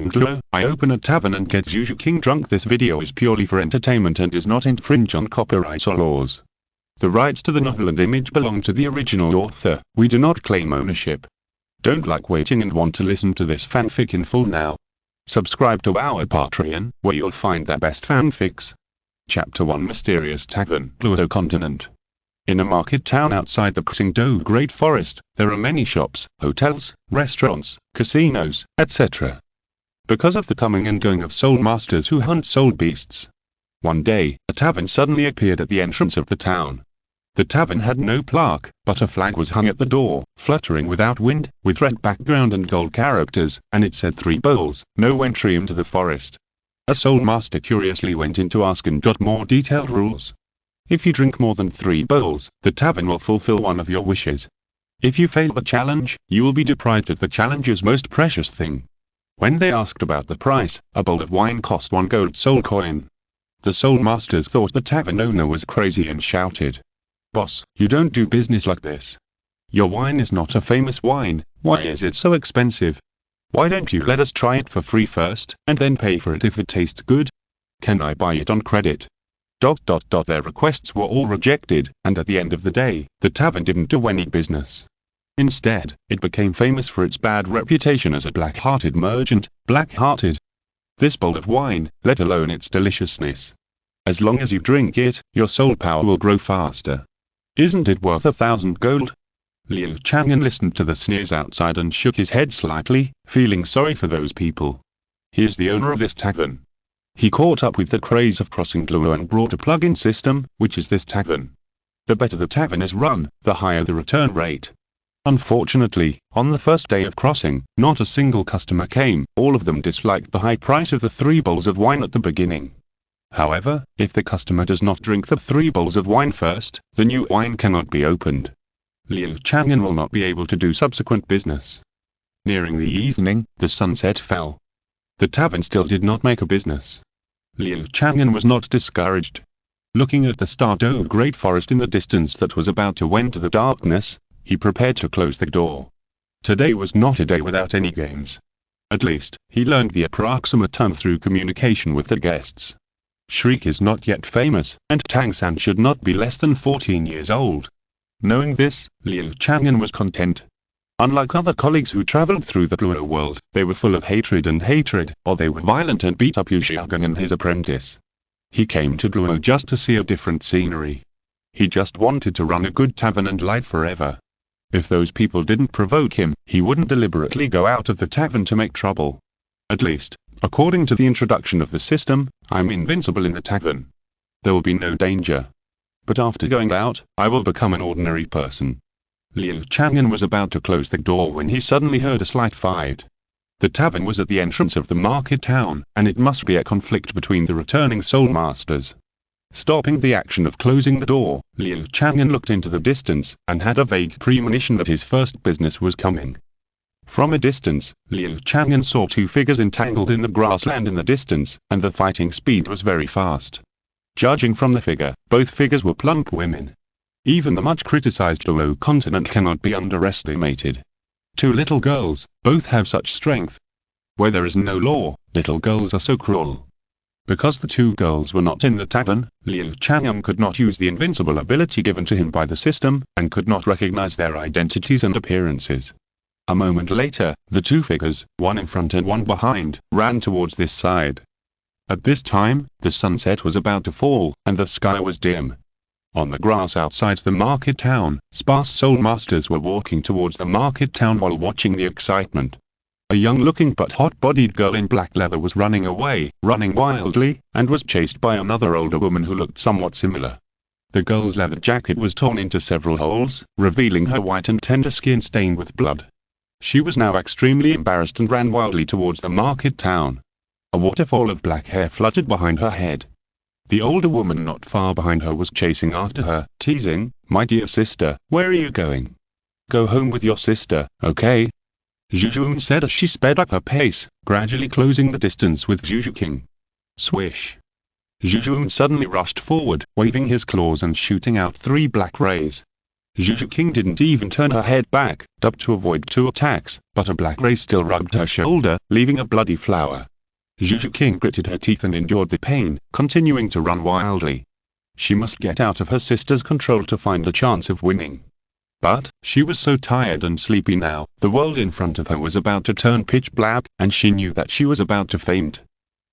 Glue, I open a tavern and get Zhu Zhuqing drunk. This video is purely for entertainment and does not infringe on copyright or laws. The rights to the novel and image belong to the original author. We do not claim ownership. Don't like waiting and want to listen to this fanfic in full now? Subscribe to our Patreon, where you'll find the best fanfics. Chapter 1: Mysterious Tavern, Douluo Continent. In a market town outside the Qian Renxue Great Forest, there are many shops, hotels, restaurants, casinos, etc. Because of the coming and going of soul masters who hunt soul beasts. One day, a tavern suddenly appeared at the entrance of the town. The tavern had no plaque, but a flag was hung at the door, fluttering without wind, with red background and gold characters, and it said 3 bowls, no entry into the forest. A soul master curiously went in to ask and got more detailed rules. If you drink more than 3 bowls, the tavern will fulfill one of your wishes. If you fail the challenge, you will be deprived of the challenger's most precious thing. When they asked about the price, a bowl of wine cost 1 gold soul coin. The soul masters thought the tavern owner was crazy and shouted, "Boss, you don't do business like this. Your wine is not a famous wine. Why is it so expensive? Why don't you let us try it for free first, and then pay for it if it tastes good? Can I buy it on credit?" Their requests were all rejected, and at the end of the day, the tavern didn't do any business. Instead, it became famous for its bad reputation as a black-hearted merchant. Black-hearted. This bowl of wine, let alone its deliciousness. As long as you drink it, your soul power will grow faster. Isn't it worth 1,000 gold? Liu Chang'an listened to the sneers outside and shook his head slightly, feeling sorry for those people. He is the owner of this tavern. He caught up with the craze of crossing Douluo and brought a plug-in system, which is this tavern. The better the tavern is run, the higher the return rate. Unfortunately, on the first day of crossing, not a single customer came. All of them disliked the high price of the 3 bowls of wine at the beginning. However, if the customer does not drink the 3 bowls of wine first, the new wine cannot be opened. Liu Chang'an will not be able to do subsequent business. Nearing the evening, the sunset fell. The tavern still did not make a business. Liu Chang'an was not discouraged. Looking at the Star Dou Great Forest in the distance that was about to enter the darkness, he prepared to close the door. Today was not a day without any games. At least, he learned the approximate time through communication with the guests. Shriek is not yet famous, and Tang-san should not be less than 14 years old. Knowing this, Liu Chang'an was content. Unlike other colleagues who traveled through the Douluo world, they were full of hatred, or they were violent and beat up Liu Chang'an and his apprentice. He came to Douluo just to see a different scenery. He just wanted to run a good tavern and live forever. If those people didn't provoke him, he wouldn't deliberately go out of the tavern to make trouble. At least, according to the introduction of the system, I'm invincible in the tavern. There will be no danger. But after going out, I will become an ordinary person. Liu Chang'an was about to close the door when he suddenly heard a slight fight. The tavern was at the entrance of the market town, and it must be a conflict between the returning soul masters. Stopping the action of closing the door, Liu Chang'an looked into the distance, and had a vague premonition that his first business was coming. From a distance, Liu Chang'an saw 2 figures entangled in the grassland in the distance, and the fighting speed was very fast. Judging from the figure, both figures were plump women. Even the much criticized Douluo Continent cannot be underestimated. 2 little girls, both have such strength. Where there is no law, little girls are so cruel. Because the 2 girls were not in the tavern, Liu Chang'an could not use the invincible ability given to him by the system, and could not recognize their identities and appearances. A moment later, the 2 figures, one in front and one behind, ran towards this side. At this time, the sunset was about to fall, and the sky was dim. On the grass outside the market town, sparse soul masters were walking towards the market town while watching the excitement. A young-looking but hot-bodied girl in black leather was running away, running wildly, and was chased by another older woman who looked somewhat similar. The girl's leather jacket was torn into several holes, revealing her white and tender skin stained with blood. She was now extremely embarrassed and ran wildly towards the market town. A waterfall of black hair fluttered behind her head. The older woman not far behind her was chasing after her, teasing, "My dear sister, where are you going? Go home with your sister, okay?" Zhu Zhuqing said as she sped up her pace, gradually closing the distance with Zhu Zhuqing. Swish! Zhu Zhuqing suddenly rushed forward, waving his claws and shooting out 3 black rays. Zhu Zhuqing didn't even turn her head back, up to avoid 2 attacks, but a black ray still rubbed her shoulder, leaving a bloody flower. Zhu Zhuqing gritted her teeth and endured the pain, continuing to run wildly. She must get out of her sister's control to find a chance of winning. But, she was so tired and sleepy now, the world in front of her was about to turn pitch black, and she knew that she was about to faint.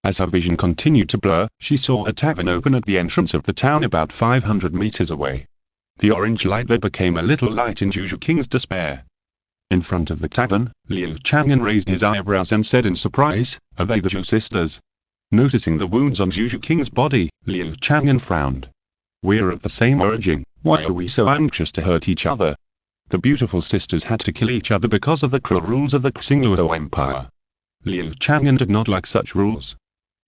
As her vision continued to blur, she saw a tavern open at the entrance of the town about 500 meters away. The orange light that became a little light in Zhu Zhuqing's despair. In front of the tavern, Liu Chang'an raised his eyebrows and said in surprise, "Are they the Zhu sisters?" Noticing the wounds on Zhu Zhuqing's body, Liu Chang'an frowned. "We're of the same origin, why are we so anxious to hurt each other?" The beautiful sisters had to kill each other because of the cruel rules of the Xingluo Empire. Liu Chang'an did not like such rules.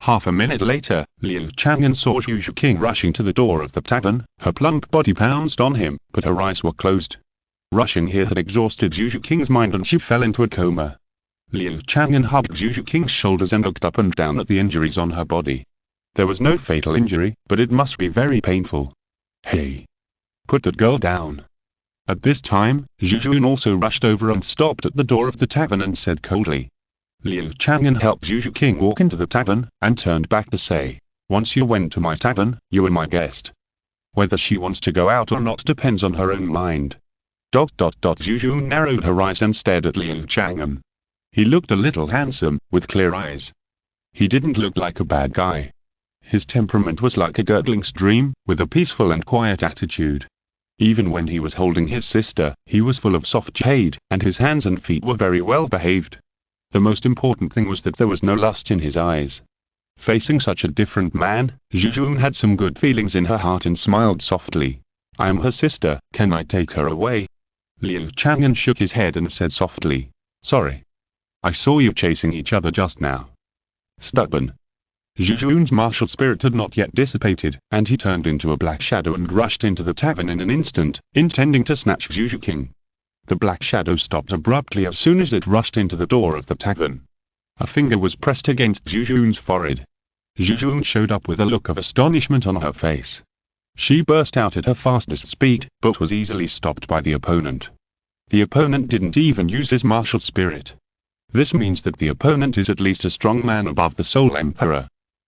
Half a minute later, Liu Chang'an saw Zhu Zhuqing rushing to the door of the tavern. Her plump body pounced on him, but her eyes were closed. Rushing here had exhausted Zhu Zhuqing's mind and she fell into a coma. Liu Chang'an hugged Zhu Zhuqing's shoulders and looked up and down at the injuries on her body. There was no fatal injury, but it must be very painful. "Hey! Put that girl down." At this time, Zhu Zhuqing also rushed over and stopped at the door of the tavern and said coldly. Liu Chang'an helped Zhu Zhuqing walk into the tavern, and turned back to say, "Once you went to my tavern, you were my guest. Whether she wants to go out or not depends on her own mind." Zhu Zhuqing narrowed her eyes and stared at Liu Chang'an. He looked a little handsome, with clear eyes. He didn't look like a bad guy. His temperament was like a gurgling stream, with a peaceful and quiet attitude. Even when he was holding his sister, he was full of soft jade, and his hands and feet were very well behaved. The most important thing was that there was no lust in his eyes. Facing such a different man, Zhu Zhuqing had some good feelings in her heart and smiled softly. "I am her sister, can I take her away?" Liu Chang'an shook his head and said softly, "Sorry. I saw you chasing each other just now." Stubborn. Zhu Zhuqing's martial spirit had not yet dissipated, and he turned into a black shadow and rushed into the tavern in an instant, intending to snatch Zhu Zhuqing. The black shadow stopped abruptly as soon as it rushed into the door of the tavern. A finger was pressed against Zhu Zhuqing's forehead. Zhu Zhuqing showed up with a look of astonishment on her face. She burst out at her fastest speed, but was easily stopped by the opponent. The opponent didn't even use his martial spirit. This means that the opponent is at least a strong man above the Soul Emperor.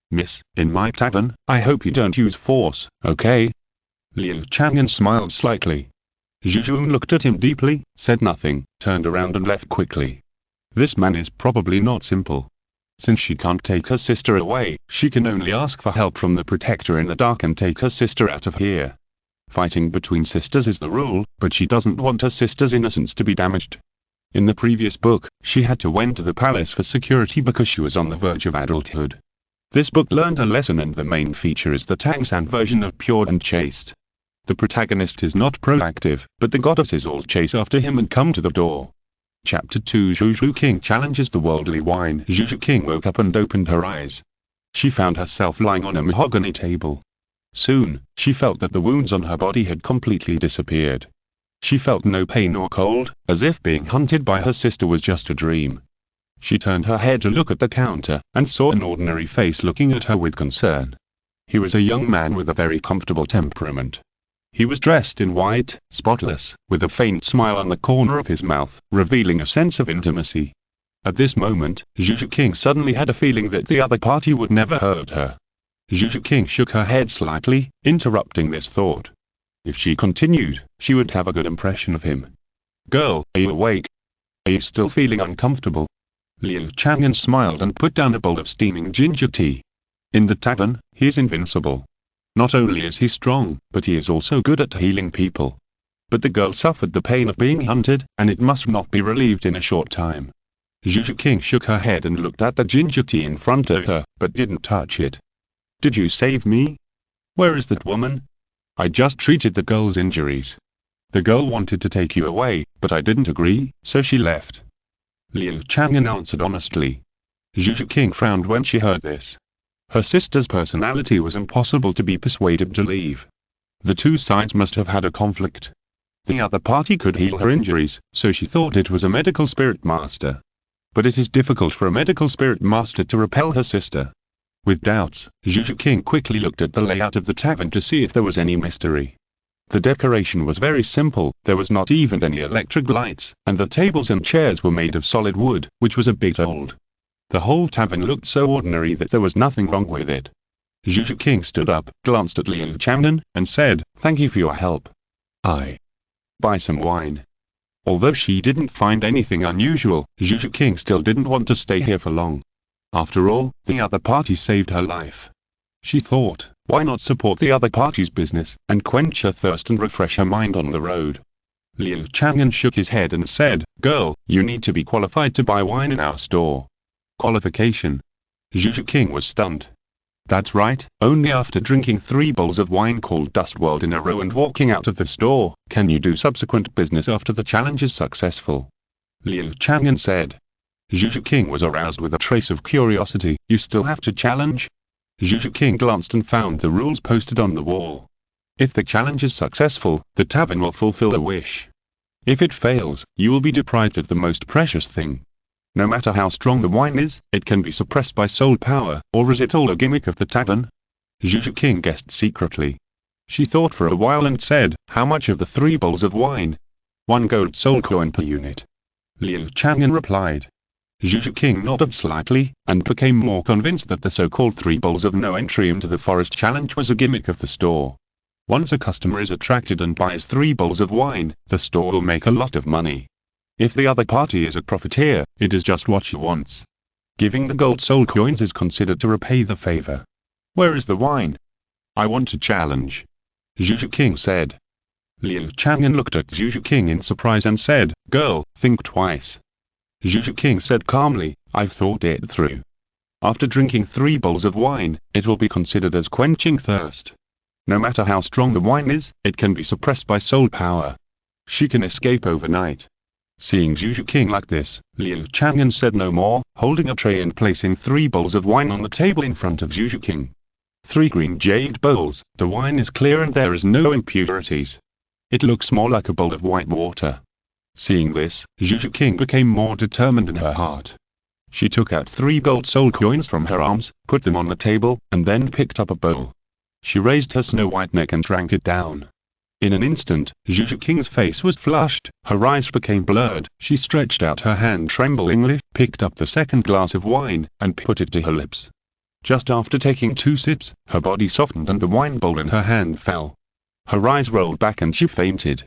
"Miss, in my tavern, I hope you don't use force, okay?" Liu Chang'an smiled slightly. Zhu Zhuqing looked at him deeply, said nothing, turned around and left quickly. This man is probably not simple. Since she can't take her sister away, she can only ask for help from the protector in the dark and take her sister out of here. Fighting between sisters is the rule, but she doesn't want her sister's innocence to be damaged. In the previous book, she had to went to the palace for security because she was on the verge of adulthood. This book learned a lesson, and the main feature is the Tangsan version of pure and chaste. The protagonist is not proactive, but the goddesses all chase after him and come to the door. Chapter 2 Zhu Zhuqing challenges the worldly wine. Zhu Zhuqing woke up and opened her eyes. She found herself lying on a mahogany table. Soon, she felt that the wounds on her body had completely disappeared. She felt no pain or cold, as if being hunted by her sister was just a dream. She turned her head to look at the counter, and saw an ordinary face looking at her with concern. He was a young man with a very comfortable temperament. He was dressed in white, spotless, with a faint smile on the corner of his mouth, revealing a sense of intimacy. At this moment, Zhu Zhuqing suddenly had a feeling that the other party would never hurt her. Zhu Zhuqing shook her head slightly, interrupting this thought. If she continued, she would have a good impression of him. "Girl, are you awake? Are you still feeling uncomfortable?" Liu Chang'an smiled and put down a bowl of steaming ginger tea. In the tavern, he is invincible. Not only is he strong, but he is also good at healing people. But the girl suffered the pain of being hunted, and it must not be relieved in a short time. Zhu Zhuqing shook her head and looked at the ginger tea in front of her, but didn't touch it. "Did you save me? Where is that woman? I just treated the girl's injuries. The girl wanted to take you away, but I didn't agree, so she left." Liu Chang'an answered honestly. Zhu Zhuqing frowned when she heard this. Her sister's personality was impossible to be persuaded to leave. The two sides must have had a conflict. The other party could heal her injuries, so she thought it was a medical spirit master. But it is difficult for a medical spirit master to repel her sister. With doubts, Zhu Zhuqing quickly looked at the layout of the tavern to see if there was any mystery. The decoration was very simple, there was not even any electric lights, and the tables and chairs were made of solid wood, which was a bit old. The whole tavern looked so ordinary that there was nothing wrong with it. Zhu Zhuqing stood up, glanced at Liu Chang'an, and said, "Thank you for your help. I buy some wine." Although she didn't find anything unusual, Zhu Zhuqing still didn't want to stay here for long. After all, the other party saved her life. She thought, why not support the other party's business, and quench her thirst and refresh her mind on the road? Liu Chang'an shook his head and said, "Girl, you need to be qualified to buy wine in our store." Qualification? Zhu Zhuqing was stunned. That's right, only after drinking 3 bowls of wine called Dust World in a row and walking out of the store, can you do subsequent business after the challenge is successful. Liu Chang'an said. Zhu Zhuqing was aroused with a trace of curiosity. You still have to challenge? Zhu Zhuqing glanced and found the rules posted on the wall. If the challenge is successful, the tavern will fulfill a wish. If it fails, you will be deprived of the most precious thing. No matter how strong the wine is, it can be suppressed by soul power, or is it all a gimmick of the tavern? Zhu Zhuqing guessed secretly. She thought for a while and said, "How much of the 3 bowls of wine?" 1 gold soul coin per unit. Liu Chang'an replied. Zhu Zhuqing nodded slightly, and became more convinced that the so-called 3 bowls of no entry into the forest challenge was a gimmick of the store. Once a customer is attracted and buys 3 bowls of wine, the store will make a lot of money. If the other party is a profiteer, it is just what she wants. Giving the gold soul coins is considered to repay the favor. Where is the wine? I want to challenge. Zhu Zhuqing said. Liu Chang'an looked at Zhu Zhuqing in surprise and said, "Girl, think twice." Zhu Zhuqing said calmly, "I've thought it through. After drinking 3 bowls of wine, it will be considered as quenching thirst. No matter how strong the wine is, it can be suppressed by soul power. She can escape overnight." Seeing Zhu Zhuqing like this, Liu Chang'an said no more, holding a tray and placing 3 bowls of wine on the table in front of Zhu Zhuqing. 3 green jade bowls, the wine is clear and there is no impurities. It looks more like a bowl of white water. Seeing this, Zhu Zhuqing became more determined in her heart. She took out 3 gold soul coins from her arms, put them on the table, and then picked up a bowl. She raised her snow-white neck and drank it down. In an instant, Zhu Zhuqing's face was flushed, her eyes became blurred, she stretched out her hand tremblingly, picked up the second glass of wine, and put it to her lips. Just after taking 2 sips, her body softened and the wine bowl in her hand fell. Her eyes rolled back and she fainted.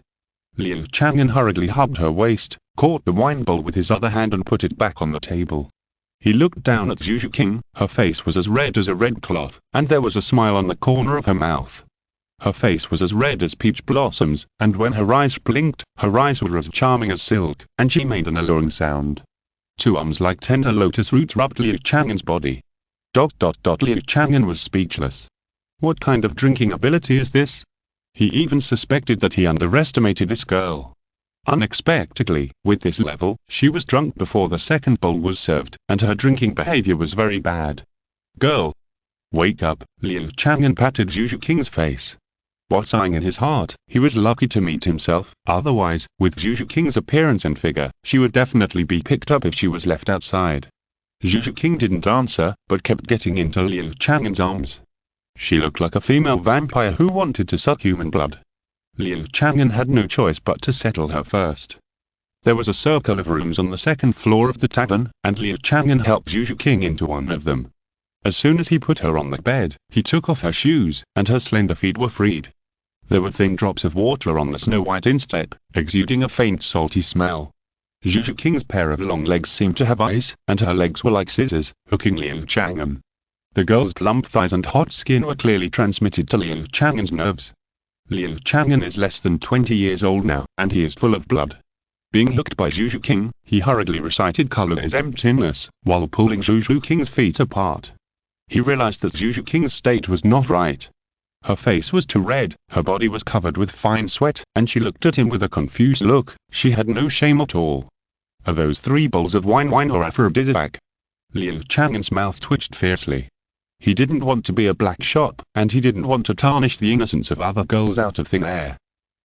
Liu Chang'an hurriedly hugged her waist, caught the wine bowl with his other hand and put it back on the table. He looked down at Zhu Zhuqing, her face was as red as a red cloth, and there was a smile on the corner of her mouth. Her face was as red as peach blossoms, and when her eyes blinked, her eyes were as charming as silk, and she made an alluring sound. 2 arms like tender lotus roots rubbed Liu Chang'an's body. Liu Chang'an was speechless. What kind of drinking ability is this? He even suspected that he underestimated this girl. Unexpectedly, with this level, she was drunk before the second bowl was served, and her drinking behavior was very bad. Girl! Wake up, Liu Chang'an patted Zhu Zhuqing's face. While sighing in his heart, he was lucky to meet himself, otherwise, with Zhu Zhuqing's appearance and figure, she would definitely be picked up if she was left outside. Zhu Zhuqing didn't answer, but kept getting into Liu Chang'an's arms. She looked like a female vampire who wanted to suck human blood. Liu Chang'an had no choice but to settle her first. There was a circle of rooms on the 2nd floor of the tavern, and Liu Chang'an helped Zhu Zhuqing into one of them. As soon as he put her on the bed, he took off her shoes, and her slender feet were freed. There were thin drops of water on the snow-white instep, exuding a faint salty smell. Zhu Zhuqing's pair of long legs seemed to have eyes, and her legs were like scissors, hooking Liu Chang'an. The girl's plump thighs and hot skin were clearly transmitted to Liu Chang'an's nerves. Liu Chang'an is less than 20 years old now, and he is full of blood. Being hooked by Zhu Zhuqing, he hurriedly recited colorless emptiness, while pulling Zhu Zhuqing's feet apart. He realized that Zhu Zhuqing's state was not right. Her face was too red, her body was covered with fine sweat, and she looked at him with a confused look. She had no shame at all. Are those 3 bowls of wine or aphrodisiac? Liu Chang'an's mouth twitched fiercely. He didn't want to be a black shop, and he didn't want to tarnish the innocence of other girls out of thin air.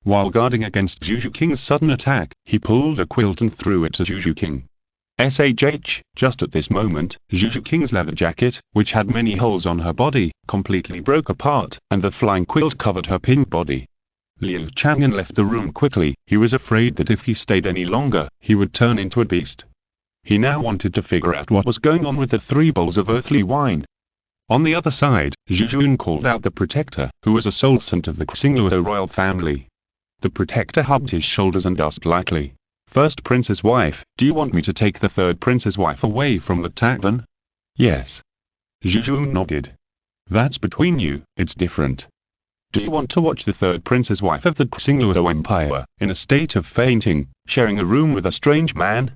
While guarding against Zhu Zhuqing's sudden attack, he pulled a quilt and threw it to Zhu Zhuqing. Just at this moment, Zhu Zhuqing's leather jacket, which had many holes on her body, completely broke apart, and the flying quilt covered her pink body. Liu Chang'an left the room quickly. He was afraid that if he stayed any longer, he would turn into a beast. He now wanted to figure out what was going on with the 3 bowls of earthly wine. On the other side, Zhu Zhuqing called out the Protector, who was a soul scent of the Xingluo royal family. The Protector hugged his shoulders and asked lightly, "First Prince's wife, do you want me to take the 3rd Prince's wife away from the tavern?" "Yes." Zhu Zhuqing nodded. "That's between you, it's different. Do you want to watch the 3rd Prince's wife of the Xingluo Empire, in a state of fainting, sharing a room with a strange man?"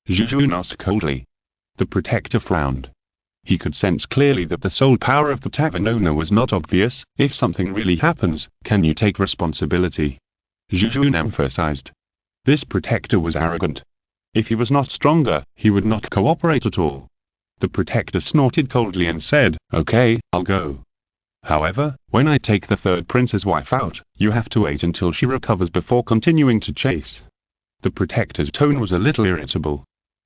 Zhu Zhuqing asked coldly. The Protector frowned. He could sense clearly that the sole power of the tavern owner was not obvious. "If something really happens, can you take responsibility?" Zhu Zhuqing emphasized. This Protector was arrogant. If he was not stronger, he would not cooperate at all. The Protector snorted coldly and said, "Okay, I'll go. However, when I take the 3rd Prince's wife out, you have to wait until she recovers before continuing to chase." The Protector's tone was a little irritable.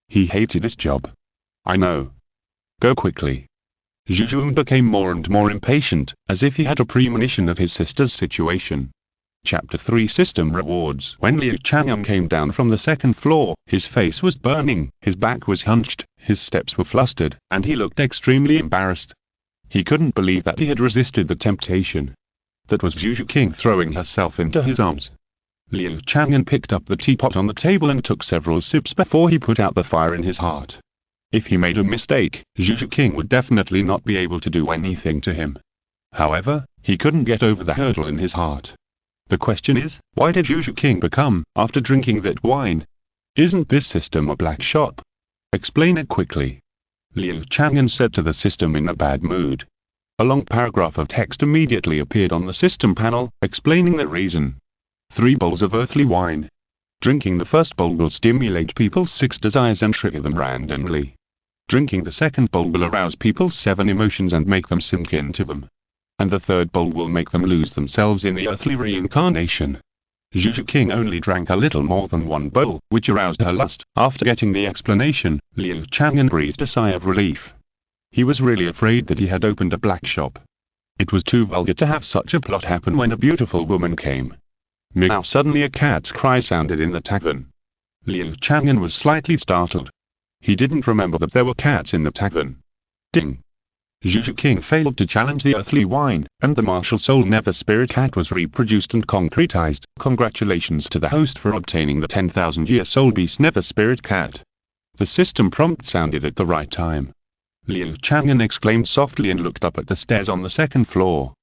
He hated this job. "I know. Go quickly." Zhu Zhuqing became more and more impatient, as if he had a premonition of his sister's situation. Chapter 3 System Rewards. When Liu Chang'an came down from the 2nd floor, his face was burning, his back was hunched, his steps were flustered, and he looked extremely embarrassed. He couldn't believe that he had resisted the temptation. That was Zhu Zhuqing throwing herself into his arms. Liu Chang'an picked up the teapot on the table and took several sips before he put out the fire in his heart. If he made a mistake, Zhu Zhuqing would definitely not be able to do anything to him. However, he couldn't get over the hurdle in his heart. The question is, why did Zhu Zhuqing become, after drinking that wine? Isn't this system a black shop? Explain it quickly. Liu Chang'an said to the system in a bad mood. A long paragraph of text immediately appeared on the system panel, explaining the reason. 3 bowls of earthly wine. Drinking the first bowl will stimulate people's 6 desires and trigger them randomly. Drinking the second bowl will arouse people's 7 emotions and make them sink into them. And the third bowl will make them lose themselves in the earthly reincarnation. Zhu Zhuqing only drank a little more than 1 bowl, which aroused her lust. After getting the explanation, Liu Chang'an breathed a sigh of relief. He was really afraid that he had opened a black shop. It was too vulgar to have such a plot happen when a beautiful woman came. Meow! Suddenly a cat's cry sounded in the tavern. Liu Chang'an was slightly startled. He didn't remember that there were cats in the tavern. Ding! Zhu Zhuqing failed to challenge the earthly wine, and the martial soul Nether Spirit Cat was reproduced and concretized. Congratulations to the host for obtaining the 10,000-year Soul Beast Nether Spirit Cat. The system prompt sounded at the right time. Liu Chang'an exclaimed softly and looked up at the stairs on the 2nd floor.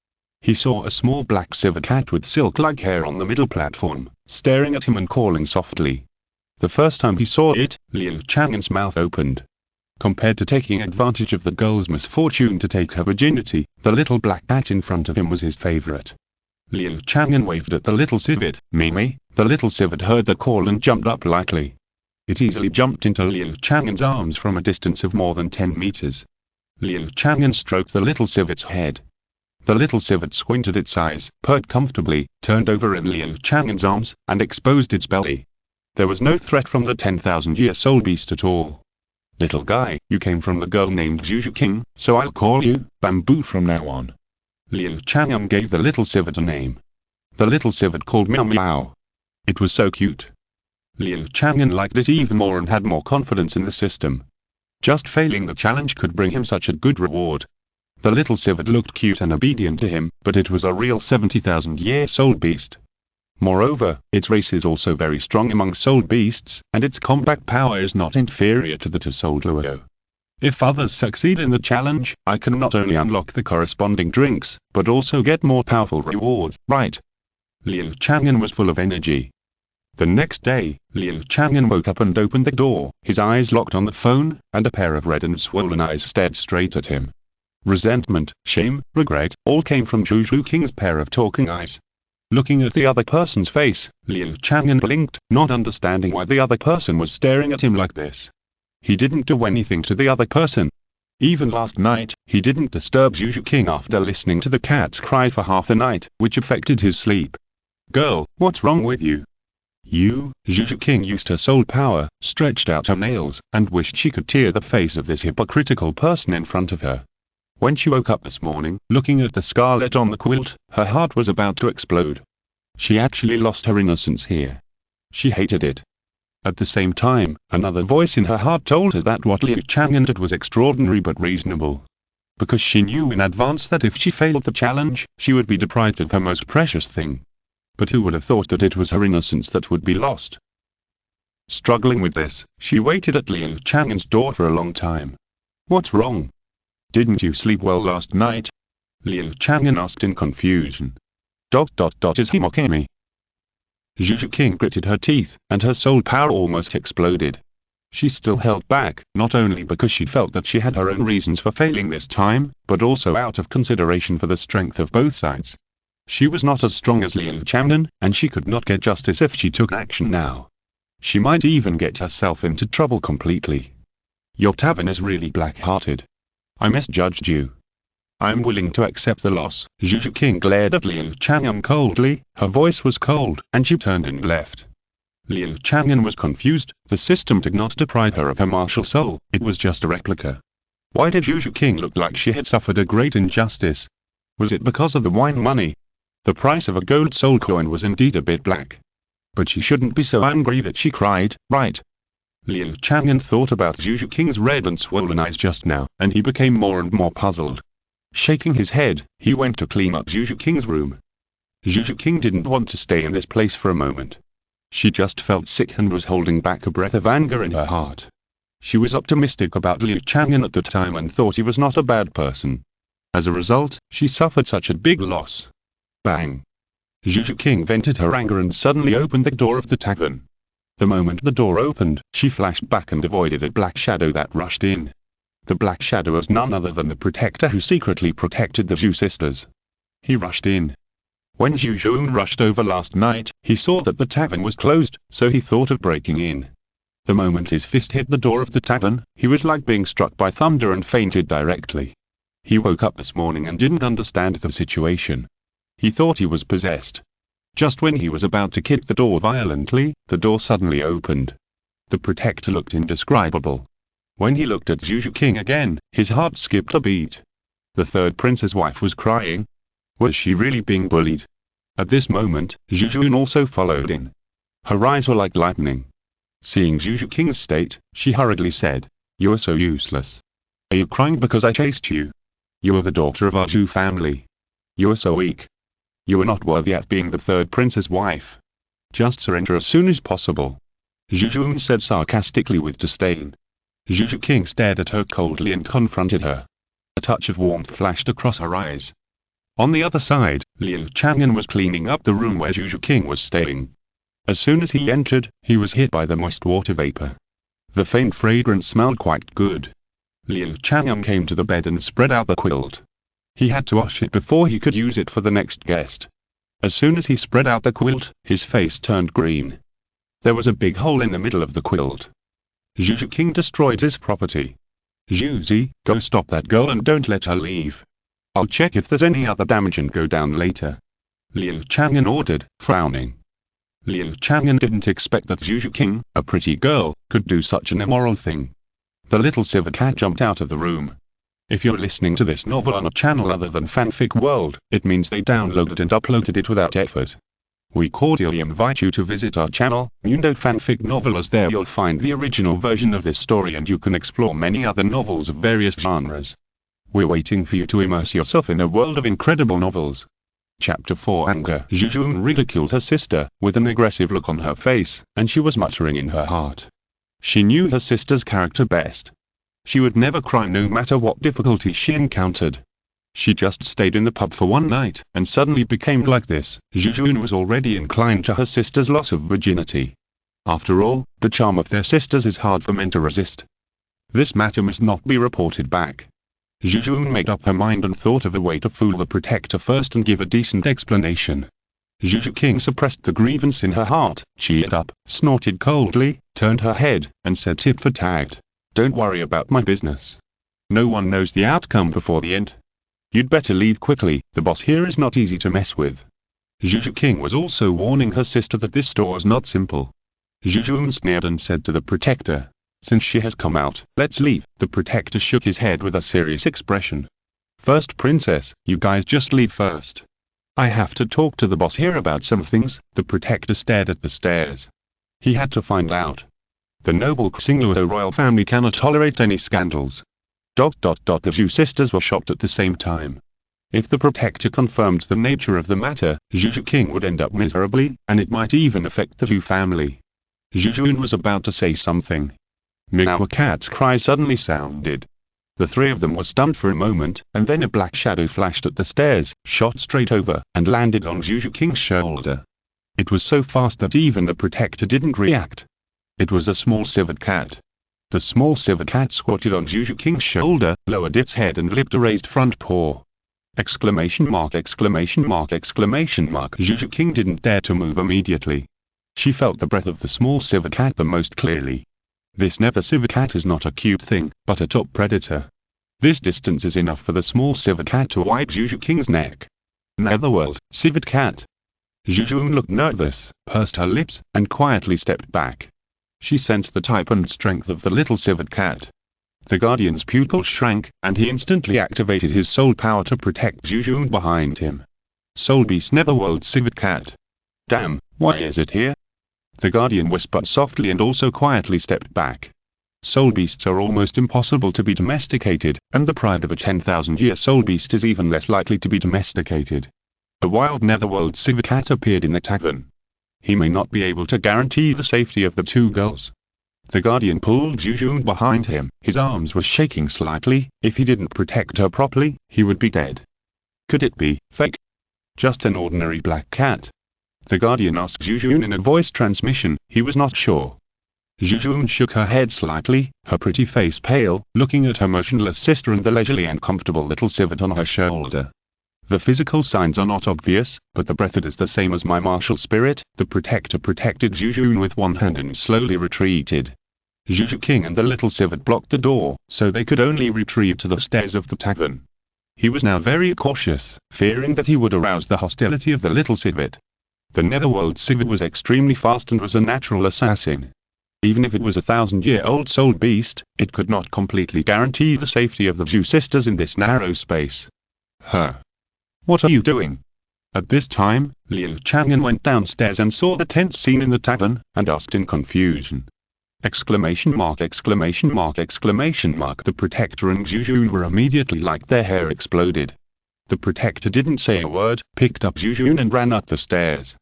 He saw a small black silver cat with silk-like hair on the middle platform, staring at him and calling softly. The first time he saw it, Liu Chang'an's mouth opened. Compared to taking advantage of the girl's misfortune to take her virginity, the little black cat in front of him was his favorite. Liu Chang'an waved at the little civet. Mimi. The little civet heard the call and jumped up lightly. It easily jumped into Liu Chang'an's arms from a distance of more than 10 meters. Liu Chang'an stroked the little civet's head. The little civet squinted its eyes, purred comfortably, turned over in Liu Chang'an's arms, and exposed its belly. There was no threat from the 10,000-year soul beast at all. Little guy, you came from the girl named Zhu Zhuqing, so I'll call you Bamboo from now on. Liu Chang'an gave the little civet a name. The little civet called Meow Meow. It was so cute. Liu Chang'an liked it even more and had more confidence in the system. Just failing the challenge could bring him such a good reward. The little civet looked cute and obedient to him, but it was a real 70,000-year soul beast. Moreover, its race is also very strong among soul beasts, and its combat power is not inferior to that of Soul Luo. If others succeed in the challenge, I can not only unlock the corresponding drinks, but also get more powerful rewards, right? Liu Chang'an was full of energy. The next day, Liu Chang'an woke up and opened the door, his eyes locked on the phone, and a pair of red and swollen eyes stared straight at him. Resentment, shame, regret, all came from Zhu Zhuqing's pair of talking eyes. Looking at the other person's face, Liu Chang'an blinked, not understanding why the other person was staring at him like this. He didn't do anything to the other person. Even last night, he didn't disturb Zhu Zhuqing after listening to the cat's cry for half the night, which affected his sleep. Girl, what's wrong with you? Zhu Zhuqing used her soul power, stretched out her nails, and wished she could tear the face of this hypocritical person in front of her. When she woke up this morning, looking at the scarlet on the quilt, her heart was about to explode. She actually lost her innocence here. She hated it. At the same time, another voice in her heart told her that what Liu Chang'an did was extraordinary but reasonable. Because she knew in advance that if she failed the challenge, she would be deprived of her most precious thing. But who would have thought that it was her innocence that would be lost? Struggling with this, she waited at Liu Chang'an's door for a long time. What's wrong? Didn't you sleep well last night? Liu Chang'an asked in confusion. Is he mocking me? Zhu Zhuqing gritted her teeth, and her soul power almost exploded. She still held back, not only because she felt that she had her own reasons for failing this time, but also out of consideration for the strength of both sides. She was not as strong as Liu Chang'an, and she could not get justice if she took action now. She might even get herself into trouble completely. Your tavern is really black-hearted. I misjudged you. I'm willing to accept the loss. Zhu Zhuqing glared at Liu Chang'an coldly, her voice was cold, and she turned and left. Liu Chang'an was confused. The system did not deprive her of her martial soul, it was just a replica. Why did Zhu Zhuqing look like she had suffered a great injustice? Was it because of the wine money? The price of a gold soul coin was indeed a bit black. But she shouldn't be so angry that she cried, right? Liu Chang'an thought about Zhu Zhuqing's red and swollen eyes just now, and he became more and more puzzled. Shaking his head, he went to clean up Zhu Zhuqing's room. Zhu Zhuqing didn't want to stay in this place for a moment. She just felt sick and was holding back a breath of anger in her heart. She was optimistic about Liu Chang'an at the time and thought he was not a bad person. As a result, she suffered such a big loss. Bang! Zhu Zhuqing vented her anger and suddenly opened the door of the tavern. The moment the door opened, she flashed back and avoided a black shadow that rushed in. The black shadow was none other than the protector who secretly protected the Zhu sisters. He rushed in. When Zhu Zhuqing rushed over last night, he saw that the tavern was closed, so he thought of breaking in. The moment his fist hit the door of the tavern, he was like being struck by thunder and fainted directly. He woke up this morning and didn't understand the situation. He thought he was possessed. Just when he was about to kick the door violently, the door suddenly opened. The protector looked indescribable. When he looked at Zhu Zhuqing again, his heart skipped a beat. The third prince's wife was crying. Was she really being bullied? At this moment, Zhu Zhuqing also followed in. Her eyes were like lightning. Seeing Zhu Zhuqing's state, she hurriedly said, "You are so useless. Are you crying because I chased you? You are the daughter of our Zhu family. You are so weak. You are not worthy of being the third prince's wife. Just surrender as soon as possible." Zhu Zhuqing said sarcastically with disdain. Zhu Zhuqing stared at her coldly and confronted her. A touch of warmth flashed across her eyes. On the other side, Liu Chang'an was cleaning up the room where Zhu Zhuqing was staying. As soon as he entered, he was hit by the moist water vapor. The faint fragrance smelled quite good. Liu Chang'an came to the bed and spread out the quilt. He had to wash it before he could use it for the next guest. As soon as he spread out the quilt, his face turned green. There was a big hole in the middle of the quilt. Zhu Zhuqing destroyed his property. Zhuzi, go stop that girl and don't let her leave. I'll check if there's any other damage and go down later. Liu Chang'an ordered, frowning. Liu Chang'an didn't expect that Zhu Zhuqing, a pretty girl, could do such an immoral thing. The little silver cat jumped out of the room. If you're listening to this novel on a channel other than Fanfic World, it means they downloaded and uploaded it without effort. We cordially invite you to visit our channel, Mundo Fanfic Novel, as there you'll find the original version of this story and you can explore many other novels of various genres. We're waiting for you to immerse yourself in a world of incredible novels. Chapter 4 Anger. Zhu Zhuqing ridiculed her sister, with an aggressive look on her face, and she was muttering in her heart. She knew her sister's character best. She would never cry no matter what difficulty she encountered. She just stayed in the pub for one night, and suddenly became like this. Zhu Zhuqing was already inclined to her sister's loss of virginity. After all, the charm of their sisters is hard for men to resist. This matter must not be reported back. Zhu Zhuqing made up her mind and thought of a way to fool the protector first and give a decent explanation. Zhu Zhuqing suppressed the grievance in her heart, cheered up, snorted coldly, turned her head, and said tit for tat, "Don't worry about my business. No one knows the outcome before the end. You'd better leave quickly, the boss here is not easy to mess with." Zhu Zhuqing was also warning her sister that this store is not simple. Zhu Zhuqing sneered and said to the protector, "Since she has come out, let's leave." The protector shook his head with a serious expression. "First princess, you guys just leave first. I have to talk to the boss here about some things. The protector stared at the stairs. He had to find out. The noble Xingluo royal family cannot tolerate any scandals. The Zhu sisters were shocked at the same time. If the protector confirmed the nature of the matter, Zhu Zhuqing would end up miserably, and it might even affect the Zhu family. Zhu Zhuqing was about to say something. Meow, a cat's cry suddenly sounded. The three of them were stunned for a moment, and then a black shadow flashed at the stairs, shot straight over, and landed on Zhu Zhuqing's shoulder. It was so fast that even the protector didn't react. It was a small civet cat. The small civet cat squatted on Zhu Zhuqing's shoulder, lowered its head and licked a raised front paw. Exclamation mark, exclamation mark, exclamation mark. Zhu Zhuqing didn't dare to move immediately. She felt the breath of the small civet cat the most clearly. This nether civet cat is not a cute thing, but a top predator. This distance is enough for the small civet cat to wipe Zhu Zhuqing's neck. Netherworld, civet cat. Zhu Zhuqing looked nervous, pursed her lips, and quietly stepped back. She sensed the type and strength of the little civet cat. The Guardian's pupil shrank, and he instantly activated his soul power to protect Zhu Zhuqing behind him. Soul Beast Netherworld civet cat. Damn, why is it here? The Guardian whispered softly and also quietly stepped back. Soul beasts are almost impossible to be domesticated, and the pride of a 10,000-year soul beast is even less likely to be domesticated. A wild Netherworld civet cat appeared in the tavern. He may not be able to guarantee the safety of the two girls. The Guardian pulled Zhu Zhuqing behind him. His arms were shaking slightly. If he didn't protect her properly, he would be dead. Could it be fake? Just an ordinary black cat? The Guardian asked Zhu Zhuqing in a voice transmission. He was not sure. Zhu Zhuqing shook her head slightly, her pretty face pale, looking at her motionless sister and the leisurely and comfortable little civet on her shoulder. The physical signs are not obvious, but the breath is the same as my martial spirit. The protector protected Zhu Zhuqing with one hand and slowly retreated. Zhu Zhuqing and the little civet blocked the door, so they could only retreat to the stairs of the tavern. He was now very cautious, fearing that he would arouse the hostility of the little civet. The Netherworld civet was extremely fast and was a natural assassin. Even if it was a 1,000-year-old soul beast, it could not completely guarantee the safety of the Zhu sisters in this narrow space. What are you doing? At this time, Liu Chang'an went downstairs and saw the tense scene in the tavern, and asked in confusion. Exclamation mark, exclamation mark, exclamation mark. The protector and Zhu Zhuqing were immediately like their hair exploded. The protector didn't say a word, picked up Zhu Zhuqing and ran up the stairs.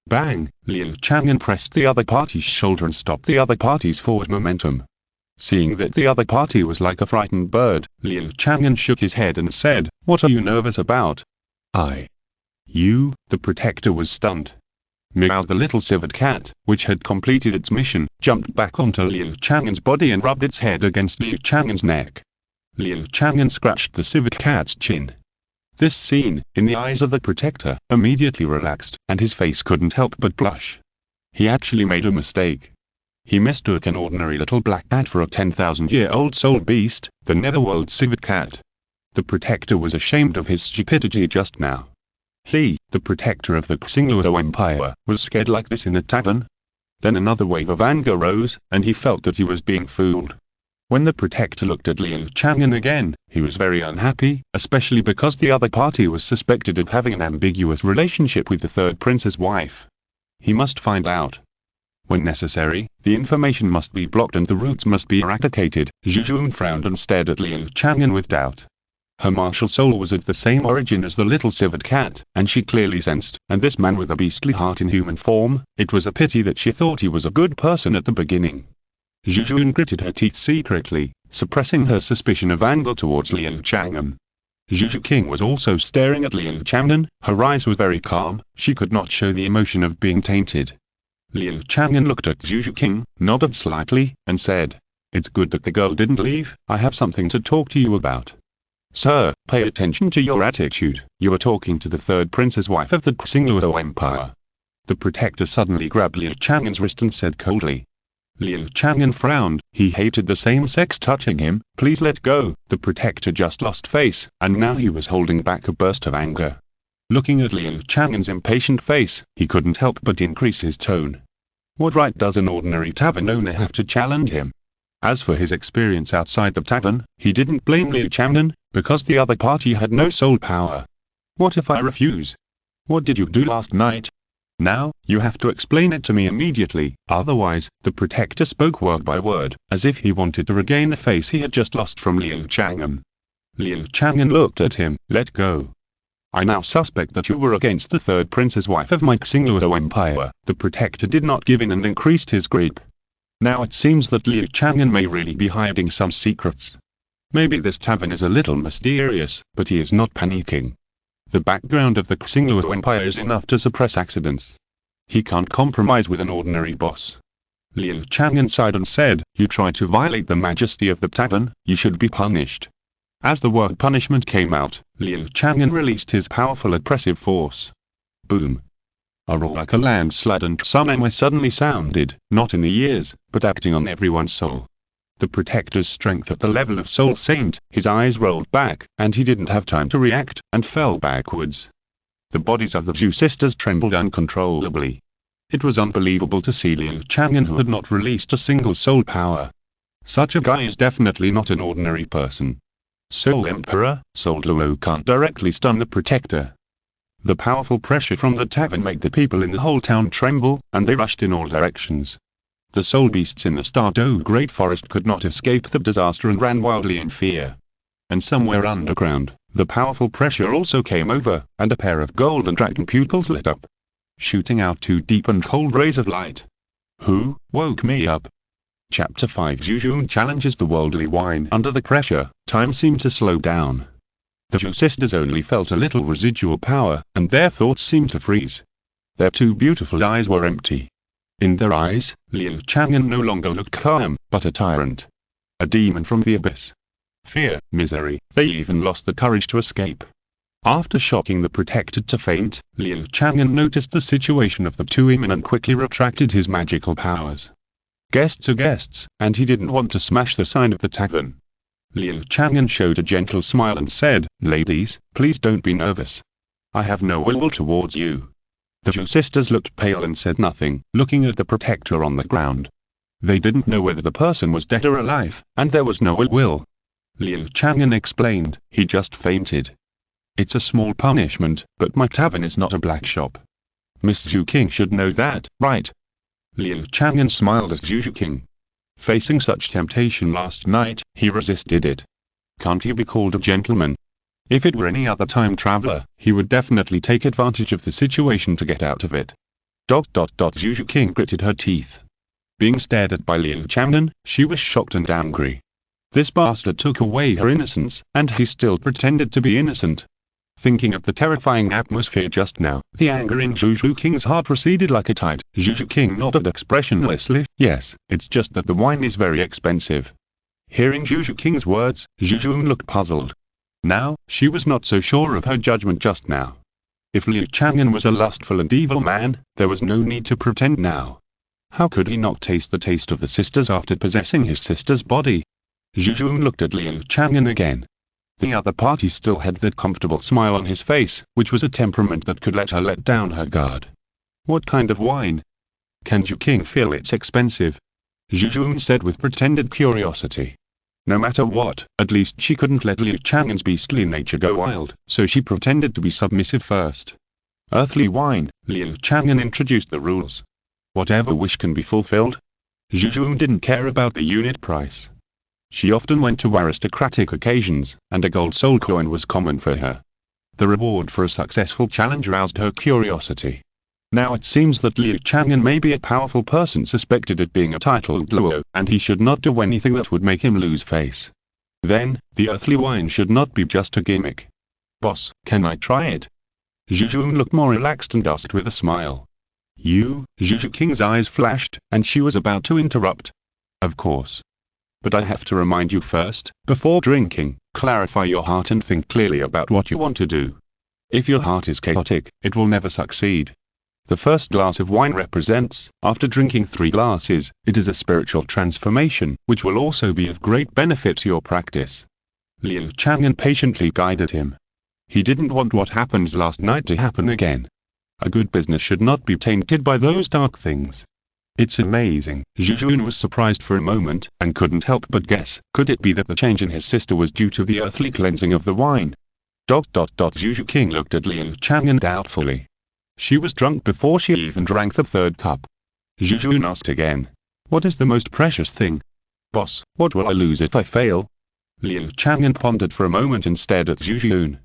Bang! Liu Chang'an pressed the other party's shoulder and stopped the other party's forward momentum. Seeing that the other party was like a frightened bird, Liu Chang'an shook his head and said, "What are you nervous about?" You, the protector was stunned. Meow, the little civet cat, which had completed its mission, jumped back onto Liu Chang'an's body and rubbed its head against Liu Chang'an's neck. Liu Chang'an scratched the civet cat's chin. This scene, in the eyes of the protector, immediately relaxed, and his face couldn't help but blush. He actually made a mistake. He mistook an ordinary little black cat for a 10,000-year-old soul beast, the Netherworld civet cat. The protector was ashamed of his stupidity just now. He, the protector of the Xingluo Empire, was scared like this in a tavern? Then another wave of anger rose, and he felt that he was being fooled. When the protector looked at Liu Chang'an again, he was very unhappy, especially because the other party was suspected of having an ambiguous relationship with the third prince's wife. He must find out. When necessary, the information must be blocked and the roots must be eradicated. Zhu Zhuqing frowned and stared at Liu Chang'an with doubt. Her martial soul was of the same origin as the little civet cat, and she clearly sensed, and this man with a beastly heart in human form, it was a pity that she thought he was a good person at the beginning. Zhu Zhuqing gritted her teeth secretly, suppressing her suspicion of anger towards Liu Chang'an. Zhu Zhuqing was also staring at Liu Chang'an. Her eyes were very calm, she could not show the emotion of being tainted. Liu Chang'an looked at Zhu Zhuqing, nodded slightly, and said, "It's good that the girl didn't leave. I have something to talk to you about." "Sir, pay attention to your attitude. You are talking to the third prince's wife of the Xingluo Empire." The protector suddenly grabbed Liu Chang'an's wrist and said coldly. Liu Chang'an frowned. He hated the same sex touching him. "Please let go." The protector just lost face, and now he was holding back a burst of anger. Looking at Liu Chang'an's impatient face, he couldn't help but increase his tone. What right does an ordinary tavern owner have to challenge him? As for his experience outside the tavern, he didn't blame Liu Chang'an, because the other party had no soul power. "What if I refuse?" What did you do last night? Now, you have to explain it to me immediately, otherwise, the protector spoke word by word, as if he wanted to regain the face he had just lost from Liu Chang'an. Liu Chang'an looked at him. Let go. I now suspect that you were against the third prince's wife of my Xingluo Empire. The protector did not give in and increased his grip. Now it seems that Liu Chang'an may really be hiding some secrets. Maybe this tavern is a little mysterious, but he is not panicking. The background of the Xingluo Empire is enough to suppress accidents. He can't compromise with an ordinary boss. Liu Chang'an sighed and said, you tried to violate the majesty of the tavern, you should be punished. As the word punishment came out, Liu Chang'an released his powerful oppressive force. Boom. A roar like a landslide and tsunami suddenly sounded, not in the ears, but acting on everyone's soul. The protector's strength at the level of Soul Saint, his eyes rolled back, and he didn't have time to react, and fell backwards. The bodies of the Zhu sisters trembled uncontrollably. It was unbelievable to see Liu Chang'an, who had not released a single soul power. Such a guy is definitely not an ordinary person. Soul Emperor, Soul Duo can't directly stun the protector. The powerful pressure from the tavern made the people in the whole town tremble, and they rushed in all directions. The soul beasts in the Star Dou Great Forest could not escape the disaster and ran wildly in fear. And somewhere underground, the powerful pressure also came over, and a pair of golden dragon pupils lit up, shooting out two deep and cold rays of light. Who woke me up? Chapter 5 Zhu Zhuqing challenges the worldly wine. Under the pressure, time seemed to slow down. The Zhu sisters only felt a little residual power, and their thoughts seemed to freeze. Their two beautiful eyes were empty. In their eyes, Liu Chang'an no longer looked calm, but a tyrant. A demon from the abyss. Fear, misery, they even lost the courage to escape. After shocking the protector to faint, Liu Chang'an noticed the situation of the two women and quickly retracted his magical powers. Guests are guests, and he didn't want to smash the sign of the tavern. Liu Chang'an showed a gentle smile and said, ladies, please don't be nervous. I have no ill will towards you. The Zhu sisters looked pale and said nothing, looking at the protector on the ground. They didn't know whether the person was dead or alive, and there was no ill will. Liu Chang'an explained, he just fainted. It's a small punishment, but my tavern is not a black shop. Miss Zhu King should know that, right? Liu Chang'an smiled at Zhu Zhuqing. Facing such temptation last night, he resisted it. Can't he be called a gentleman? If it were any other time traveler, he would definitely take advantage of the situation to get out of it. Zhu Zhuqing gritted her teeth. Being stared at by Liu Chang'an, she was shocked and angry. This bastard took away her innocence, and he still pretended to be innocent. Thinking of the terrifying atmosphere just now, the anger in Zhu Zhuqing's heart receded like a tide. Zhu Zhuqing nodded expressionlessly. Yes, it's just that the wine is very expensive. Hearing Zhu Zhuqing's words, Zhu Zhuqing looked puzzled. Now, she was not so sure of her judgment just now. If Liu Chang'an was a lustful and evil man, there was no need to pretend now. How could he not taste the taste of the sisters after possessing his sister's body? Zhu Zhuqing looked at Liu Chang'an again. The other party still had that comfortable smile on his face, which was a temperament that could let her let down her guard. What kind of wine? Can Zhu King feel it's expensive? Zhu Zhuqing said with pretended curiosity. No matter what, at least she couldn't let Liu Chang'an's beastly nature go wild, so she pretended to be submissive first. Earthly wine, Liu Chang'an introduced the rules. Whatever wish can be fulfilled. Zhu Zhuqing didn't care about the unit price. She often went to aristocratic occasions, and a gold soul coin was common for her. The reward for a successful challenge roused her curiosity. Now it seems that Liu Chang'an may be a powerful person suspected of being a titled Luo, and he should not do anything that would make him lose face. Then, the earthly wine should not be just a gimmick. Boss, can I try it? Zhu Zhuqing looked more relaxed and asked with a smile. You? Zhu Zhuqing's eyes flashed, and she was about to interrupt. Of course. But I have to remind you first, before drinking, clarify your heart and think clearly about what you want to do. If your heart is chaotic, it will never succeed. The first glass of wine represents, after drinking 3 glasses, it is a spiritual transformation, which will also be of great benefit to your practice. Liu Chang'an patiently guided him. He didn't want what happened last night to happen again. A good business should not be tainted by those dark things. It's amazing. Zhu Zhuqing was surprised for a moment, and couldn't help but guess, could it be that the change in his sister was due to the earthly cleansing of the wine? Zhu Zhuqing looked at Liu Chang'an doubtfully. She was drunk before she even drank the third cup. Zhu Zhuqing asked again. What is the most precious thing? Boss, what will I lose if I fail? Liu Chang'an pondered for a moment and stared at Zhu Zhuqing.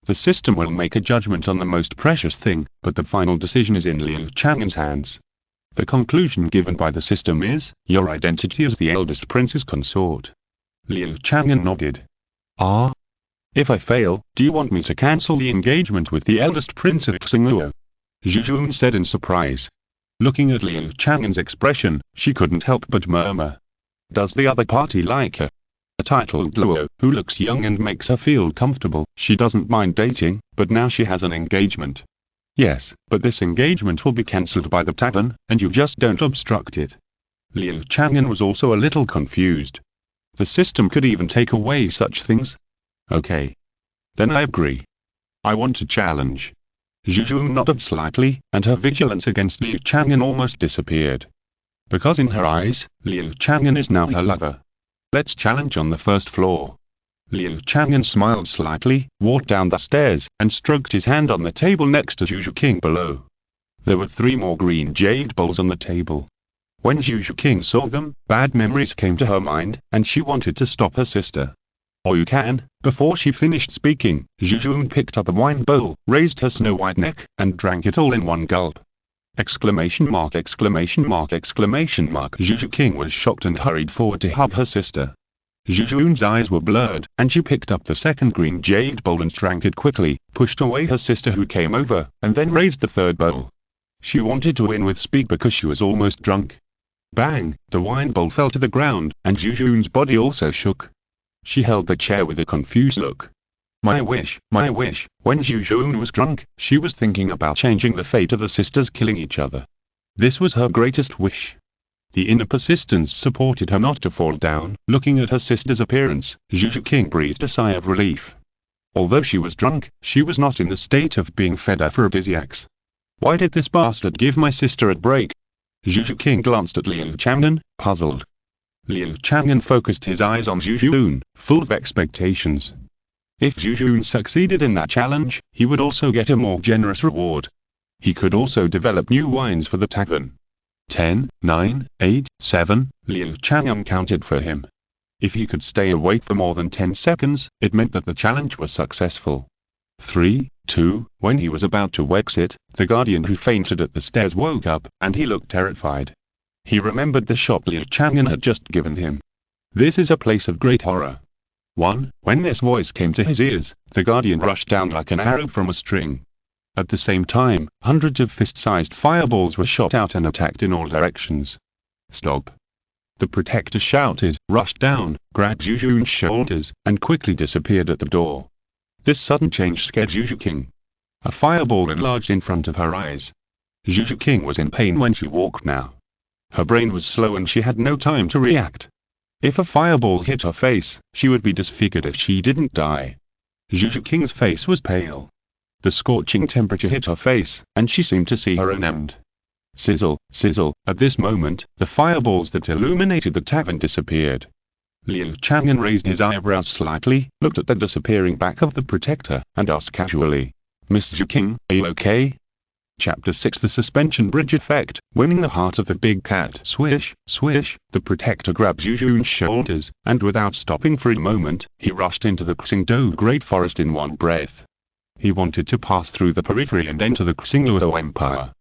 The system will make a judgment on the most precious thing, but the final decision is in Liu Chang'an's hands. The conclusion given by the system is, your identity as the eldest prince's consort. Liu Chang'an nodded. Ah? If I fail, do you want me to cancel the engagement with the eldest prince of Xingluo? Zhu Zhuqing said in surprise. Looking at Liu Chang'an's expression, she couldn't help but murmur. Does the other party like her? A titled Luo, who looks young and makes her feel comfortable. She doesn't mind dating, but now she has an engagement. Yes, but this engagement will be cancelled by the tavern, and you just don't obstruct it. Liu Chang'an was also a little confused. The system could even take away such things? Okay. Then I agree. I want to challenge. Zhu Zhuqing nodded slightly, and her vigilance against Liu Chang'an almost disappeared. Because in her eyes, Liu Chang'an is now her lover. Let's challenge on the first floor. Liu Chang'an smiled slightly, walked down the stairs, and stroked his hand on the table next to Zhu Zhuqing below. There were 3 more green jade bowls on the table. When Zhu Zhuqing saw them, bad memories came to her mind, and she wanted to stop her sister. Or you can. Before she finished speaking, Zhu Zhuqing picked up a wine bowl, raised her snow-white neck, and drank it all in one gulp. Exclamation mark, exclamation mark, exclamation mark. Zhu Zhuqing was shocked and hurried forward to hug her sister. Zhu Zhuqing's eyes were blurred, and she picked up the second green jade bowl and drank it quickly, pushed away her sister who came over, and then raised the third bowl. She wanted to win with speed because she was almost drunk. Bang! The wine bowl fell to the ground, and Zhu Zhuqing's body also shook. She held the chair with a confused look. My wish, my wish. When Zhu Zhuqing was drunk, she was thinking about changing the fate of the sisters killing each other. This was her greatest wish. The inner persistence supported her not to fall down. Looking at her sister's appearance, Zhu Zhuqing breathed a sigh of relief. Although she was drunk, she was not in the state of being fed aphrodisiacs. Why did this bastard give my sister a break? Zhu Zhuqing glanced at Liu Chang'an, puzzled. Liu Chang'an focused his eyes on Zhu Zhuqing, full of expectations. If Zhu Zhuqing succeeded in that challenge, he would also get a more generous reward. He could also develop new wines for the tavern. 10, 9, 8, 7, Liu Chang'an counted for him. If he could stay awake for more than 10 seconds, it meant that the challenge was successful. 3, 2, when he was about to exit, the guardian who fainted at the stairs woke up, and he looked terrified. He remembered the shock Liu Chang'an had just given him. This is a place of great horror. 1. When this voice came to his ears, the guardian rushed down like an arrow from a string. At the same time, hundreds of fist-sized fireballs were shot out and attacked in all directions. Stop! The protector shouted, rushed down, grabbed Zhu Zhuqing's shoulders, and quickly disappeared at the door. This sudden change scared Zhu Zhuqing. A fireball enlarged in front of her eyes. Zhu Zhuqing was in pain when she walked now. Her brain was slow and she had no time to react. If a fireball hit her face, she would be disfigured if she didn't die. Zhu Zhuqing's face was pale. The scorching temperature hit her face, and she seemed to see her own end. Sizzle, sizzle. At this moment, the fireballs that illuminated the tavern disappeared. Liu Chang'an raised his eyebrows slightly, looked at the disappearing back of the protector, and asked casually, Miss Zhuqing, are you okay? Chapter 6 The Suspension Bridge Effect, winning the heart of the big cat. Swish, swish, the protector grabbed Zhu Zhuqing's shoulders, and without stopping for a moment, he rushed into the Xingdou Great Forest in one breath. He wanted to pass through the periphery and enter the Xingluo Empire.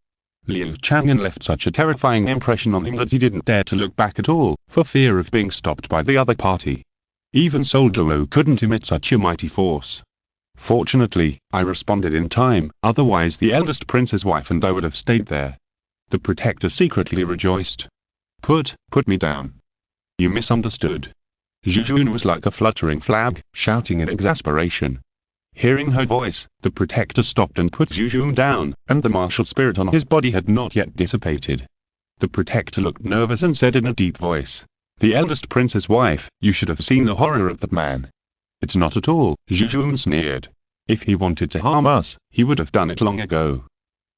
Liu Chang'an left such a terrifying impression on him that he didn't dare to look back at all, for fear of being stopped by the other party. Even Douluo couldn't emit such a mighty force. Fortunately, I responded in time, otherwise the eldest prince's wife and I would have stayed there. The protector secretly rejoiced. Put me down. You misunderstood. Zhu Zhuqing was like a fluttering flag, shouting in exasperation. Hearing her voice, the protector stopped and put Zhu Zhuqing down, and the martial spirit on his body had not yet dissipated. The protector looked nervous and said in a deep voice, The eldest prince's wife, you should have seen the horror of that man. It's not at all, Zhu Zhuqing sneered. If he wanted to harm us, he would have done it long ago.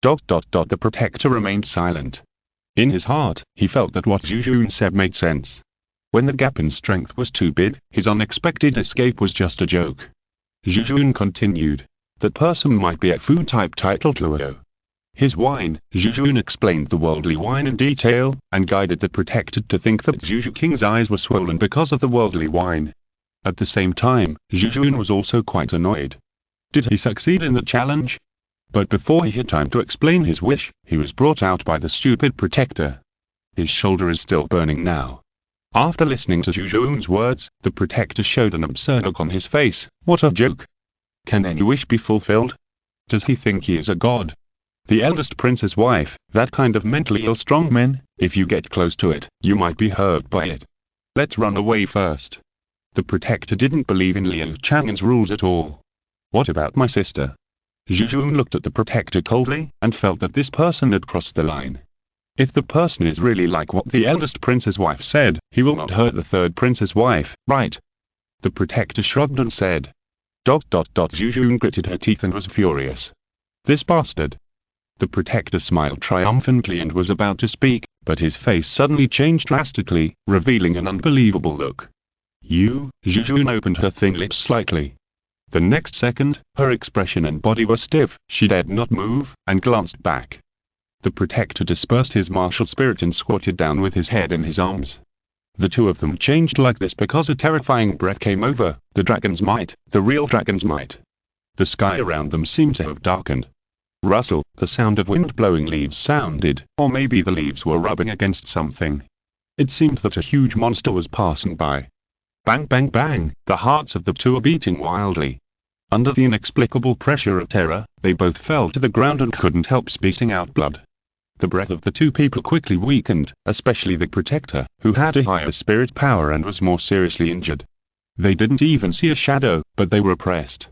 The protector remained silent. In his heart, he felt that what Zhu Zhuqing said made sense. When the gap in strength was too big, his unexpected escape was just a joke. Zhu Zhuqing continued. That person might be a food-type titled Luo. His wine, Zhu Zhuqing explained the worldly wine in detail, and guided the protector to think that Zhu Zhuqing's eyes were swollen because of the worldly wine. At the same time, Zhu Zhuqing was also quite annoyed. Did he succeed in the challenge? But before he had time to explain his wish, he was brought out by the stupid protector. His shoulder is still burning now. After listening to Zhu Zhuqing's words, the protector showed an absurd look on his face. What a joke! Can any wish be fulfilled? Does he think he is a god? The eldest prince's wife, that kind of mentally ill strong man, if you get close to it, you might be hurt by it. Let's run away first. The protector didn't believe in Liu Chang'an's rules at all. What about my sister? Zhu Zhuqing looked at the protector coldly, and felt that this person had crossed the line. If the person is really like what the eldest prince's wife said, he will not hurt the third prince's wife, right? The protector shrugged and said. Zhu Zhuqing gritted her teeth and was furious. This bastard. The protector smiled triumphantly and was about to speak, but his face suddenly changed drastically, revealing an unbelievable look. You, Zhu Zhuqing opened her thin lips slightly. The next second, her expression and body were stiff, she dared not move, and glanced back. The protector dispersed his martial spirit and squatted down with his head in his arms. The two of them changed like this because a terrifying breath came over, the dragon's might, the real dragon's might. The sky around them seemed to have darkened. Rustle, the sound of wind blowing leaves sounded, or maybe the leaves were rubbing against something. It seemed that a huge monster was passing by. Bang bang bang, the hearts of the two were beating wildly. Under the inexplicable pressure of terror, they both fell to the ground and couldn't help spitting out blood. The breath of the two people quickly weakened, especially the protector, who had a higher spirit power and was more seriously injured. They didn't even see a shadow, but they were oppressed.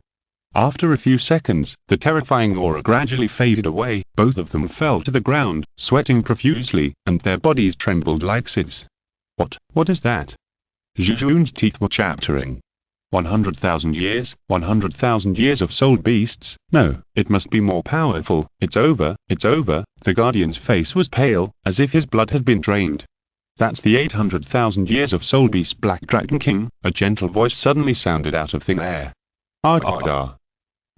After a few seconds, the terrifying aura gradually faded away, both of them fell to the ground, sweating profusely, and their bodies trembled like sieves. What is that? Zhu Zhuqing's teeth were chattering. 100,000 years, 100,000 years of soul beasts, no, it must be more powerful, it's over, the guardian's face was pale, as if his blood had been drained. That's the 800,000 years of soul beast Black Dragon King, a gentle voice suddenly sounded out of thin air. Ah.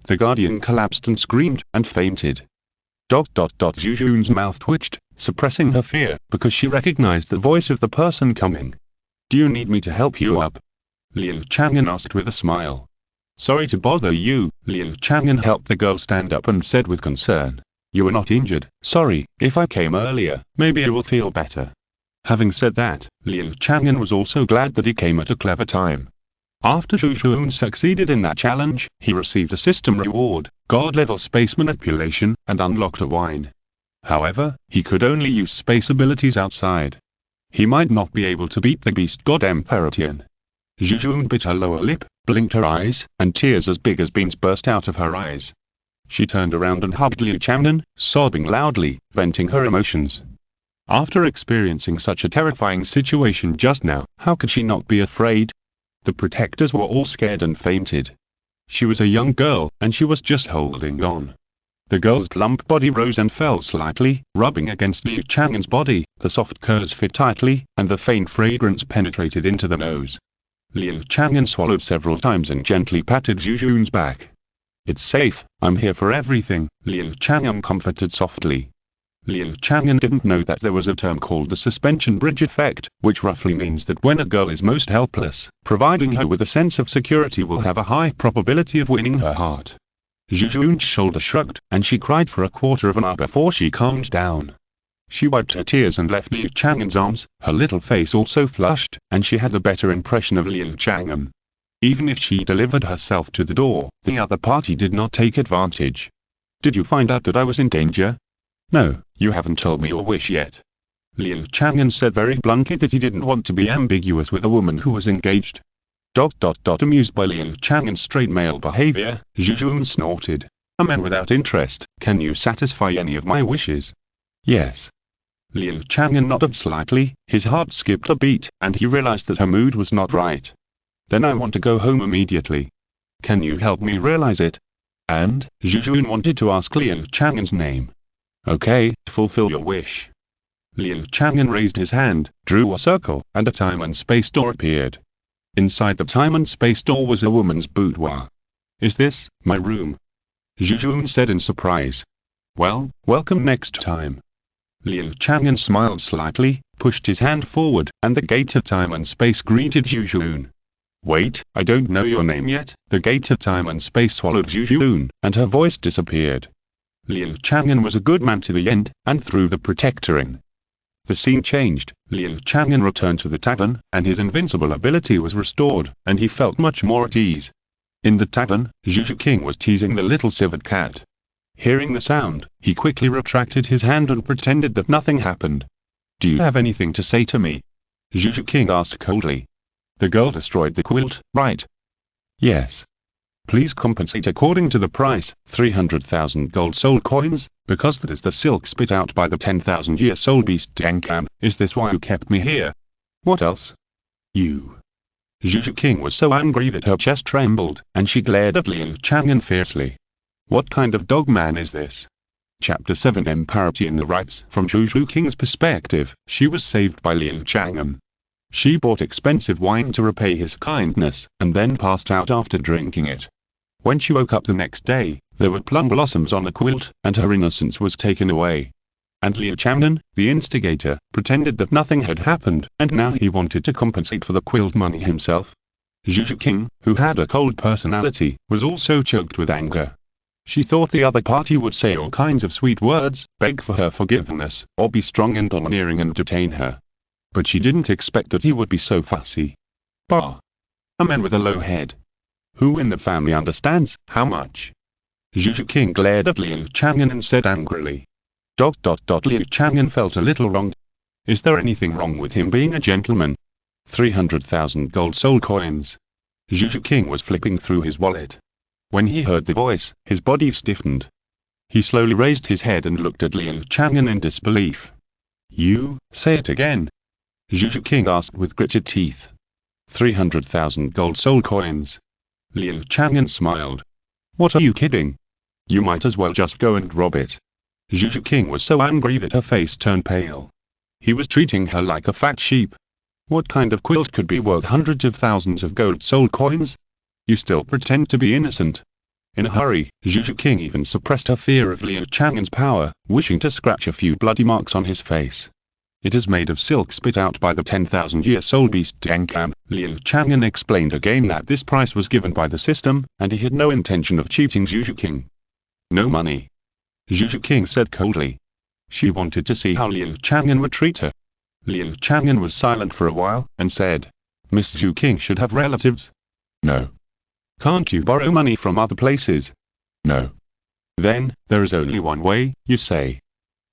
The guardian collapsed and screamed, and fainted. Zhu Zhuqing's mouth twitched, suppressing her fear, because she recognized the voice of the person coming. Do you need me to help you up? Liu Chang'an asked with a smile. Sorry to bother you, Liu Chang'an helped the girl stand up and said with concern. You are not injured, sorry, if I came earlier, maybe you will feel better. Having said that, Liu Chang'an was also glad that he came at a clever time. After Zhu Zhuqing succeeded in that challenge, he received a system reward, God-level space manipulation, and unlocked a wine. However, he could only use space abilities outside. He might not be able to beat the beast god Emperor Qian. Zhu Zhuqing bit her lower lip, blinked her eyes, and tears as big as beans burst out of her eyes. She turned around and hugged Liu Chang'an, sobbing loudly, venting her emotions. After experiencing such a terrifying situation just now, how could she not be afraid? The protectors were all scared and fainted. She was a young girl, and she was just holding on. The girl's plump body rose and fell slightly, rubbing against Liu Chang'an's body, the soft curves fit tightly, and the faint fragrance penetrated into the nose. Liu Chang'an swallowed several times and gently patted Zhu Zhuqing's back. It's safe, I'm here for everything, Liu Chang'an comforted softly. Liu Chang'an didn't know that there was a term called the suspension bridge effect, which roughly means that when a girl is most helpless, providing her with a sense of security will have a high probability of winning her heart. Zhu Zhuqing's shoulder shrugged, and she cried for a quarter of an hour before she calmed down. She wiped her tears and left Liu Chang'an's arms, her little face also flushed, and she had a better impression of Liu Chang'an. Even if she delivered herself to the door, the other party did not take advantage. Did you find out that I was in danger? No, you haven't told me your wish yet. Liu Chang'an said very bluntly that he didn't want to be ambiguous with a woman who was engaged. Amused by Liu Chang'an's straight male behavior, Zhu Zhuqing snorted. A man without interest, can you satisfy any of my wishes? Yes. Liu Chang'an nodded slightly, his heart skipped a beat, and he realized that her mood was not right. Then I want to go home immediately. Can you help me realize it? And, Zhu Zhuqing wanted to ask Liu Chang'an's name. Okay, fulfill your wish. Liu Chang'an raised his hand, drew a circle, and a time and space door appeared. Inside the time and space door was a woman's boudoir. Is this my room? Zhu Zhuqing said in surprise. Well, welcome next time. Liu Chang'an smiled slightly, pushed his hand forward, and the gate of time and space greeted Zhu Zhuqing. Wait, I don't know your name yet. The gate of time and space swallowed Zhu Zhuqing, and her voice disappeared. Liu Chang'an was a good man to the end, and threw the protector in. The scene changed. Liu Chang'an returned to the tavern, and his invincible ability was restored, and he felt much more at ease. In the tavern, Zhu Zhuqing was teasing the little civet cat. Hearing the sound, he quickly retracted his hand and pretended that nothing happened. Do you have anything to say to me? Zhu Zhuqing asked coldly. The girl destroyed the quilt, right? Yes. Please compensate according to the price, 300,000 gold soul coins, because that is the silk spit out by the 10,000-year soul beast Dengkan. Is this why you kept me here? What else? You. Zhu Zhuqing was so angry that her chest trembled, and she glared at Liu Chang'an fiercely. What kind of dog man is this? Chapter 7 Imparity in the Ripes. From Zhu Zhuqing's perspective, she was saved by Liu Chang'an. She bought expensive wine to repay his kindness, and then passed out after drinking it. When she woke up the next day, there were plum blossoms on the quilt, and her innocence was taken away. And Liu Chang'an, the instigator, pretended that nothing had happened, and now he wanted to compensate for the quilt money himself. Zhu Zhuqing, who had a cold personality, was also choked with anger. She thought the other party would say all kinds of sweet words, beg for her forgiveness, or be strong and domineering and detain her. But she didn't expect that he would be so fussy. Bah! A man with a low head. Who in the family understands how much? Zhu Zhuqing glared at Liu Chang'an and said angrily. Liu Chang'an felt a little wronged. Is there anything wrong with him being a gentleman? 300,000 gold soul coins. Zhu Zhuqing was flipping through his wallet. When he heard the voice, his body stiffened. He slowly raised his head and looked at Liu Chang'an in disbelief. You, say it again. Zhu Zhuqing asked with gritted teeth. 300,000 gold soul coins. Liu Chang'an smiled. What are you kidding? You might as well just go and rob it. Zhu Zhuqing was so angry that her face turned pale. He was treating her like a fat sheep. What kind of quilt could be worth hundreds of thousands of gold soul coins? You still pretend to be innocent. In a hurry, Zhu Zhuqing even suppressed her fear of Liu Chang'an's power, wishing to scratch a few bloody marks on his face. It is made of silk spit out by the 10,000-year soul beast Dengkan. Liu Chang'an explained again that this price was given by the system, and he had no intention of cheating Zhu Zhuqing. No money. Zhu Zhuqing said coldly. She wanted to see how Liu Chang'an would treat her. Liu Chang'an was silent for a while, and said, Miss Zhu Zhuqing should have relatives. No. Can't you borrow money from other places? No. Then, there is only one way, you say.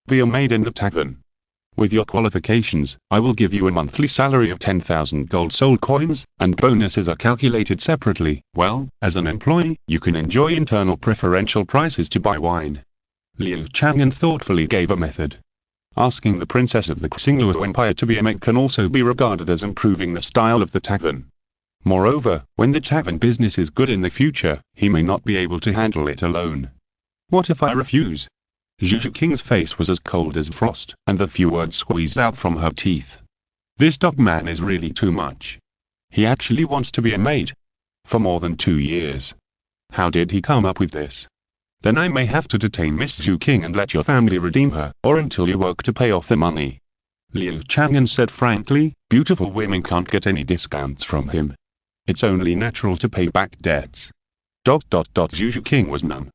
Be a maid in the tavern. With your qualifications, I will give you a monthly salary of 10,000 gold soul coins, and bonuses are calculated separately. Well, as an employee, you can enjoy internal preferential prices to buy wine. Liu Chang'an thoughtfully gave a method. Asking the princess of the Xingluo Empire to be a maid can also be regarded as improving the style of the tavern. Moreover, when the tavern business is good in the future, he may not be able to handle it alone. What if I refuse? Zhu Zhuqing's face was as cold as frost, and the few words squeezed out from her teeth. This dog man is really too much. He actually wants to be a maid. For more than 2 years. How did he come up with this? Then I may have to detain Miss Zhu Zhuqing and let your family redeem her, or until you work to pay off the money. Liu Chang'an said frankly, beautiful women can't get any discounts from him. It's only natural to pay back debts. Zhu Zhuqing was numb.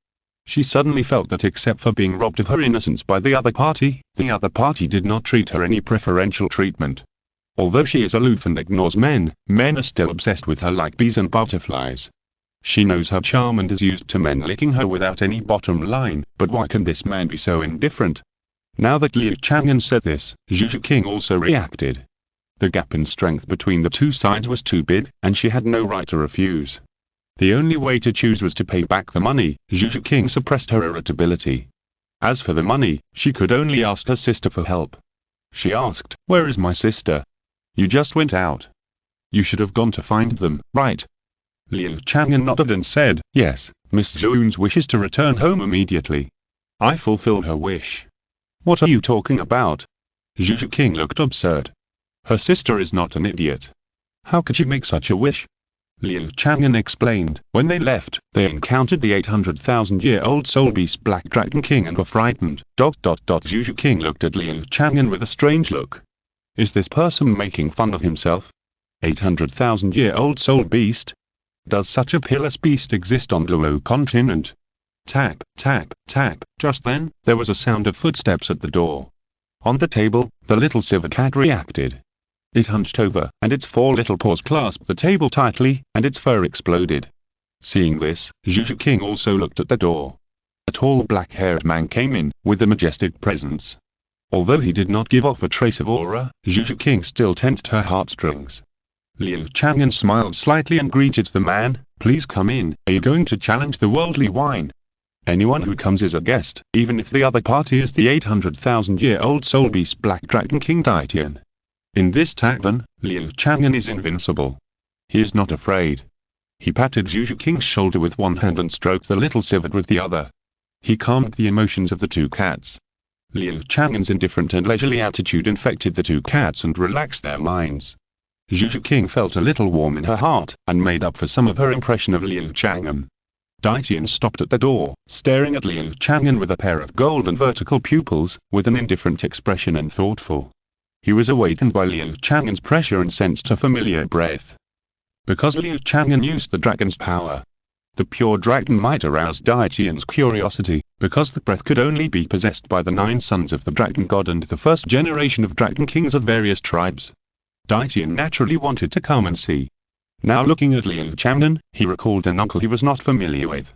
She suddenly felt that except for being robbed of her innocence by the other party did not treat her any preferential treatment. Although she is aloof and ignores men are still obsessed with her like bees and butterflies. She knows her charm and is used to men licking her without any bottom line, but why can this man be so indifferent? Now that Liu Chang'an said this, Zhu Zhuqing also reacted. The gap in strength between the two sides was too big, and she had no right to refuse. The only way to choose was to pay back the money. Zhu Zhuqing suppressed her irritability. As for the money, she could only ask her sister for help. She asked, Where is my sister? You just went out. You should have gone to find them, right? Liu Chang'an nodded and said, Yes, Miss Zhu's wish is to return home immediately. I fulfilled her wish. What are you talking about? Zhu Zhuqing looked absurd. Her sister is not an idiot. How could she make such a wish? Liu Chang'an explained. When they left, they encountered the 800,000-year-old soul beast Black Dragon King and were frightened. Zhu Zhuqing looked at Liu Chang'an with a strange look. Is this person making fun of himself? 800,000-year-old soul beast? Does such a peerless beast exist on Douluo Continent? Tap, tap, tap. Just then, there was a sound of footsteps at the door. On the table, the little silver cat reacted. It hunched over, and its 4 little paws clasped the table tightly, and its fur exploded. Seeing this, Zhu Zhuqing also looked at the door. A tall black-haired man came in, with a majestic presence. Although he did not give off a trace of aura, Zhu Zhuqing still tensed her heartstrings. Liu Chang'an smiled slightly and greeted the man. Please come in. Are you going to challenge the worldly wine? Anyone who comes is a guest, even if the other party is the 800,000-year-old soul beast Black Dragon King Daitian. In this tavern, Liu Chang'an is invincible. He is not afraid. He patted Zhu Zhuqing's shoulder with one hand and stroked the little civet with the other. He calmed the emotions of the 2 cats. Liu Chang'an's indifferent and leisurely attitude infected the 2 cats and relaxed their minds. Zhu Zhuqing felt a little warm in her heart, and made up for some of her impression of Liu Chang'an. Daitian stopped at the door, staring at Liu Chang'an with a pair of golden vertical pupils, with an indifferent expression and thoughtful. He was awakened by Liu Chang'an's pressure and sensed a familiar breath. Because Liu Chang'an used the dragon's power, the pure dragon might arouse Daitian's curiosity, because the breath could only be possessed by the 9 sons of the dragon god and the first generation of dragon kings of various tribes. Daitian naturally wanted to come and see. Now looking at Liu Chang'an, he recalled an uncle he was not familiar with.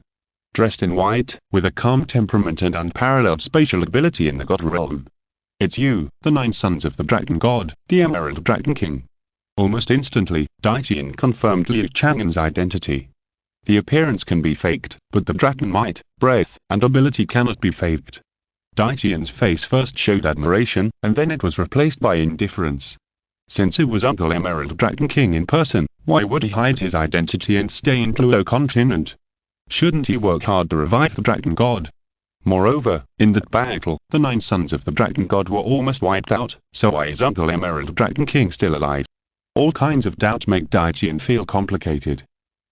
Dressed in white, with a calm temperament and unparalleled spatial ability in the god realm. It's you, the 9 sons of the dragon god, the Emerald Dragon King. Almost instantly, Daitian confirmed Liu Chang'an's identity. The appearance can be faked, but the dragon might, breath, and ability cannot be faked. Daitian's face first showed admiration, and then it was replaced by indifference. Since it was Uncle Emerald Dragon King in person, why would he hide his identity and stay in Douluo Continent? Shouldn't he work hard to revive the dragon god? Moreover, in that battle, the 9 sons of the dragon god were almost wiped out, so why is Uncle Emerald Dragon King still alive? All kinds of doubts make Daitian feel complicated.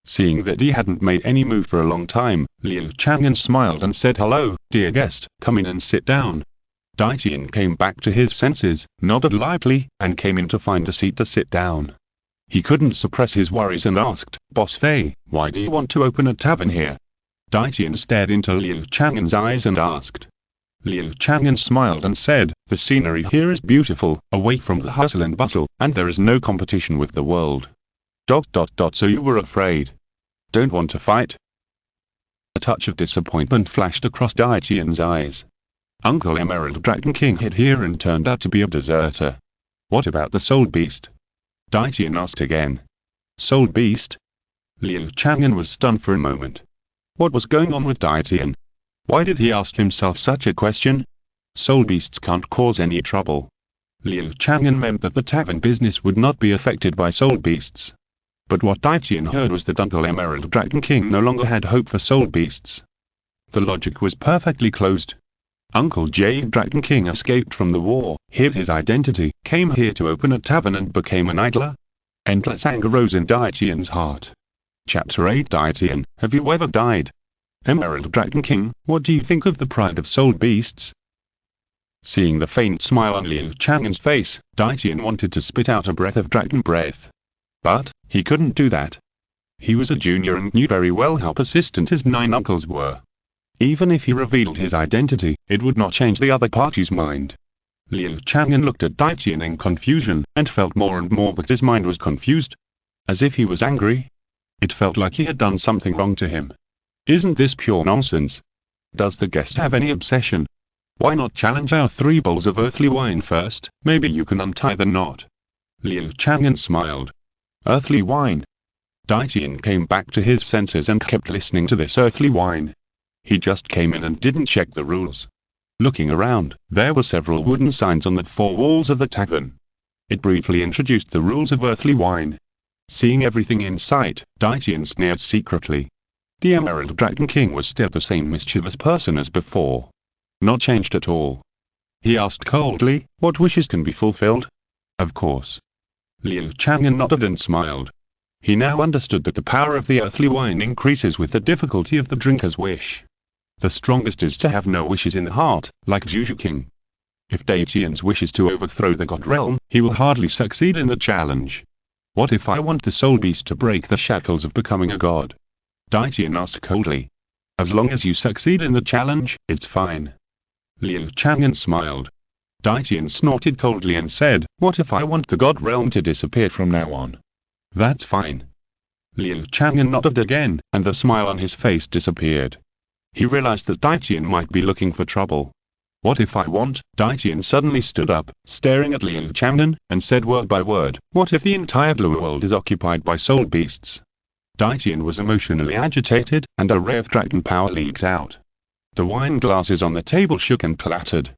Seeing that he hadn't made any move for a long time, Liu Chang'an smiled and said, "Hello, dear guest, come in and sit down." Daitian came back to his senses, nodded lightly, and came in to find a seat to sit down. He couldn't suppress his worries and asked, "Boss Fei, why do you want to open a tavern here?" Daitian stared into Liu Chang'an's eyes and asked. Liu Chang'an smiled and said, "The scenery here is beautiful, away from the hustle and bustle, and there is no competition with the world." ... So you were afraid? Don't want to fight? A touch of disappointment flashed across Daitian's eyes. Uncle Emerald Dragon King hid here and turned out to be a deserter. What about the soul beast? Daitian asked again. Soul beast? Liu Chang'an was stunned for a moment. What was going on with Daitian? Why did he ask himself such a question? Soul beasts can't cause any trouble. Liu Chang'an meant that the tavern business would not be affected by soul beasts. But what Daitian heard was that Uncle Emerald Dragon King no longer had hope for soul beasts. The logic was perfectly closed. Uncle Jade Dragon King escaped from the war, hid his identity, came here to open a tavern and became an idler? Endless anger rose in Daitian's heart. Chapter 8 Daitian, have you ever died? Emerald Dragon King, what do you think of the pride of soul beasts? Seeing the faint smile on Liu Chang'an's face, Daitian wanted to spit out a breath of dragon breath. But he couldn't do that. He was a junior and knew very well how persistent his 9 uncles were. Even if he revealed his identity, it would not change the other party's mind. Liu Chang'an looked at Daitian in confusion, and felt more and more that his mind was confused. As if he was angry. It felt like he had done something wrong to him. Isn't this pure nonsense? Does the guest have any obsession? Why not challenge our 3 bowls of earthly wine first? Maybe you can untie the knot. Liu Chang'an smiled. Earthly wine? Daitian came back to his senses and kept listening to this earthly wine. He just came in and didn't check the rules. Looking around, there were several wooden signs on the 4 walls of the tavern. It briefly introduced the rules of earthly wine. Seeing everything in sight, Daitian sneered secretly. The Emerald Dragon King was still the same mischievous person as before. Not changed at all. He asked coldly, what wishes can be fulfilled? Of course. Liu Chang'an nodded and smiled. He now understood that the power of the earthly wine increases with the difficulty of the drinker's wish. The strongest is to have no wishes in the heart, like Zhu Zhuqing. If Daijian's wishes to overthrow the god realm, he will hardly succeed in the challenge. What if I want the soul beast to break the shackles of becoming a god? Daijian asked coldly. As long as you succeed in the challenge, it's fine. Liu Chang'an smiled. Daijian snorted coldly and said, what if I want the god realm to disappear from now on? That's fine. Liu Chang'an nodded again, and the smile on his face disappeared. He realized that Daijian might be looking for trouble. What if I want? Daijian suddenly stood up, staring at Liu Chang'an, and said word by word, what if the entire blue world is occupied by soul beasts? Daijian was emotionally agitated, and a ray of dragon power leaked out. The wine glasses on the table shook and clattered.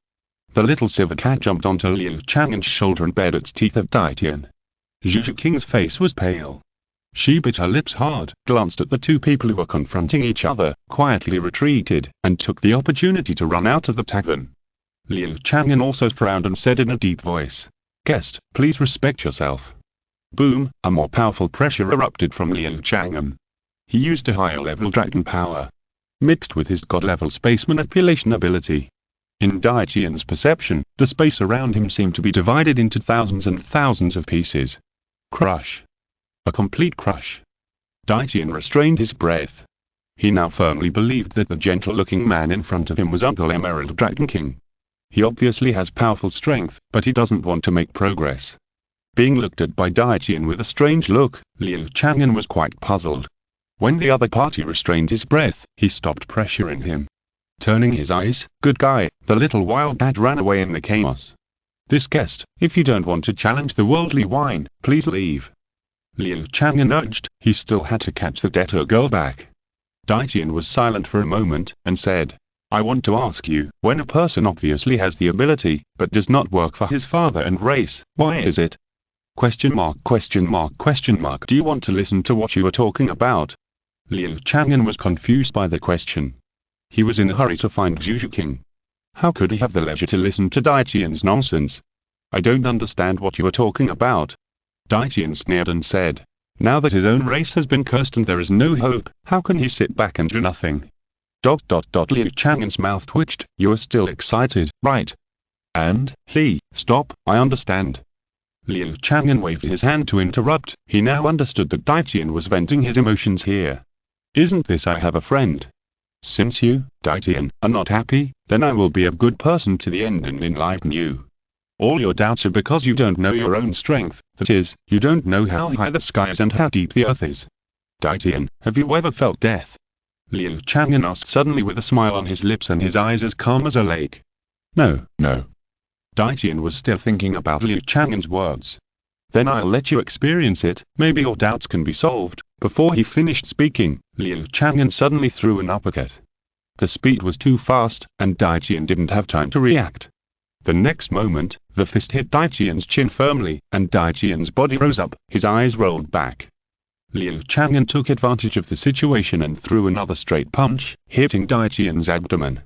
The little silver cat jumped onto Liu Chang'an's shoulder and bared its teeth at Daijian. Zhu Zhuqing's face was pale. She bit her lips hard, glanced at the two people who were confronting each other, quietly retreated, and took the opportunity to run out of the tavern. Liu Chang'an also frowned and said in a deep voice, guest, please respect yourself. Boom, a more powerful pressure erupted from Liu Chang'an. He used a higher-level dragon power, mixed with his god-level space manipulation ability. In Daijian's perception, the space around him seemed to be divided into thousands and thousands of pieces. Crush. A complete crush. Daijian restrained his breath. He now firmly believed that the gentle-looking man in front of him was Uncle Emerald Dragon King. He obviously has powerful strength, but he doesn't want to make progress. Being looked at by Daijian with a strange look, Liu Chang'an was quite puzzled. When the other party restrained his breath, he stopped pressuring him. Turning his eyes, good guy, the little wild cat ran away in the chaos. This guest, if you don't want to challenge the worldly wine, please leave. Liu Chang'an nudged, he still had to catch the debtor girl back. Daijian was silent for a moment, and said, I want to ask you, when a person obviously has the ability, but does not work for his father and race, why is it? Question mark. Do you want to listen to what you were talking about? Liu Chang'an was confused by the question. He was in a hurry to find Zhu Zhuqing. How could he have the leisure to listen to Daijian's nonsense? I don't understand what you are talking about. Daijian sneered and said, now that his own race has been cursed and there is no hope, how can he sit back and do nothing? Liu Chang'an's mouth twitched, you are still excited, right? And, stop, I understand. Liu Chang'an waved his hand to interrupt, he now understood that Daijian was venting his emotions here. Isn't this I have a friend? Since you, Daijian, are not happy, then I will be a good person to the end and enlighten you. All your doubts are because you don't know your own strength, that is, you don't know how high the sky is and how deep the earth is. Daijian, have you ever felt death? Liu Chang'an asked suddenly with a smile on his lips and his eyes as calm as a lake. No. Daijian was still thinking about Liu Chang'an's words. Then I'll let you experience it, maybe your doubts can be solved. Before he finished speaking, Liu Chang'an suddenly threw an uppercut. The speed was too fast, and Daijian didn't have time to react. The next moment, the fist hit Daijian's chin firmly, and Daijian's body rose up, his eyes rolled back. Liu Chang'an took advantage of the situation and threw another straight punch, hitting Daijian's abdomen.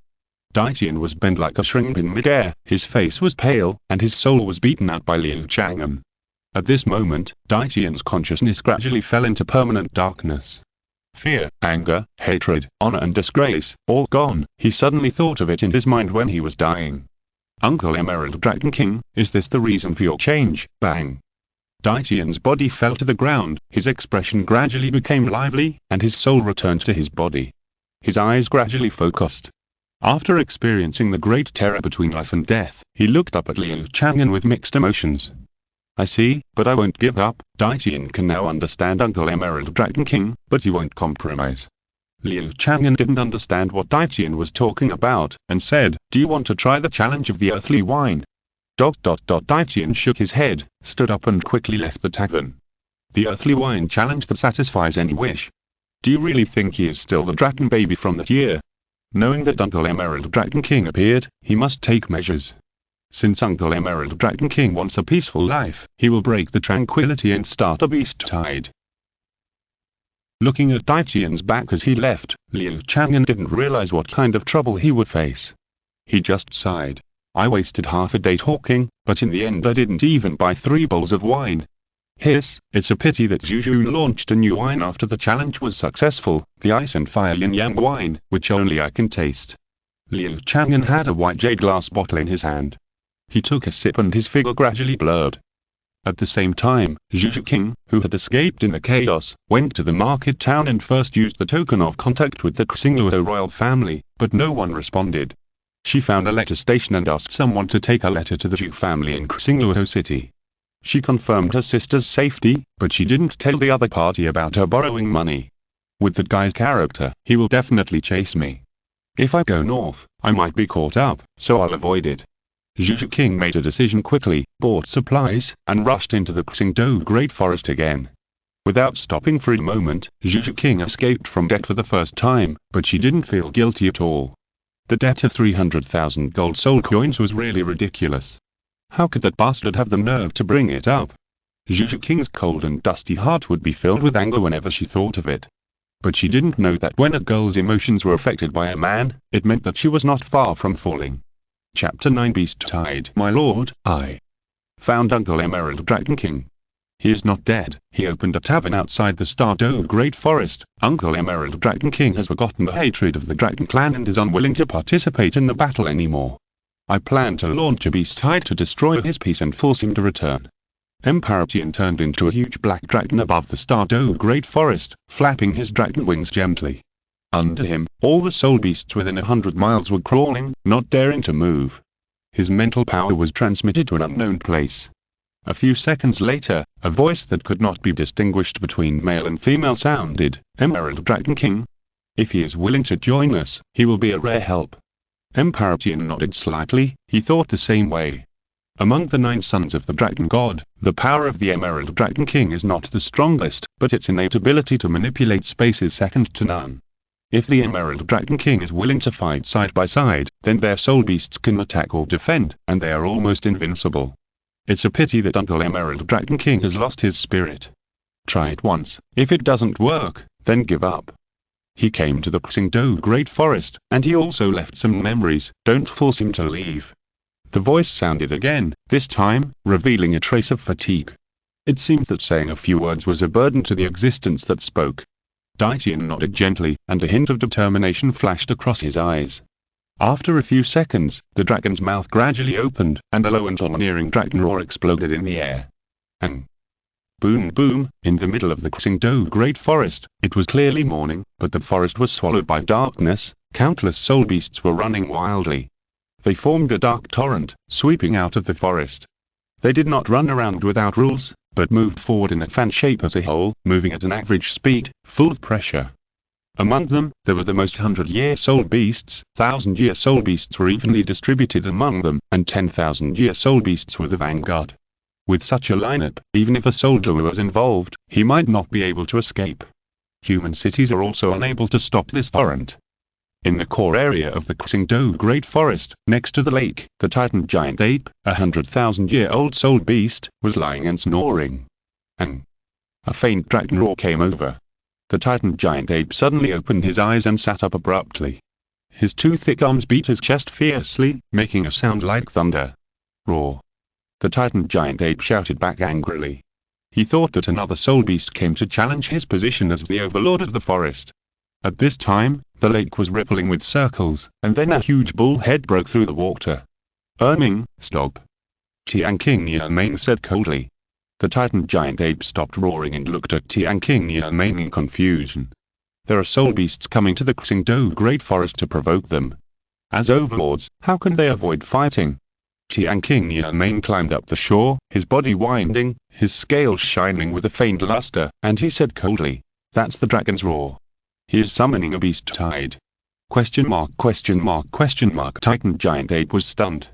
Daijian was bent like a shrimp in midair, his face was pale, and his soul was beaten out by Liu Chang'an. At this moment, Daijian's consciousness gradually fell into permanent darkness. Fear, anger, hatred, honor and disgrace, all gone, he suddenly thought of it in his mind when he was dying. Uncle Emerald Dragon King, is this the reason for your change? Bang! Daijian's body fell to the ground, his expression gradually became lively, and his soul returned to his body. His eyes gradually focused. After experiencing the great terror between life and death, he looked up at Liu Chang'an with mixed emotions. I see, but I won't give up. Daijian can now understand Uncle Emerald Dragon King, but he won't compromise. Liu Chang'an didn't understand what Daijian was talking about, and said, do you want to try the challenge of the earthly wine? Daijian shook his head, stood up and quickly left the tavern. The earthly wine challenge that satisfies any wish. Do you really think he is still the dragon baby from that year? Knowing that Uncle Emerald Dragon King appeared, he must take measures. Since Uncle Emerald Dragon King wants a peaceful life, he will break the tranquility and start a beast tide. Looking at Daijian's back as he left, Liu Chang'an didn't realize what kind of trouble he would face. He just sighed. I wasted half a day talking, but in the end I didn't even buy 3 bowls of wine. Hiss, it's a pity that Zhu Zhuqing launched a new wine after the challenge was successful, the ice and fire yin yang wine, which only I can taste. Liu Chang'an had a white jade glass bottle in his hand. He took a sip and his figure gradually blurred. At the same time, Zhu Zhuqing, who had escaped in the chaos, went to the market town and first used the token of contact with the Xingluo royal family, but no one responded. She found a letter station and asked someone to take a letter to the Zhu family in Xingluo City. She confirmed her sister's safety, but she didn't tell the other party about her borrowing money. With that guy's character, he will definitely chase me. If I go north, I might be caught up, so I'll avoid it. Zhu Zhuqing made a decision quickly, bought supplies, and rushed into the Dou Great Forest again. Without stopping for a moment, Zhu Zhuqing escaped from debt for the first time, but she didn't feel guilty at all. The debt of 300,000 gold soul coins was really ridiculous. How could that bastard have the nerve to bring it up? Zhu Zhuqing's cold and dusty heart would be filled with anger whenever she thought of it. But she didn't know that when a girl's emotions were affected by a man, it meant that she was not far from falling. Chapter 9 Beast Tide. My lord, I found Uncle Emerald Dragon King. He is not dead. He opened a tavern outside the Star Dou Great Forest. Uncle Emerald Dragon King has forgotten the hatred of the Dragon Clan and is unwilling to participate in the battle anymore. I plan to launch a beast tide to destroy his peace and force him to return. Emperor Qian turned into a huge black dragon above the Star Dou Great Forest, flapping his dragon wings gently. Under him, all the soul beasts within 100 miles were crawling, not daring to move. His mental power was transmitted to an unknown place. A few seconds later, a voice that could not be distinguished between male and female sounded, Emerald Dragon King. If he is willing to join us, he will be a rare help. Emperor Qian nodded slightly, he thought the same way. Among the 9 sons of the Dragon God, the power of the Emerald Dragon King is not the strongest, but its innate ability to manipulate space is second to none. If the Emerald Dragon King is willing to fight side by side, then their soul beasts can attack or defend, and they are almost invincible. It's a pity that Uncle Emerald Dragon King has lost his spirit. Try it once. If it doesn't work, then give up. He came to the Dou Great Forest, and he also left some memories. Don't force him to leave. The voice sounded again, this time, revealing a trace of fatigue. It seemed that saying a few words was a burden to the existence that spoke. Qian nodded gently, and a hint of determination flashed across his eyes. After a few seconds, the dragon's mouth gradually opened, and a low and domineering dragon roar exploded in the air. And boom boom, in the middle of the Dou Great Forest, it was clearly morning, but the forest was swallowed by darkness. Countless soul beasts were running wildly. They formed a dark torrent, sweeping out of the forest. They did not run around without rules, but moved forward in a fan shape as a whole, moving at an average speed, full of pressure. Among them, there were the most 100-year soul beasts. 1,000-year soul beasts were evenly distributed among them, and 10,000-year soul beasts were the vanguard. With such a lineup, even if a soldier was involved, he might not be able to escape. Human cities are also unable to stop this torrent. In the core area of the Dou Great Forest, next to the lake, the Titan giant ape, a 100,000-year-old soul beast, was lying and snoring. And a faint dragon roar came over. The Titan giant ape suddenly opened his eyes and sat up abruptly. His 2 thick arms beat his chest fiercely, making a sound like thunder. Roar. The Titan giant ape shouted back angrily. He thought that another soul beast came to challenge his position as the overlord of the forest. At this time, the lake was rippling with circles, and then a huge bull head broke through the water. Stop. Qian Renxue said coldly. The Titan giant ape stopped roaring and looked at Qian Renxue in confusion. There are soul beasts coming to the Dou Great Forest to provoke them. As overlords, how can they avoid fighting? Qian Renxue climbed up the shore, his body winding, his scales shining with a faint luster, and he said coldly, "That's the dragon's roar. He is summoning a beast tide." ? Titan giant ape was stunned.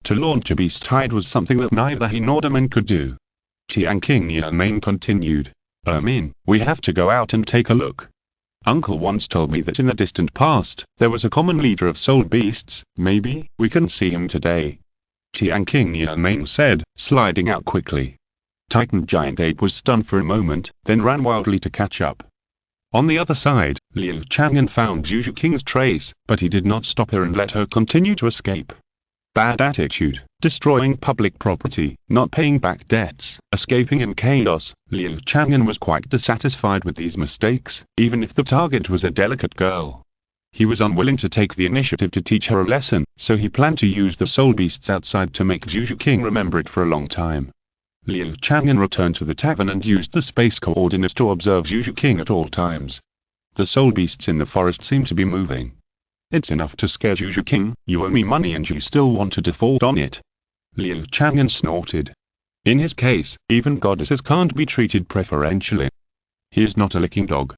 To launch a beast tide was something that neither he nor the man could do. Qian Renxue continued, we have to go out and take a look. Uncle once told me that in the distant past, there was a common leader of soul beasts. Maybe we can see him today. Qian Renxue said, sliding out quickly. Titan giant ape was stunned for a moment, then ran wildly to catch up. On the other side, Liu Chang'an found Zhu Zhuqing's trace, but he did not stop her and let her continue to escape. bad attitude, destroying public property, not paying back debts, escaping in chaos. Liu Chang'an was quite dissatisfied with these mistakes, even if the target was a delicate girl. He was unwilling to take the initiative to teach her a lesson, so he planned to use the soul beasts outside to make Zhu Zhuqing remember it for a long time. Liu Chang'an returned to the tavern and used the space coordinates to observe Zhu Zhuqing at all times. The soul beasts in the forest seemed to be moving. It's enough to scare Zhu Zhuqing. You owe me money and you still want to default on it. Liu Chang'an snorted. In his case, even goddesses can't be treated preferentially. He is not a licking dog.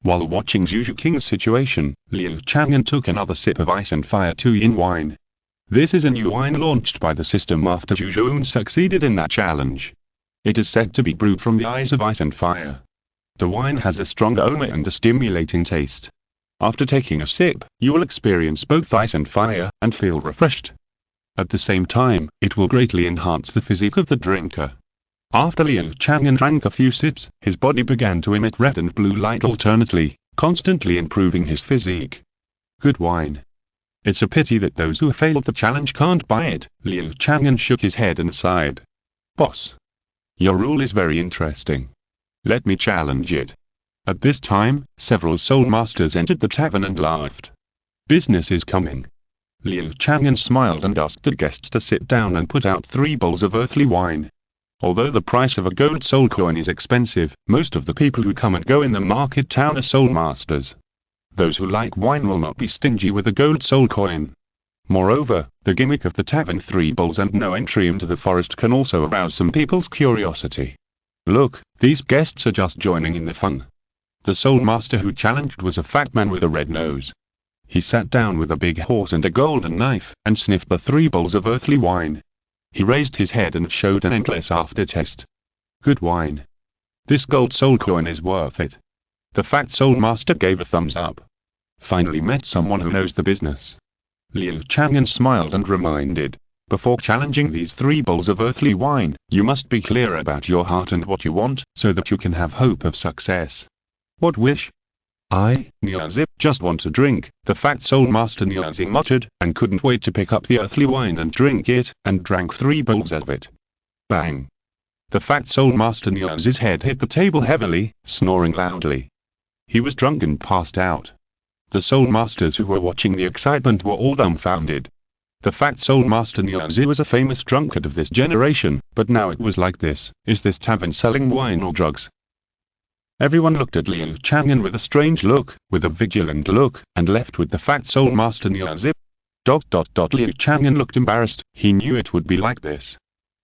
While watching Zhu Zhuqing's situation, Liu Chang'an took another sip of Ice and Fire 2-in wine. This is a new wine launched by the system after Zhu Zhuqing succeeded in that challenge. It is said to be brewed from the eyes of ice and fire. The wine has a strong aroma and a stimulating taste. After taking a sip, you will experience both ice and fire, and feel refreshed. At the same time, it will greatly enhance the physique of the drinker. After Liu Chang'an drank a few sips, his body began to emit red and blue light alternately, constantly improving his physique. Good wine. It's a pity that those who failed the challenge can't buy it. Liu Chang'an shook his head and sighed. Boss. Your rule is very interesting. Let me challenge it. At this time, several soul masters entered the tavern and laughed. Business is coming. Liu Chang'an smiled and asked the guests to sit down and put out 3 bowls of earthly wine. Although the price of a gold soul coin is expensive, most of the people who come and go in the market town are soul masters. Those who like wine will not be stingy with a gold soul coin. Moreover, the gimmick of the tavern 3 bowls and no entry into the forest can also arouse some people's curiosity. Look, these guests are just joining in the fun. The soul master who challenged was a fat man with a red nose. He sat down with a big horse and a golden knife, and sniffed the 3 bowls of earthly wine. He raised his head and showed an endless aftertaste. Good wine. This gold soul coin is worth it. The fat soul master gave a thumbs up. Finally met someone who knows the business. Liu Chang'an smiled and reminded, before challenging these 3 bowls of earthly wine, you must be clear about your heart and what you want, so that you can have hope of success. What wish? I, Niazi, just want to drink, the fat soul master Niazi muttered, and couldn't wait to pick up the earthly wine and drink it, and drank 3 bowls of it. Bang! The fat soul master Niazi's head hit the table heavily, snoring loudly. He was drunk and passed out. The soul masters who were watching the excitement were all dumbfounded. The fat soul master Niazi was a famous drunkard of this generation, but now it was like this. Is this tavern selling wine or drugs? Everyone looked at Liu Chang'an with a strange look, with a vigilant look, and left with the fat soul master Niazi. Liu Chang'an looked embarrassed. He knew it would be like this.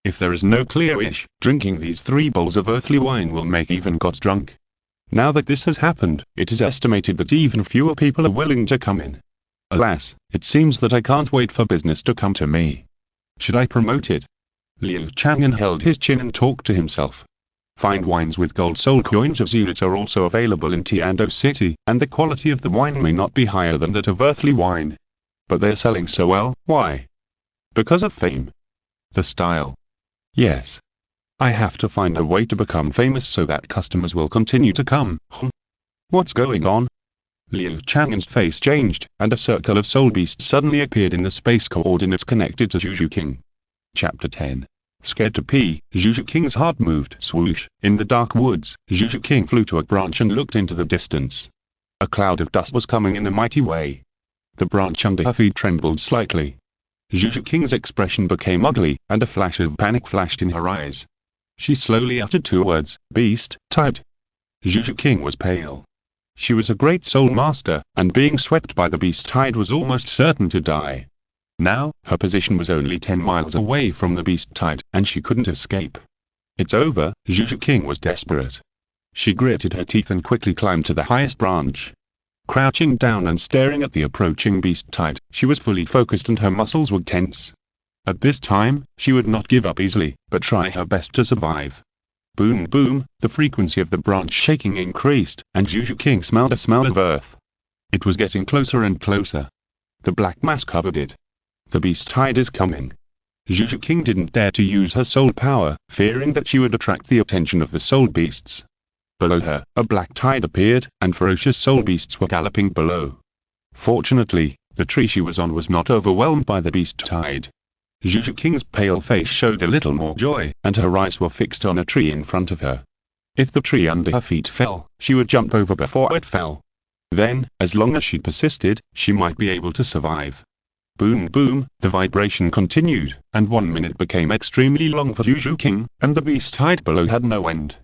If there is no clear wish, drinking these 3 bowls of earthly wine will make even gods drunk. Now that this has happened, it is estimated that even fewer people are willing to come in. Alas, it seems that I can't wait for business to come to me. Should I promote it? Liu Chang'an held his chin and talked to himself. Fine wines with gold soul coins of units are also available in Tiando City, and the quality of the wine may not be higher than that of earthly wine. But they're selling so well. Why? Because of fame. The style. Yes. I have to find a way to become famous so that customers will continue to come. What's going on? Liu Chang'an's face changed, and a circle of soul beasts suddenly appeared in the space coordinates connected to Zhu Zhuqing. Chapter 10. Scared to pee, Zhu Zhuqing's heart moved. Swoosh. In the dark woods, Zhu Zhuqing flew to a branch and looked into the distance. A cloud of dust was coming in a mighty way. The branch under her feet trembled slightly. Zhu Zhuqing's expression became ugly, and a flash of panic flashed in her eyes. She slowly uttered 2 words, beast, typed. Zhu Zhuqing was pale. She was a great soul master, and being swept by the beast tide was almost certain to die. Now, her position was only 10 miles away from the beast tide, and she couldn't escape. It's over. Zhu Zhuqing was desperate. She gritted her teeth and quickly climbed to the highest branch. Crouching down and staring at the approaching beast tide, she was fully focused and her muscles were tense. At this time, she would not give up easily, but try her best to survive. Boom boom, the frequency of the branch shaking increased, and Zhu Zhuqing smelled a smell of earth. It was getting closer and closer. The black mass covered it. The beast tide is coming. Zhu Zhuqing didn't dare to use her soul power, fearing that she would attract the attention of the soul beasts. Below her, a black tide appeared, and ferocious soul beasts were galloping below. Fortunately, the tree she was on was not overwhelmed by the beast tide. Zhu Zhuqing's pale face showed a little more joy, and her eyes were fixed on a tree in front of her. If the tree under her feet fell, she would jump over before it fell. Then, as long as she persisted, she might be able to survive. Boom boom, the vibration continued, and 1 minute became extremely long for Zhu Zhuqing, and the beast height below had no end.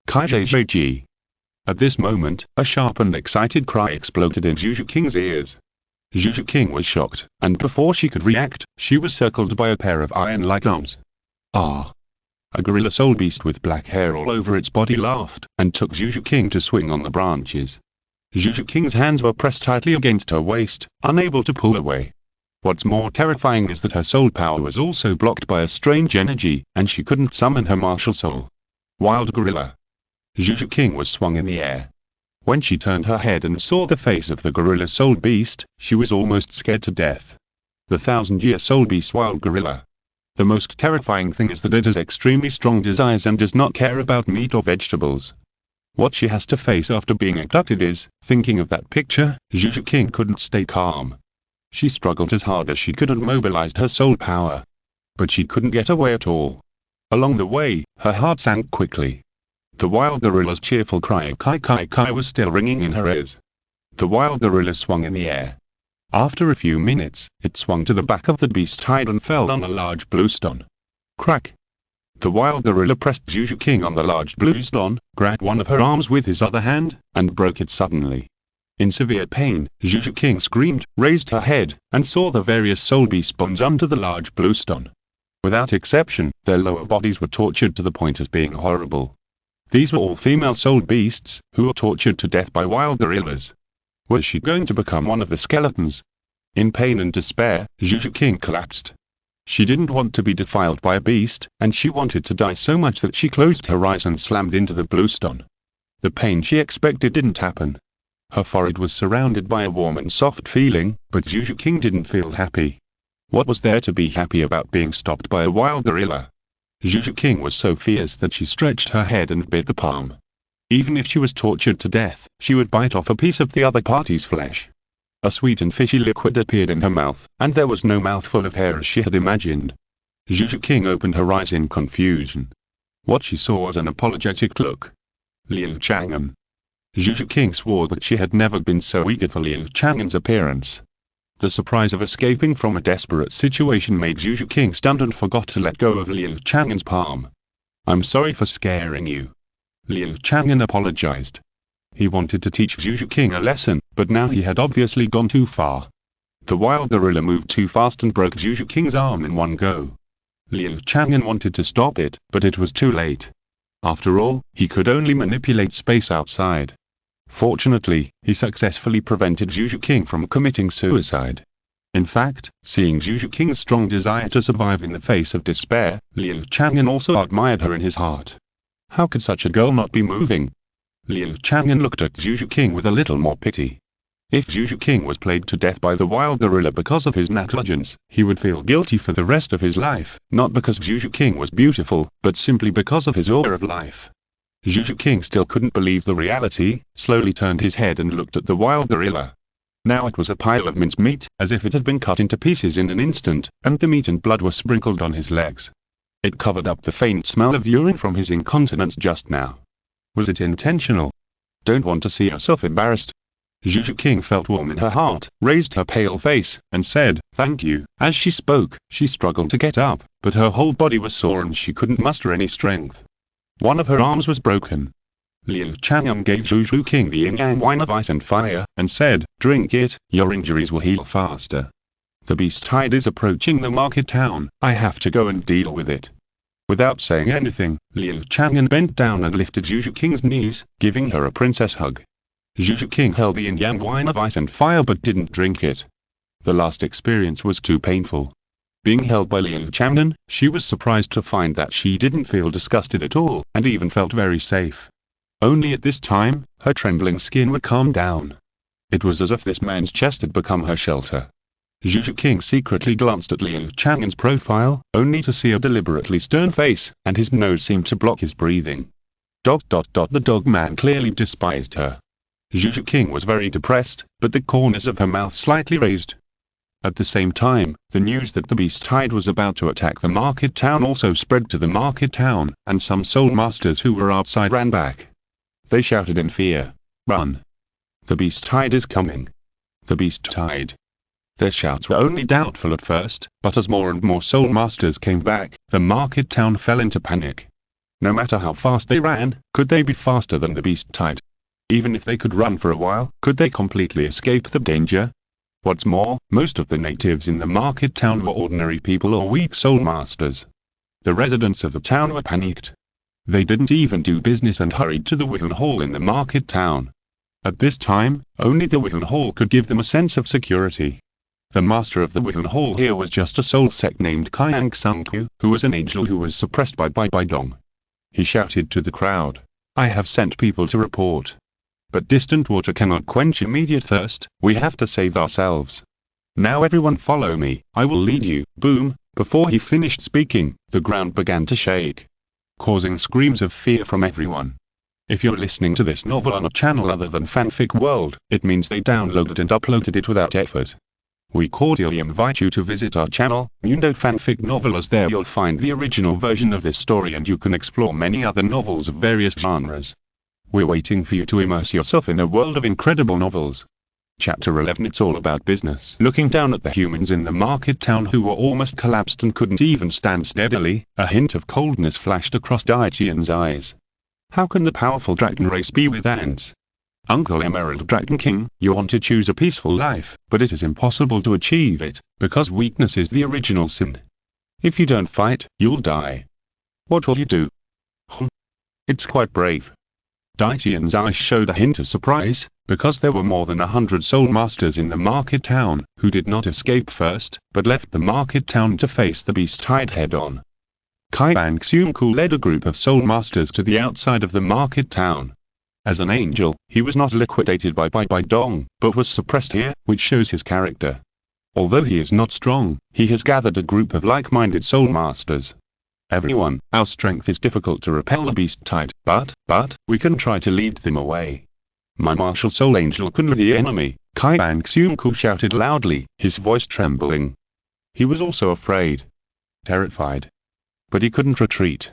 Kaijiji. At this moment, a sharp and excited cry exploded in Zhu Zhuqing's ears. Zhu Zhuqing was shocked, and before she could react, she was circled by a pair of iron-like arms. Ah! A gorilla soul beast with black hair all over its body laughed, and took Zhu Zhuqing to swing on the branches. Zhu Zhuqing's hands were pressed tightly against her waist, unable to pull away. What's more terrifying is that her soul power was also blocked by a strange energy, and she couldn't summon her martial soul. Wild gorilla. Zhu Zhuqing was swung in the air. When she turned her head and saw the face of the gorilla soul beast, she was almost scared to death. The 1,000-year soul beast wild gorilla. The most terrifying thing is that it has extremely strong desires and does not care about meat or vegetables. What she has to face after being abducted is, thinking of that picture, Zhu Zhuqing couldn't stay calm. She struggled as hard as she could and mobilized her soul power. But she couldn't get away at all. Along the way, her heart sank quickly. The wild gorilla's cheerful cry of kai kai kai was still ringing in her ears. The wild gorilla swung in the air. After a few minutes, it swung to the back of the beast's hide and fell on a large blue stone. Crack! The wild gorilla pressed Zhu Zhuqing on the large blue stone, grabbed one of her arms with his other hand, and broke it suddenly. In severe pain, Zhu Zhuqing screamed, raised her head, and saw the various soul beast bones under the large blue stone. Without exception, their lower bodies were tortured to the point of being horrible. These were all female soul beasts, who were tortured to death by wild gorillas. Was she going to become one of the skeletons? In pain and despair, Zhu Zhuqing collapsed. She didn't want to be defiled by a beast, and she wanted to die so much that she closed her eyes and slammed into the blue stone. The pain she expected didn't happen. Her forehead was surrounded by a warm and soft feeling, but Zhu Zhuqing didn't feel happy. What was there to be happy about being stopped by a wild gorilla? Zhu Zhuqing was so fierce that she stretched her head and bit the palm. Even if she was tortured to death, she would bite off a piece of the other party's flesh. A sweet and fishy liquid appeared in her mouth, and there was no mouthful of hair as she had imagined. Zhu Zhuqing opened her eyes in confusion. What she saw was an apologetic look. Liu Chang'an. Zhu Zhuqing swore that she had never been so eager for Liu Chang'an's appearance. The surprise of escaping from a desperate situation made Zhu Zhuqing stunned and forgot to let go of Liu Chang'an's palm. "I'm sorry for scaring you." Liu Chang'an apologized. He wanted to teach Zhu Zhuqing a lesson, but now he had obviously gone too far. The wild gorilla moved too fast and broke Zhu Zhuqing's arm in one go. Liu Chang'an wanted to stop it, but it was too late. After all, he could only manipulate space outside. Fortunately, he successfully prevented Zhu Zhuqing from committing suicide. In fact, seeing Zhu Zhuqing's strong desire to survive in the face of despair, Liu Chang'an also admired her in his heart. How could such a girl not be moving? Liu Chang'an looked at Zhu Zhuqing with a little more pity. If Zhu Zhuqing was plagued to death by the wild gorilla because of his negligence, he would feel guilty for the rest of his life, not because Zhu Zhuqing was beautiful, but simply because of his aura of life. Zhu Zhuqing still couldn't believe the reality, slowly turned his head and looked at the wild gorilla. Now it was a pile of mincemeat, as if it had been cut into pieces in an instant, and the meat and blood were sprinkled on his legs. It covered up the faint smell of urine from his incontinence just now. Was it intentional? Don't want to see yourself embarrassed. Zhu Zhuqing felt warm in her heart, raised her pale face, and said, "Thank you." As she spoke, she struggled to get up, but her whole body was sore and she couldn't muster any strength. One of her arms was broken. Liu Chang'an gave Zhu Zhuqing the yin-yang wine of ice and fire, and said, "Drink it, your injuries will heal faster. The beast tide is approaching the market town, I have to go and deal with it." Without saying anything, Liu Chang'an bent down and lifted Zhu Zhuqing's knees, giving her a princess hug. Zhu Zhuqing held the yin-yang wine of ice and fire but didn't drink it. The last experience was too painful. Being held by Liu Chang'an, she was surprised to find that she didn't feel disgusted at all, and even felt very safe. Only at this time, her trembling skin would calm down. It was as if this man's chest had become her shelter. Zhu Zhuqing secretly glanced at Liu Chang'an's profile, only to see a deliberately stern face, and his nose seemed to block his breathing. The dog man clearly despised her. Zhu Zhuqing was very depressed, but the corners of her mouth slightly raised. At the same time, the news that the beast tide was about to attack the market town also spread to the market town, and some soul masters who were outside ran back. They shouted in fear, "Run! The beast tide is coming! The beast tide!" Their shouts were only doubtful at first, but as more and more soul masters came back, the market town fell into panic. No matter how fast they ran, could they be faster than the beast tide? Even if they could run for a while, could they completely escape the danger? What's more, most of the natives in the market town were ordinary people or weak soul masters. The residents of the town were panicked. They didn't even do business and hurried to the Wooden Hall in the market town. At this time, only the Wooden Hall could give them a sense of security. The master of the Wooden Hall here was just a soul sect named Qian Renxue, who was an angel who was suppressed by Bibi Dong. He shouted to the crowd, "I have sent people to report. But distant water cannot quench immediate thirst, we have to save ourselves. Now everyone follow me, I will lead you." Boom! Before he finished speaking, the ground began to shake, causing screams of fear from everyone. If you're listening to this novel on a channel other than Fanfic World, it means they downloaded and uploaded it without effort. We cordially invite you to visit our channel, Mundo Fanfic Novel, as there you'll find the original version of this story and you can explore many other novels of various genres. We're waiting for you to immerse yourself in a world of incredible novels. Chapter 11. It's all about business. Looking down at the humans in the market town who were almost collapsed and couldn't even stand steadily, a hint of coldness flashed across Dai Qian's eyes. How can the powerful dragon race be with ants? Uncle Emerald Dragon King, you want to choose a peaceful life, but it is impossible to achieve it, because weakness is the original sin. If you don't fight, you'll die. What will you do? It's quite brave. Dai Qian's eyes showed a hint of surprise, because there were more than 100 soul masters in the market town, who did not escape first, but left the market town to face the beast tide head-on. Qian Renxue led a group of soul masters to the outside of the market town. As an angel, he was not liquidated by Bibi Dong, but was suppressed here, which shows his character. Although he is not strong, he has gathered a group of like-minded soul masters. Everyone, our strength is difficult to repel the beast tide, but, we can try to lead them away. My martial soul angel can lead the enemy, Qian Renxue shouted loudly, his voice trembling. He was also afraid. Terrified. But he couldn't retreat.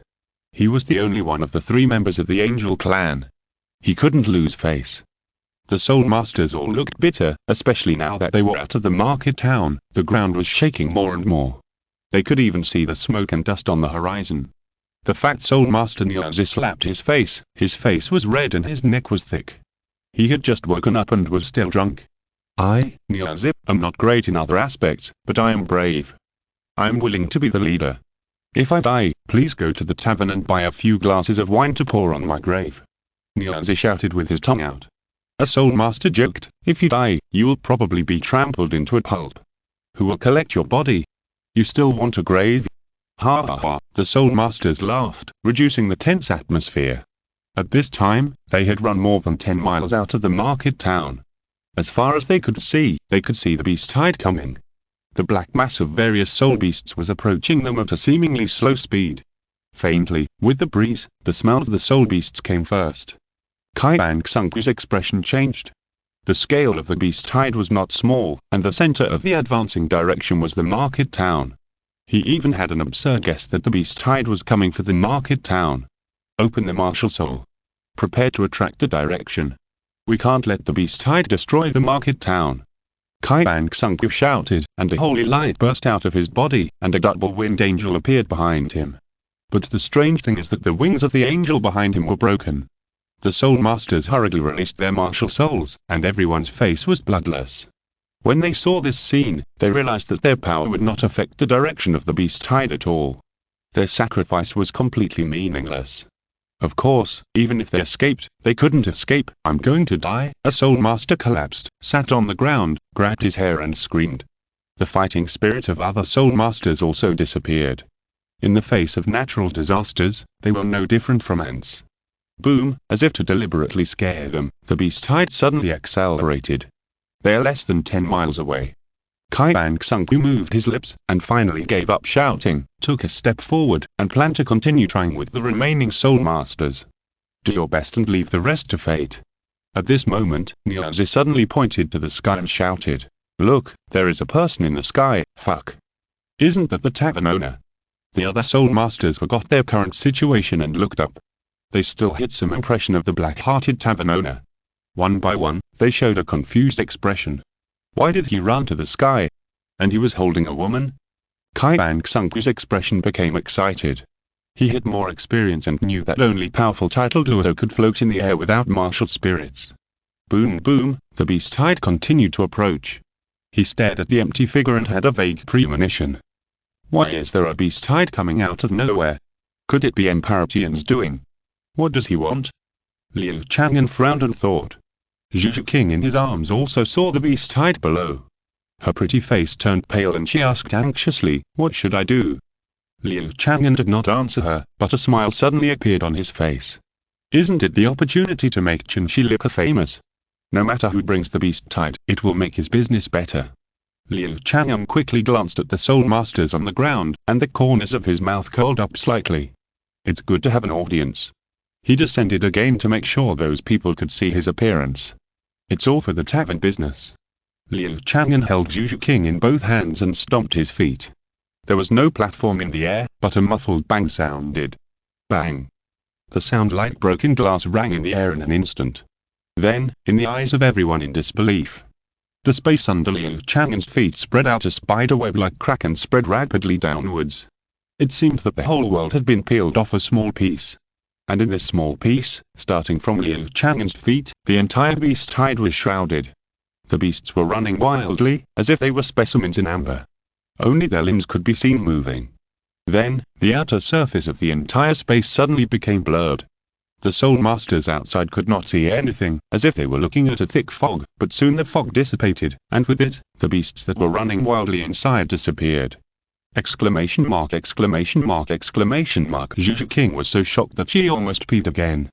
He was the only one of the 3 members of the angel clan. He couldn't lose face. The soul masters all looked bitter, especially now that they were out of the market town. The ground was shaking more and more. They could even see the smoke and dust on the horizon. The fat soul master Niazi slapped his face was red and his neck was thick. He had just woken up and was still drunk. I, Niazi, am not great in other aspects, but I am brave. I am willing to be the leader. If I die, please go to the tavern and buy a few glasses of wine to pour on my grave. Niazi shouted with his tongue out. A soul master joked, if you die, you will probably be trampled into a pulp. Who will collect your body? You still want a grave? Ha ha ha, the soul masters laughed, reducing the tense atmosphere. At this time, they had run more than 10 miles out of the market town. As far as they could see the beast tide coming. The black mass of various soul beasts was approaching them at a seemingly slow speed. Faintly, with the breeze, the smell of the soul beasts came first. Qian Renxue's expression changed. The scale of the beast tide was not small, and the center of the advancing direction was the market town. He even had an absurd guess that the beast tide was coming for the market town. Open the martial soul. Prepare to attract the direction. We can't let the beast tide destroy the market town. Qian Renxue shouted, and a holy light burst out of his body, and a double-winged angel appeared behind him. But the strange thing is that the wings of the angel behind him were broken. The soul masters hurriedly released their martial souls, and everyone's face was bloodless. When they saw this scene, they realized that their power would not affect the direction of the beast tide at all. Their sacrifice was completely meaningless. Of course, even if they escaped, they couldn't escape. I'm going to die. A soul master collapsed, sat on the ground, grabbed his hair and screamed. The fighting spirit of other soul masters also disappeared. In the face of natural disasters, they were no different from ants. Boom, as if to deliberately scare them, the beast tide suddenly accelerated. They are less than 10 miles away. Qian Renxue moved his lips, and finally gave up shouting, took a step forward, and planned to continue trying with the remaining soul masters. Do your best and leave the rest to fate. At this moment, Niazi suddenly pointed to the sky and shouted, Look, there is a person in the sky, fuck. Isn't that the tavern owner? The other soul masters forgot their current situation and looked up. They still had some impression of the black-hearted tavern owner. One by one, they showed a confused expression. Why did he run to the sky? And he was holding a woman? Qian Renxue's expression became excited. He had more experience and knew that only powerful title Duo could float in the air without martial spirits. Boom boom, the beast tide continued to approach. He stared at the empty figure and had a vague premonition. Why is there a beast tide coming out of nowhere? Could it be Emperor Tian's doing? What does he want? Liu Chang'an frowned and thought. Zhu Zhuqing in his arms also saw the beast tide below. Her pretty face turned pale and she asked anxiously, what should I do? Liu Chang'an did not answer her, but a smile suddenly appeared on his face. Isn't it the opportunity to make Qian Renxue famous? No matter who brings the beast tide, it will make his business better. Liu Chang'an quickly glanced at the soul masters on the ground, and the corners of his mouth curled up slightly. It's good to have an audience. He descended again to make sure those people could see his appearance. It's all for the tavern business. Liu Chang'an held Zhu Zhuqing in both hands and stomped his feet. There was no platform in the air, but a muffled bang sounded. Bang. The sound like broken glass rang in the air in an instant. Then, in the eyes of everyone in disbelief, the space under Liu Chang'an's feet spread out a spiderweb like crack and spread rapidly downwards. It seemed that the whole world had been peeled off a small piece. And in this small piece, starting from Liu Chang'an's feet, the entire beast tide was shrouded. The beasts were running wildly, as if they were specimens in amber. Only their limbs could be seen moving. Then, the outer surface of the entire space suddenly became blurred. The soul masters outside could not see anything, as if they were looking at a thick fog, but soon the fog dissipated, and with it, the beasts that were running wildly inside disappeared. Exclamation mark, exclamation mark, exclamation mark. Zhu Zhuqing was so shocked that she almost peed again.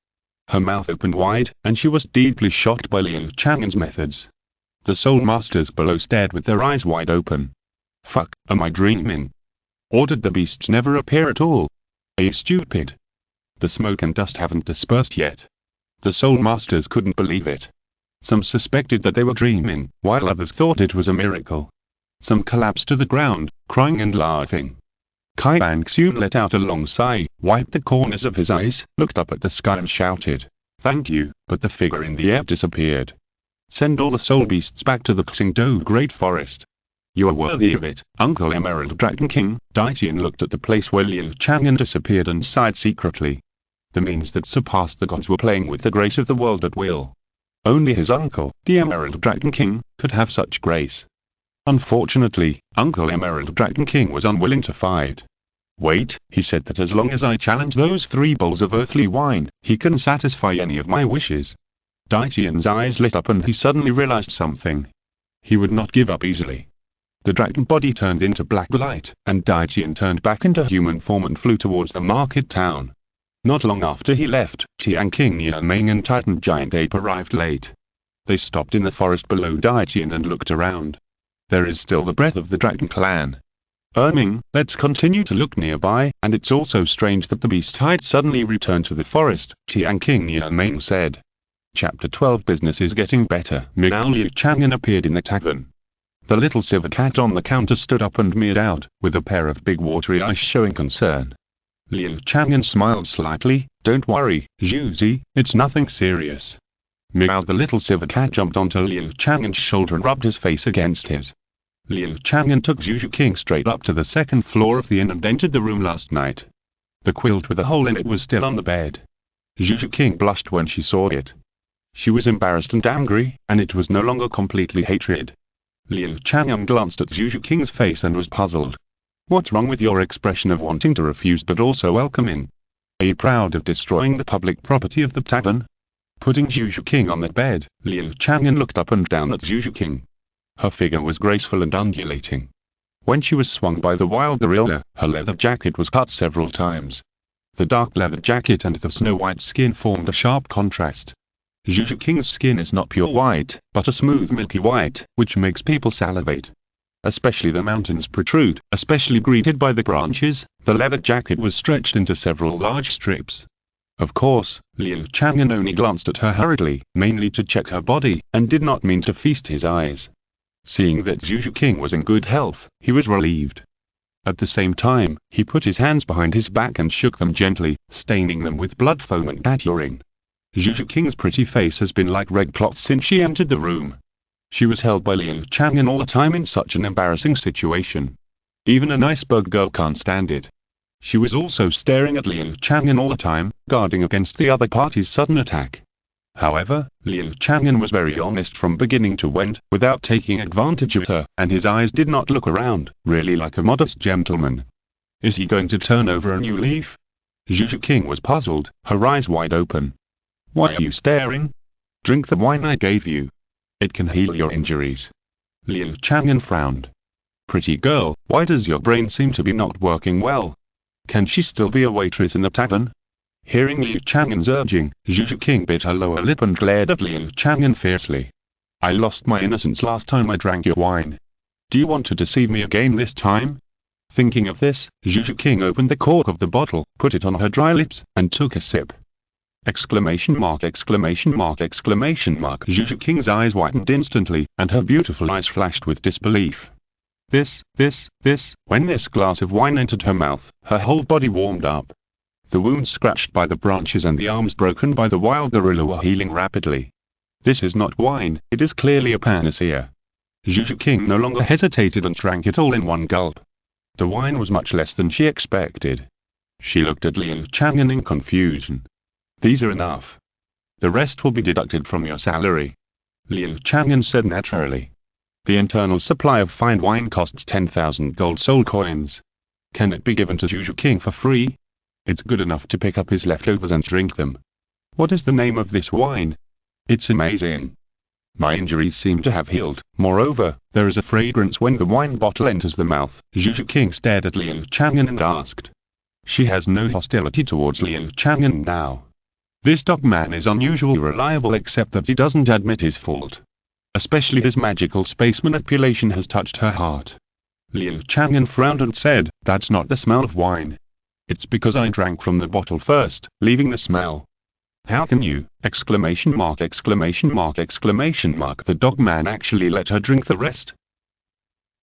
Her mouth opened wide, and she was deeply shocked by Liu Chang'an's methods. The soul masters below stared with their eyes wide open. Fuck, am I dreaming? Or did the beasts never appear at all? Are you stupid? The smoke and dust haven't dispersed yet. The soul masters couldn't believe it. Some suspected that they were dreaming, while others thought it was a miracle. Some collapsed to the ground, crying and laughing. Qian Renxue let out a long sigh, wiped the corners of his eyes, looked up at the sky and shouted, "Thank you," but the figure in the air disappeared. Send all the soul beasts back to the Qian Dou Great Forest. You are worthy of it, Uncle Emerald Dragon King. Daitian looked at the place where Liu Chang'an disappeared and sighed secretly. The means that surpassed the gods were playing with the grace of the world at will. Only his uncle, the Emerald Dragon King, could have such grace. Unfortunately, Uncle Emerald Dragon King was unwilling to fight. Wait, he said that as long as I challenge those 3 bowls of earthly wine, he can satisfy any of my wishes. Daitian's eyes lit up and he suddenly realized something. He would not give up easily. The dragon body turned into black light, and Daitian turned back into human form and flew towards the market town. Not long after he left, Tian King Nianming and Titan Giant Ape arrived late. They stopped in the forest below Daitian and looked around. There is still the breath of the dragon clan. Let's continue to look nearby, and it's also strange that the beast tide suddenly returned to the forest, Tian King Nianming said. Chapter 12 Business is getting better. Meow. Liu Chang'an appeared in the tavern. The little silver cat on the counter stood up and meowed out, with a pair of big watery eyes showing concern. Liu Chang'an smiled slightly. Don't worry, Zhuzi, it's nothing serious. Meow. The little silver cat jumped onto Liu Chang'an's shoulder and rubbed his face against his. Liu Chang'an took Zhu Zhuqing straight up to the 2nd floor of the inn and entered the room last night. The quilt with a hole in it was still on the bed. Zhu Zhuqing blushed when she saw it. She was embarrassed and angry, and it was no longer completely hatred. Liu Chang'an glanced at Zhu Zhuqing's face and was puzzled. What's wrong with your expression of wanting to refuse but also welcome in? Are you proud of destroying the public property of the tavern? Putting Zhu Zhuqing on the bed, Liu Chang'an looked up and down at Zhu Zhuqing. Her figure was graceful and undulating. When she was swung by the wild gorilla, her leather jacket was cut several times. The dark leather jacket and the snow-white skin formed a sharp contrast. Zhu Zhuqing's skin is not pure white, but a smooth milky white, which makes people salivate. Especially the mountains protrude, especially greeted by the branches. The leather jacket was stretched into several large strips. Of course, Liu Chang'an only glanced at her hurriedly, mainly to check her body, and did not mean to feast his eyes. Seeing that Zhu Zhuqing was in good health, he was relieved. At the same time, he put his hands behind his back and shook them gently, staining them with blood foam and that urine. Zhu Zhuqing's pretty face has been like red cloth since she entered the room. She was held by Liu Chang'an all the time in such an embarrassing situation. Even an iceberg girl can't stand it. She was also staring at Liu Chang'an all the time, guarding against the other party's sudden attack. However, Liu Chang'an was very honest from beginning to end, without taking advantage of her, and his eyes did not look around, really like a modest gentleman. Is he going to turn over a new leaf? Zhu Zhuqing was puzzled, her eyes wide open. Why are you staring? Drink the wine I gave you. It can heal your injuries. Liu Chang'an frowned. Pretty girl, why does your brain seem to be not working well? Can she still be a waitress in the tavern? Hearing Liu Chang'an's urging, Zhu Zhuqing bit her lower lip and glared at Liu Chang'an fiercely. I lost my innocence last time I drank your wine. Do you want to deceive me again this time? Thinking of this, Zhu Zhuqing opened the cork of the bottle, put it on her dry lips, and took a sip. Exclamation mark, exclamation mark, exclamation mark. Zhu Zhuqing's eyes widened instantly, and her beautiful eyes flashed with disbelief. When this glass of wine entered her mouth, her whole body warmed up. The wounds scratched by the branches and the arms broken by the wild gorilla were healing rapidly. This is not wine, it is clearly a panacea. Zhu Zhuqing no longer hesitated and drank it all in one gulp. The wine was much less than she expected. She looked at Liu Chang'an in confusion. These are enough. The rest will be deducted from your salary. Liu Chang'an said naturally. The internal supply of fine wine costs 10,000 gold soul coins. Can it be given to Zhu Zhuqing for free? It's good enough to pick up his leftovers and drink them. What is the name of this wine? It's amazing. My injuries seem to have healed. Moreover, there is a fragrance when the wine bottle enters the mouth. Zhu Zhuqing stared at Liu Chang'an and asked. She has no hostility towards Liu Chang'an now. This dog man is unusually reliable except that he doesn't admit his fault. Especially his magical space manipulation has touched her heart. Liu Chang'an frowned and said, that's not the smell of wine. It's because I drank from the bottle first, leaving the smell. How can you? Exclamation mark, exclamation mark, exclamation mark. The dog man actually let her drink the rest.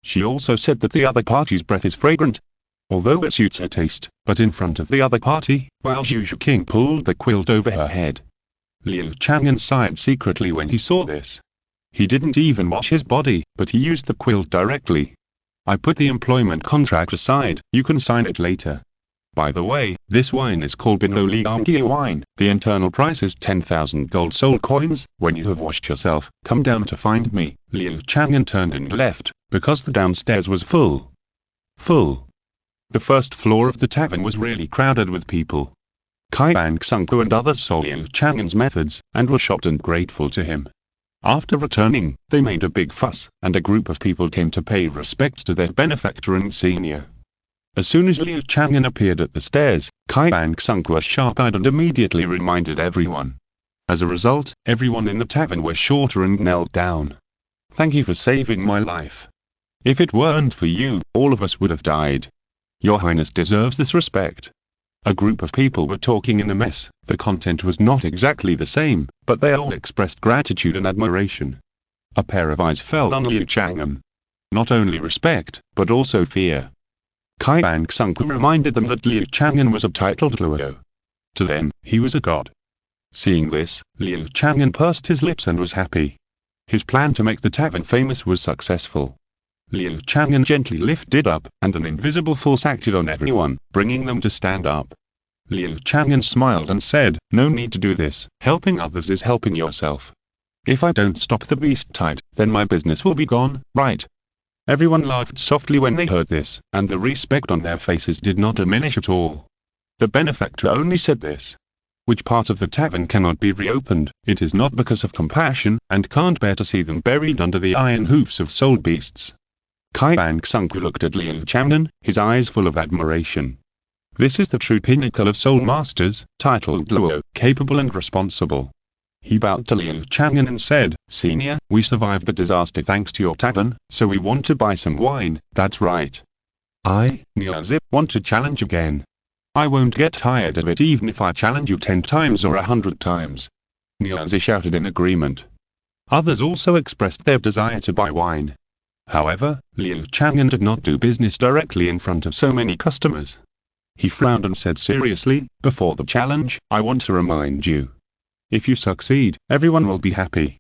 She also said that the other party's breath is fragrant, although it suits her taste, but in front of the other party, while Zhu Zhuqing pulled the quilt over her head. Liu Chang'an sighed secretly when he saw this. He didn't even wash his body, but he used the quilt directly. I put the employment contract aside, you can sign it later. By the way, this wine is called Binoligamgia wine. The internal price is 10,000 gold soul coins. When you have washed yourself, come down to find me. Liu Chang'an turned and left, because the downstairs was full. The first floor of the tavern was really crowded with people. Qian Renxue and others saw Liu Chang'an's methods, and were shocked and grateful to him. After returning, they made a big fuss, and a group of people came to pay respects to their benefactor and senior. As soon as Liu Chang'an appeared at the stairs, Qian Renxue was sharp-eyed and immediately reminded everyone. As a result, everyone in the tavern was shorter and knelt down. Thank you for saving my life. If it weren't for you, all of us would have died. Your Highness deserves this respect. A group of people were talking in a mess. The content was not exactly the same, but they all expressed gratitude and admiration. A pair of eyes fell on Liu Chang'an. Not only respect, but also fear. Qian Renxue reminded them that Liu Chang'an was a titled Luo. To them, he was a god. Seeing this, Liu Chang'an pursed his lips and was happy. His plan to make the tavern famous was successful. Liu Chang'an gently lifted up, and an invisible force acted on everyone, bringing them to stand up. Liu Chang'an smiled and said, no need to do this, helping others is helping yourself. If I don't stop the beast tide, then my business will be gone, right? Everyone laughed softly when they heard this, and the respect on their faces did not diminish at all. The benefactor only said this. Which part of the tavern cannot be reopened? It is not because of compassion, and can't bear to see them buried under the iron hoofs of soul beasts. Qian Renxue looked at Liu Chang'an, his eyes full of admiration. This is the true pinnacle of soul masters, titled Luo, capable and responsible. He bowed to Liu Chang'an and said, Senior, we survived the disaster thanks to your tavern, so we want to buy some wine. That's right. I, Niazi, want to challenge again. I won't get tired of it even if I challenge you 10 times or 100 times. Niazi shouted in agreement. Others also expressed their desire to buy wine. However, Liu Chang'an did not do business directly in front of so many customers. He frowned and said seriously, "Before the challenge, I want to remind you. If you succeed, everyone will be happy.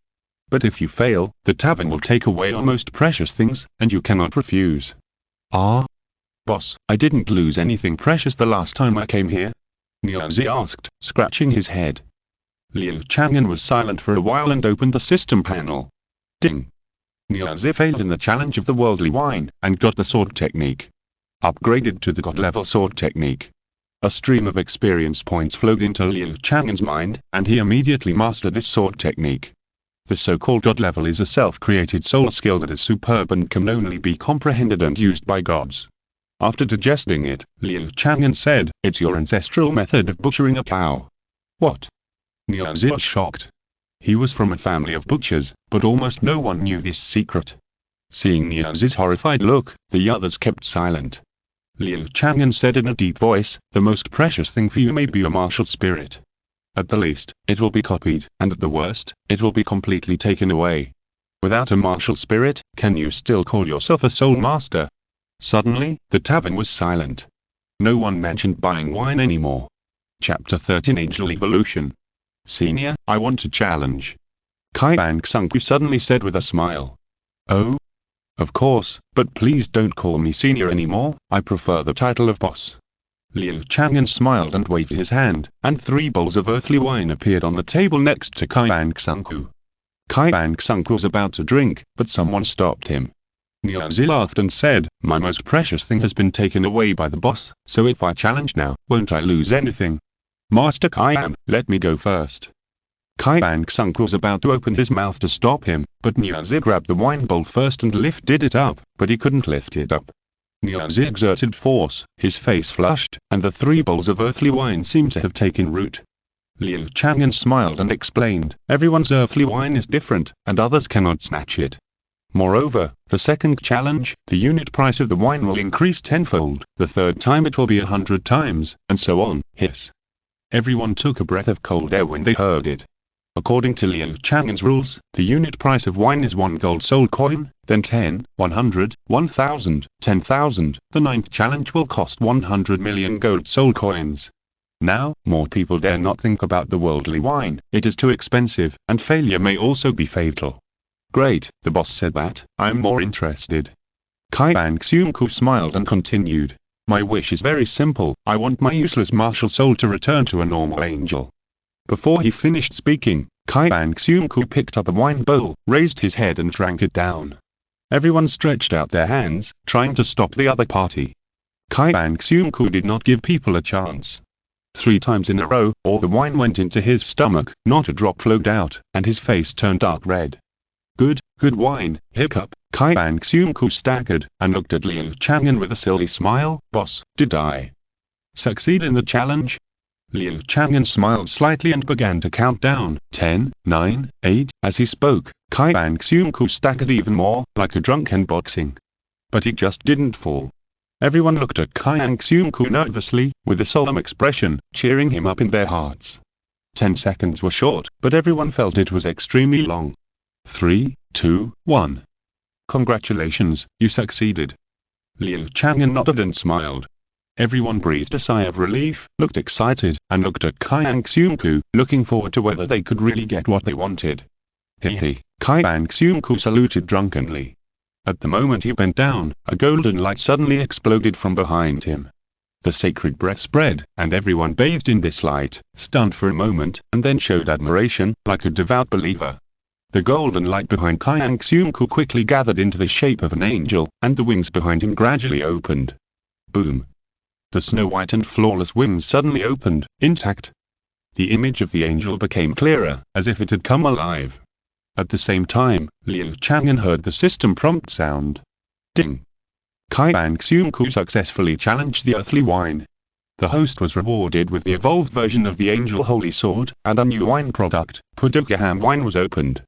But if you fail, the tavern will take away your most precious things, and you cannot refuse." "Ah? Boss, I didn't lose anything precious the last time I came here?" Niazi asked, scratching his head. Liu Chang'an was silent for a while and opened the system panel. Ding! Niazi failed in the challenge of the worldly wine, and got the sword technique. Upgraded to the god-level sword technique. A stream of experience points flowed into Liu Chang'an's mind, and he immediately mastered this sword technique. The so-called god level is a self-created soul skill that is superb and can only be comprehended and used by gods. After digesting it, Liu Chang'an said, "It's your ancestral method of butchering a cow." "What?" Niazi was shocked. He was from a family of butchers, but almost no one knew this secret. Seeing Niazi's horrified look, the others kept silent. Liu Chang'an said in a deep voice, "The most precious thing for you may be a martial spirit. At the least, it will be copied, and at the worst, it will be completely taken away. Without a martial spirit, can you still call yourself a soul master?" Suddenly, the tavern was silent. No one mentioned buying wine anymore. Chapter 13 Angel Evolution. "Senior, I want to challenge," Qian Renxue suddenly said with a smile. "Oh? Of course, but please don't call me senior anymore, I prefer the title of boss." Liu Chang'an smiled and waved his hand, and 3 bowls of earthly wine appeared on the table next to Qian Renxue. Qian Renxue was about to drink, but someone stopped him. Niazi laughed and said, "My most precious thing has been taken away by the boss, so if I challenge now, won't I lose anything?" "Master Qian, let me go first." Qian Renxue was about to open his mouth to stop him, but Niazi grabbed the wine bowl first and lifted it up, but he couldn't lift it up. Niazi exerted force, his face flushed, and the 3 bowls of earthly wine seemed to have taken root. Liu Chang'an smiled and explained, "Everyone's earthly wine is different, and others cannot snatch it. Moreover, the second challenge, the unit price of the wine will increase tenfold, the third time it will be 100 times, and so on." Hiss. Everyone took a breath of cold air when they heard it. According to Liu Chang'an's rules, the unit price of wine is 1 gold soul coin, then 10, 100, 1000, 10,000. The 9th challenge will cost 100 million gold soul coins. Now, more people dare not think about the worldly wine, it is too expensive, and failure may also be fatal. "Great," the boss said that, "I'm more interested." Qian Renxue smiled and continued, "My wish is very simple, I want my useless martial soul to return to a normal angel." Before he finished speaking, Qian Renxue picked up a wine bowl, raised his head and drank it down. Everyone stretched out their hands, trying to stop the other party. Qian Renxue did not give people a chance. 3 times in a row, all the wine went into his stomach, not a drop flowed out, and his face turned dark red. Good wine, hiccup." Qian Renxue staggered, and looked at Liu Chang'an with a silly smile. "Boss, did I succeed in the challenge?" Liu Chang'an smiled slightly and began to count down, 10, 9, 8, as he spoke. Qian Renxue staggered even more, like a drunk in boxing. But he just didn't fall. Everyone looked at Qian Renxue nervously, with a solemn expression, cheering him up in their hearts. 10 seconds were short, but everyone felt it was extremely long. 3, 2, 1. "Congratulations, you succeeded." Liu Chang'an nodded and smiled. Everyone breathed a sigh of relief, looked excited, and looked at Qian Renxue, looking forward to whether they could really get what they wanted. Qian Renxue saluted drunkenly. At the moment he bent down, a golden light suddenly exploded from behind him. The sacred breath spread, and everyone bathed in this light, stunned for a moment, and then showed admiration, like a devout believer. The golden light behind Qian Renxue quickly gathered into the shape of an angel, and the wings behind him gradually opened. Boom! The snow-white and flawless wings suddenly opened, intact. The image of the angel became clearer, as if it had come alive. At the same time, Liu Chang'an heard the system prompt sound. Ding! Qian Renxue successfully challenged the earthly wine. The host was rewarded with the evolved version of the angel holy sword, and a new wine product, Pudukaham wine, was opened.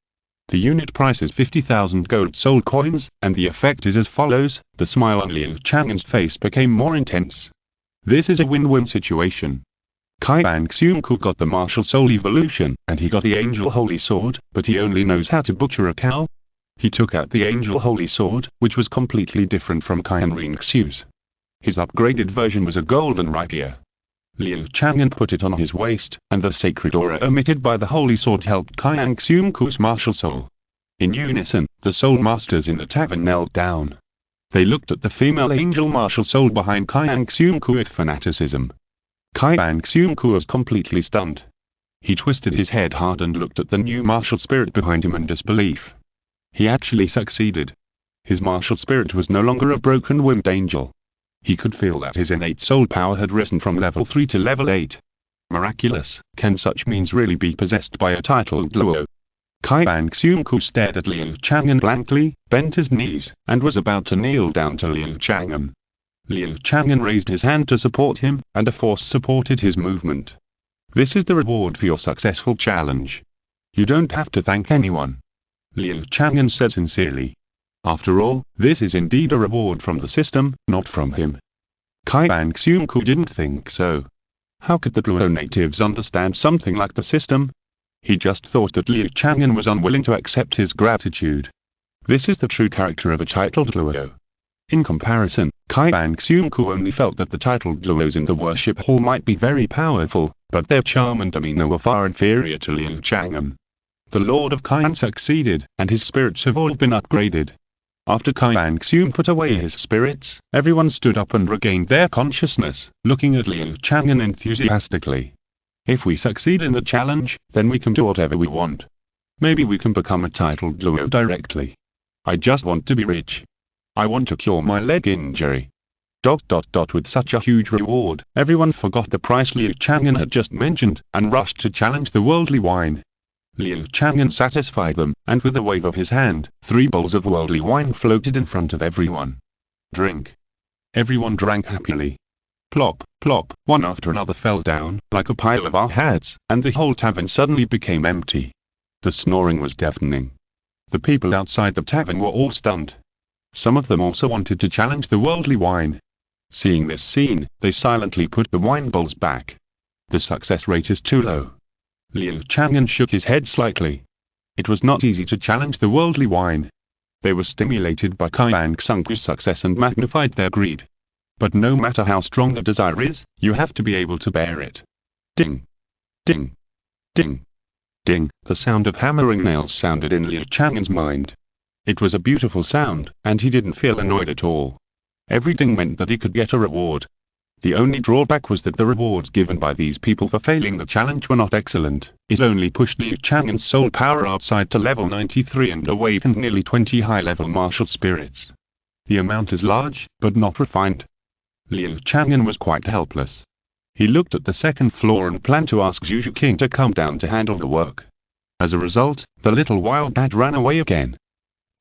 The unit price is 50,000 gold soul coins, and the effect is as follows. The smile on Liu Chang'an's face became more intense. This is a win-win situation. Qian Renxue got the martial soul evolution, and he got the angel holy sword, but he only knows how to butcher a cow. He took out the Angel Holy Sword, which was completely different from Qian Renxue's. His upgraded version was a golden rapier. Liu Chang'an put it on his waist, and the sacred aura emitted by the holy sword helped Qian Renxue's martial soul. In unison, the soul masters in the tavern knelt down. They looked at the female angel martial soul behind Qian Renxue with fanaticism. Qian Renxue was completely stunned. He twisted his head hard and looked at the new martial spirit behind him in disbelief. He actually succeeded. His martial spirit was no longer a broken winged angel. He could feel that his innate soul power had risen from level 3 to level 8. Miraculous, can such means really be possessed by a titled Luo? Qian Renxue stared at Liu Chang'an blankly, bent his knees, and was about to kneel down to Liu Chang'an. Liu Chang'an raised his hand to support him, and a force supported his movement. This is the reward for your successful challenge. You don't have to thank anyone. Liu Chang'an said sincerely. After all, this is indeed a reward from the system, not from him. Qian Renxue didn't think so. How could the Luo natives understand something like the system? He just thought that Liu Chang'an was unwilling to accept his gratitude. This is the true character of a titled Luo. In comparison, Qian Renxue only felt that the titled Luos in the worship hall might be very powerful, but their charm and demeanor were far inferior to Liu Chang'an. The Lord of Qian succeeded, and his spirits have all been upgraded. After Qian Renxue put away his spirits, everyone stood up and regained their consciousness, looking at Liu Chang'an enthusiastically. If we succeed in the challenge, then we can do whatever we want. Maybe we can become a titled Luo directly. I just want to be rich. I want to cure my leg injury. ... With such a huge reward, everyone forgot the price Liu Chang'an had just mentioned, and rushed to challenge the worldly wine. Liu Chang'an satisfied them, and with a wave of his hand, 3 bowls of worldly wine floated in front of everyone. Drink. Everyone drank happily. Plop, plop, one after another fell down, like a pile of our hats, and the whole tavern suddenly became empty. The snoring was deafening. The people outside the tavern were all stunned. Some of them also wanted to challenge the worldly wine. Seeing this scene, they silently put the wine bowls back. The success rate is too low. Liu Chang'an shook his head slightly. It was not easy to challenge the worldly wine. They were stimulated by Qian Renxue's success and magnified their greed. But no matter how strong the desire is, you have to be able to bear it. Ding! Ding! Ding! Ding! The sound of hammering nails sounded in Liu Chang'an's mind. It was a beautiful sound, and he didn't feel annoyed at all. Every ding meant that he could get a reward. The only drawback was that the rewards given by these people for failing the challenge were not excellent. It only pushed Liu Chang'an's soul power outside to level 93 and awakened nearly 20 high-level martial spirits. The amount is large, but not refined. Liu Chang'an was quite helpless. He looked at the second floor and planned to ask Zhu Zhuqing to come down to handle the work. As a result, the little wild cat ran away again.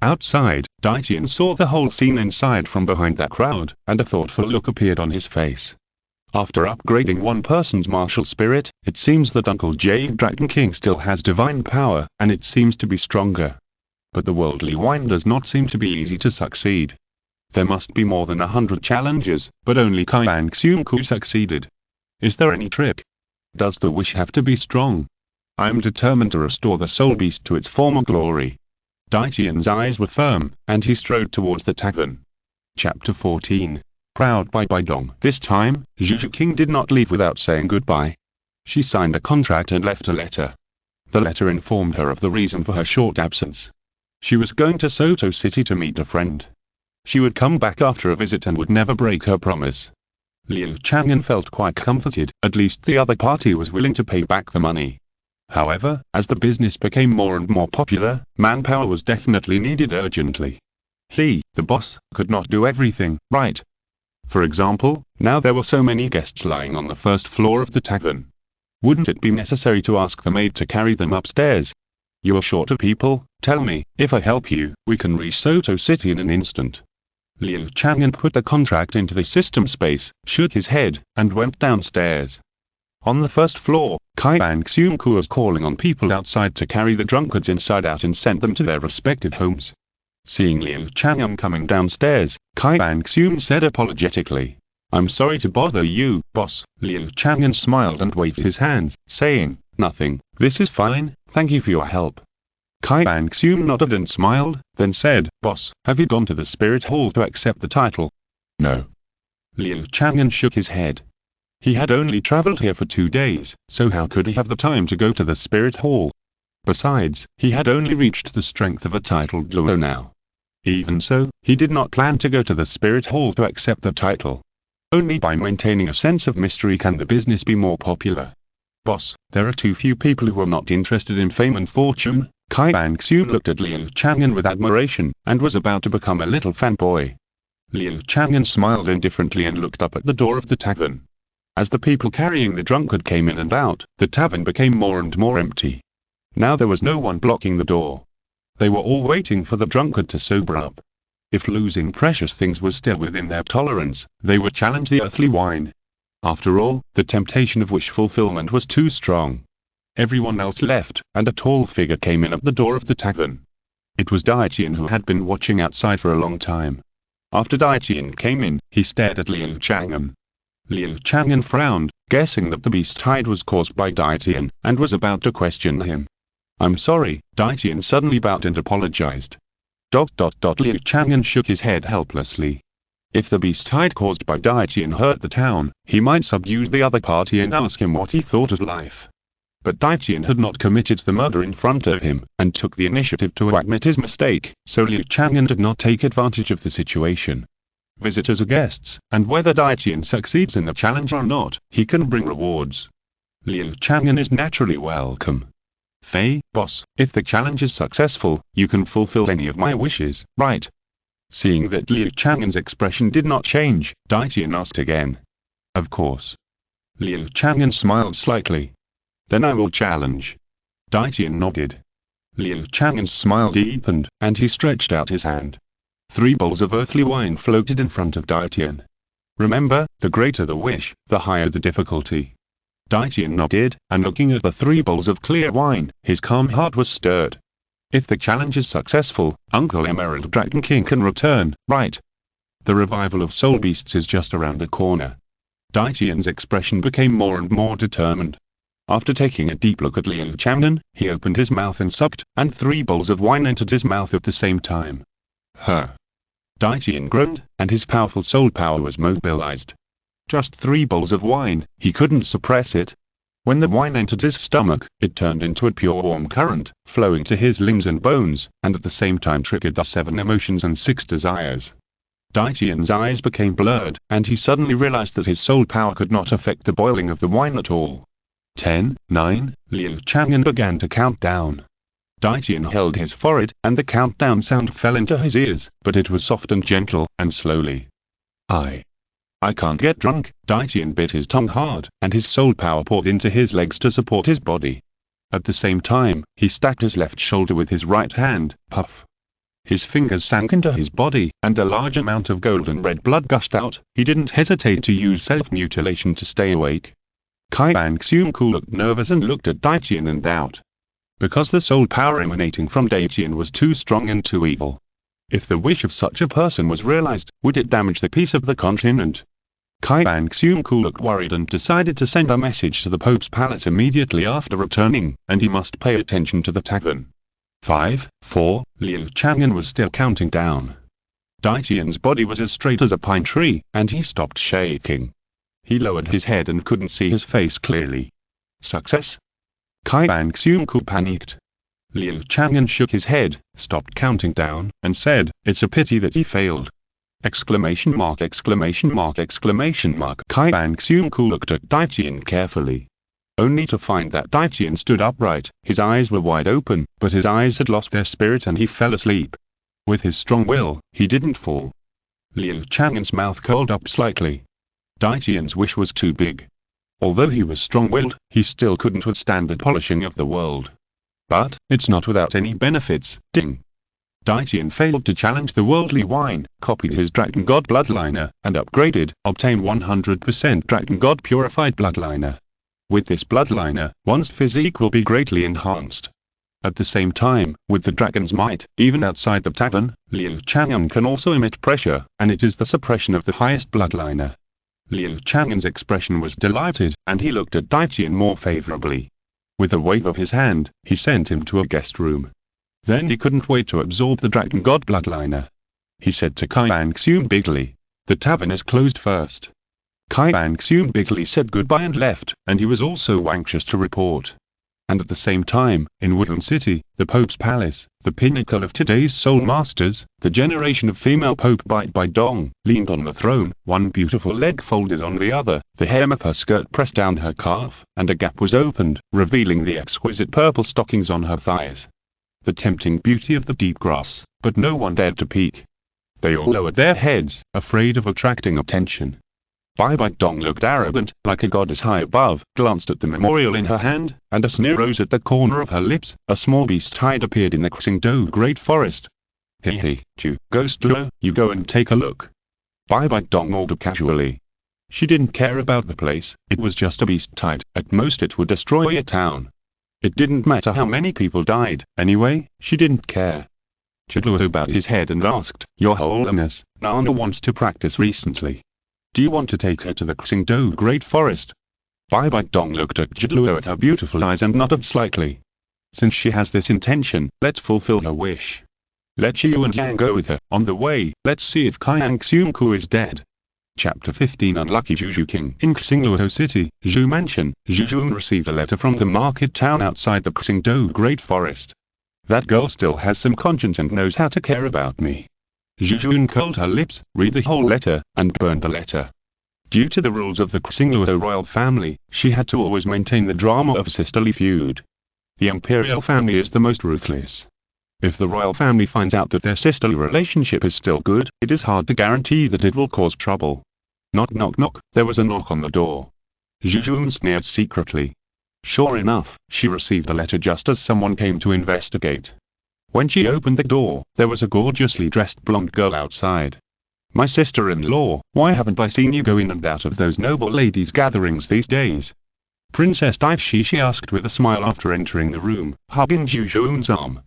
Outside, Daitian saw the whole scene inside from behind that crowd, and a thoughtful look appeared on his face. After upgrading one person's martial spirit, it seems that Uncle Jade Dragon King still has divine power, and it seems to be stronger. But the worldly wine does not seem to be easy to succeed. There must be more than 100 challengers, but only Qian Renxue succeeded. Is there any trick? Does the wish have to be strong? I am determined to restore the soul beast to its former glory. Daitian's eyes were firm, and he strode towards the tavern. Chapter 14. Proud Bibi Dong. This time, Zhu Zhuqing did not leave without saying goodbye. She signed a contract and left a letter. The letter informed her of the reason for her short absence. She was going to Soto City to meet a friend. She would come back after a visit and would never break her promise. Liu Chang'an felt quite comforted, at least the other party was willing to pay back the money. However, as the business became more and more popular, manpower was definitely needed urgently. He, the boss, could not do everything, right? For example, now there were so many guests lying on the first floor of the tavern. Wouldn't it be necessary to ask the maid to carry them upstairs? You are short of people, tell me, if I help you, we can reach Soto City in an instant. Liu Chang'an put the contract into the system space, shook his head, and went downstairs. On the first floor, Qian Renxue was calling on people outside to carry the drunkards inside out and sent them to their respective homes. Seeing Liu Chang'an coming downstairs, Qian Renxue said apologetically, "I'm sorry to bother you, boss." Liu Chang'an smiled and waved his hands, saying, "Nothing, this is fine, thank you for your help." Renxue nodded and smiled, then said, "Boss, have you gone to the Spirit Hall to accept the title?" "No." Liu Chang'an shook his head. He had only traveled here for 2 days, so how could he have the time to go to the Spirit Hall? Besides, he had only reached the strength of a titled Douluo now. Even so, he did not plan to go to the Spirit Hall to accept the title. Only by maintaining a sense of mystery can the business be more popular. "Boss, there are too few people who are not interested in fame and fortune." Renxue looked at Liu Chang'an with admiration, and was about to become a little fanboy. Liu Chang'an smiled indifferently and looked up at the door of the tavern. As the people carrying the drunkard came in and out, the tavern became more and more empty. Now there was no one blocking the door. They were all waiting for the drunkard to sober up. If losing precious things was still within their tolerance, they would challenge the earthly wine. After all, the temptation of wish fulfillment was too strong. Everyone else left, and a tall figure came in at the door of the tavern. It was Qian who had been watching outside for a long time. After Qian came in, he stared at Liu Chang'an. Liu Chang'an frowned, guessing that the beast tide was caused by Qian, and was about to question him. "I'm sorry," Qian suddenly bowed and apologized. Liu Chang'an shook his head helplessly. If the beast tide caused by Qian hurt the town, he might subdue the other party and ask him what he thought of life. But Qian had not committed the murder in front of him, and took the initiative to admit his mistake, so Liu Chang'an did not take advantage of the situation. Visitors are guests, and whether Qian succeeds in the challenge or not, he can bring rewards. Liu Chang'an is naturally welcome. "Fei, boss, if the challenge is successful, you can fulfill any of my wishes, right?" Seeing that Liu Chang'an's expression did not change, Qian asked again. "Of course." Liu Chang'an smiled slightly. "Then I will challenge." Qian nodded. Liu Chang'an's smile deepened, and he stretched out his hand. 3 bowls of earthly wine floated in front of Qian. "Remember, the greater the wish, the higher the difficulty." Qian nodded, and looking at the 3 bowls of clear wine, his calm heart was stirred. If the challenge is successful, Uncle Emerald Dragon King can return, right? The revival of soul beasts is just around the corner. Qian's expression became more and more determined. After taking a deep look at Liu Chang'an, he opened his mouth and sucked, and 3 bowls of wine entered his mouth at the same time. Qian groaned, and his powerful soul power was mobilized. Just 3 bowls of wine, he couldn't suppress it. When the wine entered his stomach, it turned into a pure warm current, flowing to his limbs and bones, and at the same time triggered the 7 emotions and 6 desires. Qian's eyes became blurred, and he suddenly realized that his soul power could not affect the boiling of the wine at all. 10, 9, Liu Chang'an began to count down. Qian held his forehead, and the countdown sound fell into his ears, but it was soft and gentle, and slowly. I can't get drunk." Qian bit his tongue hard, and his soul power poured into his legs to support his body. At the same time, he stacked his left shoulder with his right hand, puff. His fingers sank into his body, and a large amount of golden red blood gushed out. He didn't hesitate to use self-mutilation to stay awake. Renxue looked nervous and looked at Qian in doubt. Because the soul power emanating from Qian was too strong and too evil. If the wish of such a person was realized, would it damage the peace of the continent? Renxue looked worried and decided to send a message to the Pope's palace immediately after returning, and he must pay attention to the tavern. 5, 4, Liu Chang'an was still counting down. Qian's body was as straight as a pine tree, and he stopped shaking. He lowered his head and couldn't see his face clearly. Success? Renxue panicked. Liu Chang'an shook his head, stopped counting down, and said, "It's a pity that he failed." Exclamation mark, exclamation mark, exclamation mark. Renxue looked at Qian carefully. Only to find that Qian stood upright. His eyes were wide open, but his eyes had lost their spirit and he fell asleep. With his strong will, he didn't fall. Liu Chang'an's mouth curled up slightly. Qian's wish was too big. Although he was strong-willed, he still couldn't withstand the polishing of the world. But, it's not without any benefits, ding. Qian failed to challenge the worldly wine, copied his Dragon God bloodliner, and upgraded, obtained 100% Dragon God purified bloodliner. With this bloodliner, one's physique will be greatly enhanced. At the same time, with the dragon's might, even outside the tavern, Liu Chang'an can also emit pressure, and it is the suppression of the highest bloodliner. Liu Chang'an's expression was delighted, and he looked at Qian more favorably. With a wave of his hand, he sent him to a guest room. Then he couldn't wait to absorb the dragon god bloodliner. He said to Qian Renxue bigly, "The tavern is closed first." Qian Renxue bigly said goodbye and left, and he was also anxious to report. And at the same time, in Wudong City, the Pope's palace, the pinnacle of today's soul masters, the generation of female Pope Bibi Dong, leaned on the throne, one beautiful leg folded on the other, the hem of her skirt pressed down her calf, and a gap was opened, revealing the exquisite purple stockings on her thighs. The tempting beauty of the deep grass, but no one dared to peek. They all lowered their heads, afraid of attracting attention. Bibi Dong looked arrogant, like a goddess high above, glanced at the memorial in her hand, and a sneer rose at the corner of her lips. A small beast hide appeared in the Xing Dou Great Forest. "Hee, Chu, Ghost Luo, you go and take a look." Bibi Dong ordered casually. She didn't care about the place, it was just a beast tide, at most it would destroy a town. It didn't matter how many people died, anyway, she didn't care. Zhu Zhuqing bowed his head and asked, "Your Holiness, Nana wants to practice recently. Do you want to take her to the Xing Dou Great Forest?" Bibi Dong looked at Zhu Zhuqing with her beautiful eyes and nodded slightly. "Since she has this intention, let's fulfill her wish. Let Xiao and Yang go with her. On the way, let's see if Qian Renxue is dead." Chapter 15 Unlucky Zhu Zhuqing. In Xingluo City, Zhu Mansion, Zhu Zhuqing received a letter from the market town outside the Xing Dou Great Forest. "That girl still has some conscience and knows how to care about me." Zhu Zhuqing curled her lips, read the whole letter, and burned the letter. Due to the rules of the Xingluo royal family, she had to always maintain the drama of a sisterly feud. The imperial family is the most ruthless. If the royal family finds out that their sisterly relationship is still good, it is hard to guarantee that it will cause trouble. Knock knock knock, there was a knock on the door. Zhu Zhuqing sneered secretly. Sure enough, she received the letter just as someone came to investigate. When she opened the door, there was a gorgeously dressed blonde girl outside. "My sister-in-law, why haven't I seen you go in and out of those noble ladies' gatherings these days?" Princess Daishi, she asked with a smile after entering the room, hugging Zhu Zhuqing's arm.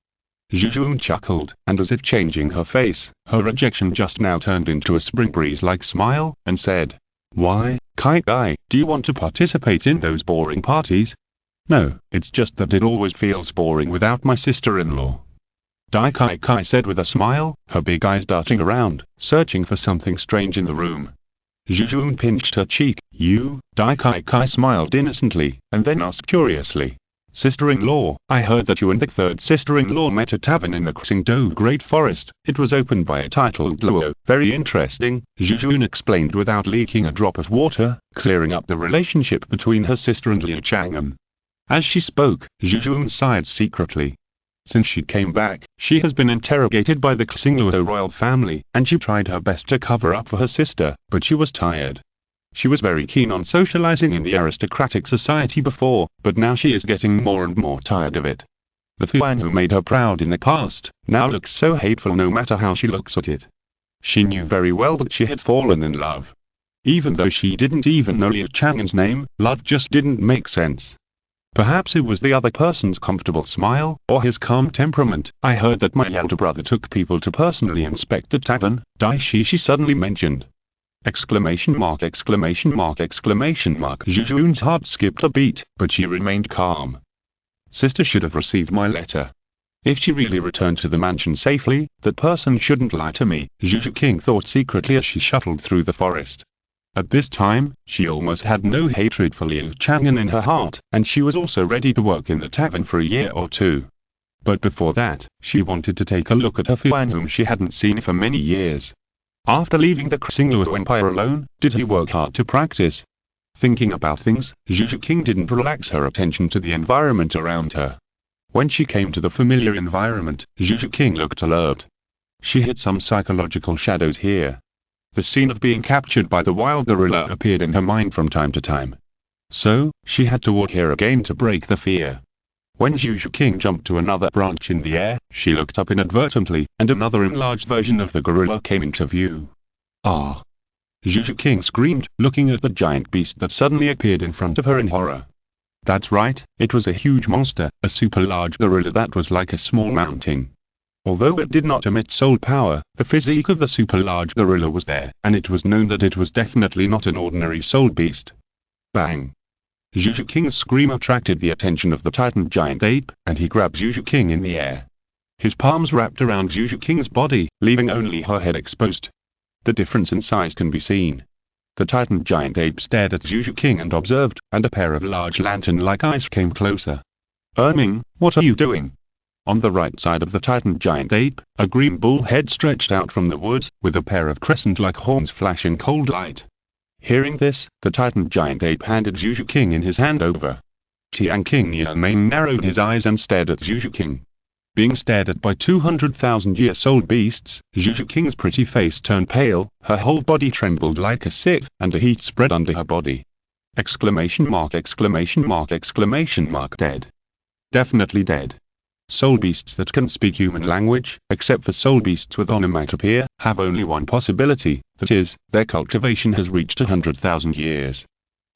Zhu Zhuqing chuckled, and as if changing her face, her rejection just now turned into a spring breeze-like smile, and said, "Why, Kai, do you want to participate in those boring parties?" "No, it's just that it always feels boring without my sister-in-law." Dai Kai said with a smile, her big eyes darting around, searching for something strange in the room. Zhu Zhuqing pinched her cheek. "You?" Dai Kai smiled innocently, and then asked curiously, "Sister-in-law, I heard that you and the third sister-in-law met a tavern in the Xing Dou Great Forest. It was opened by a titled Luo." "Very interesting," Zhu Zhuqing explained without leaking a drop of water, clearing up the relationship between her sister and Liu Chang'an. As she spoke, Zhu Zhuqing sighed secretly. Since she came back, she has been interrogated by the Xingluo royal family, and she tried her best to cover up for her sister, but she was tired. She was very keen on socializing in the aristocratic society before, but now she is getting more and more tired of it. The Fuan who made her proud in the past, now looks so hateful no matter how she looks at it. She knew very well that she had fallen in love. Even though she didn't even know Liu Chang'an's name, love just didn't make sense. Perhaps it was the other person's comfortable smile, or his calm temperament. "I heard that my elder brother took people to personally inspect the tavern," Daishi suddenly mentioned. Exclamation mark, exclamation mark, exclamation mark. Zhu Zhuqing's heart skipped a beat, but she remained calm. Sister should have received my letter. If she really returned to the mansion safely, that person shouldn't lie to me, Zhu Zhuqing thought secretly as she shuttled through the forest. At this time, she almost had no hatred for Liu Chang'an in her heart, and she was also ready to work in the tavern for a year or two. But before that, she wanted to take a look at her Fuan whom she hadn't seen for many years. After leaving the Xingluo Empire alone, did he work hard to practice? Thinking about things, Zhu Zhuqing didn't relax her attention to the environment around her. When she came to the familiar environment, Zhu Zhuqing looked alert. She hit some psychological shadows here. The scene of being captured by the wild gorilla appeared in her mind from time to time. So, she had to walk here again to break the fear. When Zhu Zhuqing jumped to another branch in the air, she looked up inadvertently, and another enlarged version of the gorilla came into view. "Ah!" Zhu Zhuqing screamed, looking at the giant beast that suddenly appeared in front of her in horror. That's right, it was a huge monster, a super large gorilla that was like a small mountain. Although it did not emit soul power, the physique of the super-large gorilla was there, and it was known that it was definitely not an ordinary soul beast. Bang! Zhu Zhuqing's scream attracted the attention of the titan giant ape, and he grabbed Zhu Zhuqing in the air. His palms wrapped around Zhu Zhuqing's body, leaving only her head exposed. The difference in size can be seen. The Titan giant ape stared at Zhu Zhuqing and observed, and a pair of large lantern-like eyes came closer. Erming, what are you doing? On the right side of the Titan giant ape, a green bull head stretched out from the woods, with a pair of crescent-like horns flashing cold light. Hearing this, the Titan giant ape handed Zhu Zhuqing in his hand over. Qian Renxue narrowed his eyes and stared at Zhu Zhuqing. Being stared at by 200,000-year-old beasts, Zhu Zhuqing's pretty face turned pale, her whole body trembled like a sieve, and a heat spread under her body. Exclamation mark, exclamation mark, exclamation mark. Dead. Definitely dead. Soul beasts that can speak human language, except for soul beasts with onomatopoeia, have only one possibility, that is, their cultivation has reached 100,000 years.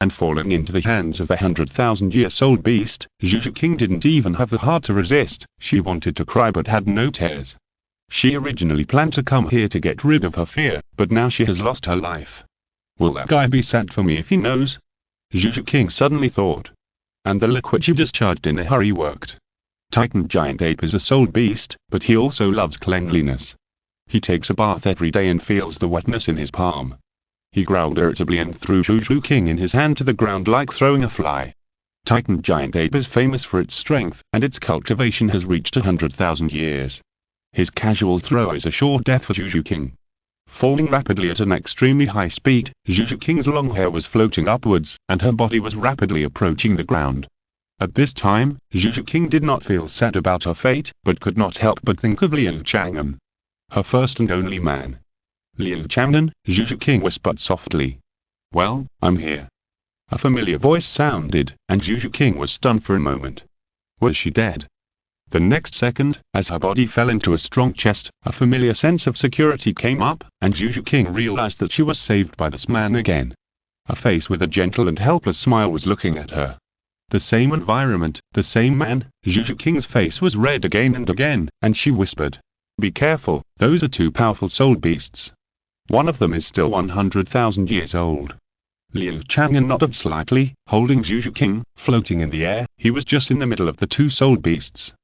And falling into the hands of a 100,000-year soul beast, Zhu Zhuqing didn't even have the heart to resist. She wanted to cry but had no tears. She originally planned to come here to get rid of her fear, but now she has lost her life. Will that guy be sad for me if he knows? Zhu Zhuqing suddenly thought. And the liquid she discharged in a hurry worked. Titan giant ape is a soul beast, but he also loves cleanliness. He takes a bath every day and feels the wetness in his palm. He growled irritably and threw Zhu Zhuqing in his hand to the ground like throwing a fly. Titan giant ape is famous for its strength, and its cultivation has reached 100,000 years. His casual throw is a sure death for Zhu Zhuqing. Falling rapidly at an extremely high speed, Zhu Zhuqing's long hair was floating upwards, and her body was rapidly approaching the ground. At this time, Zhu Zhuqing did not feel sad about her fate, but could not help but think of Liu Chang'an. Her first and only man. Liu Chang'an, Zhu Zhuqing whispered softly. Well, I'm here. A familiar voice sounded, and Zhu Zhuqing was stunned for a moment. Was she dead? The next second, as her body fell into a strong chest, a familiar sense of security came up, and Zhu Zhuqing realized that she was saved by this man again. A face with a gentle and helpless smile was looking at her. The same environment, the same man. Zhu Zhuqing's face was red again and again, and she whispered. Be careful, those are two powerful soul beasts. One of them is still 100,000 years old. Liu Chang'an nodded slightly, holding Zhu Zhuqing, floating in the air. He was just in the middle of the two soul beasts.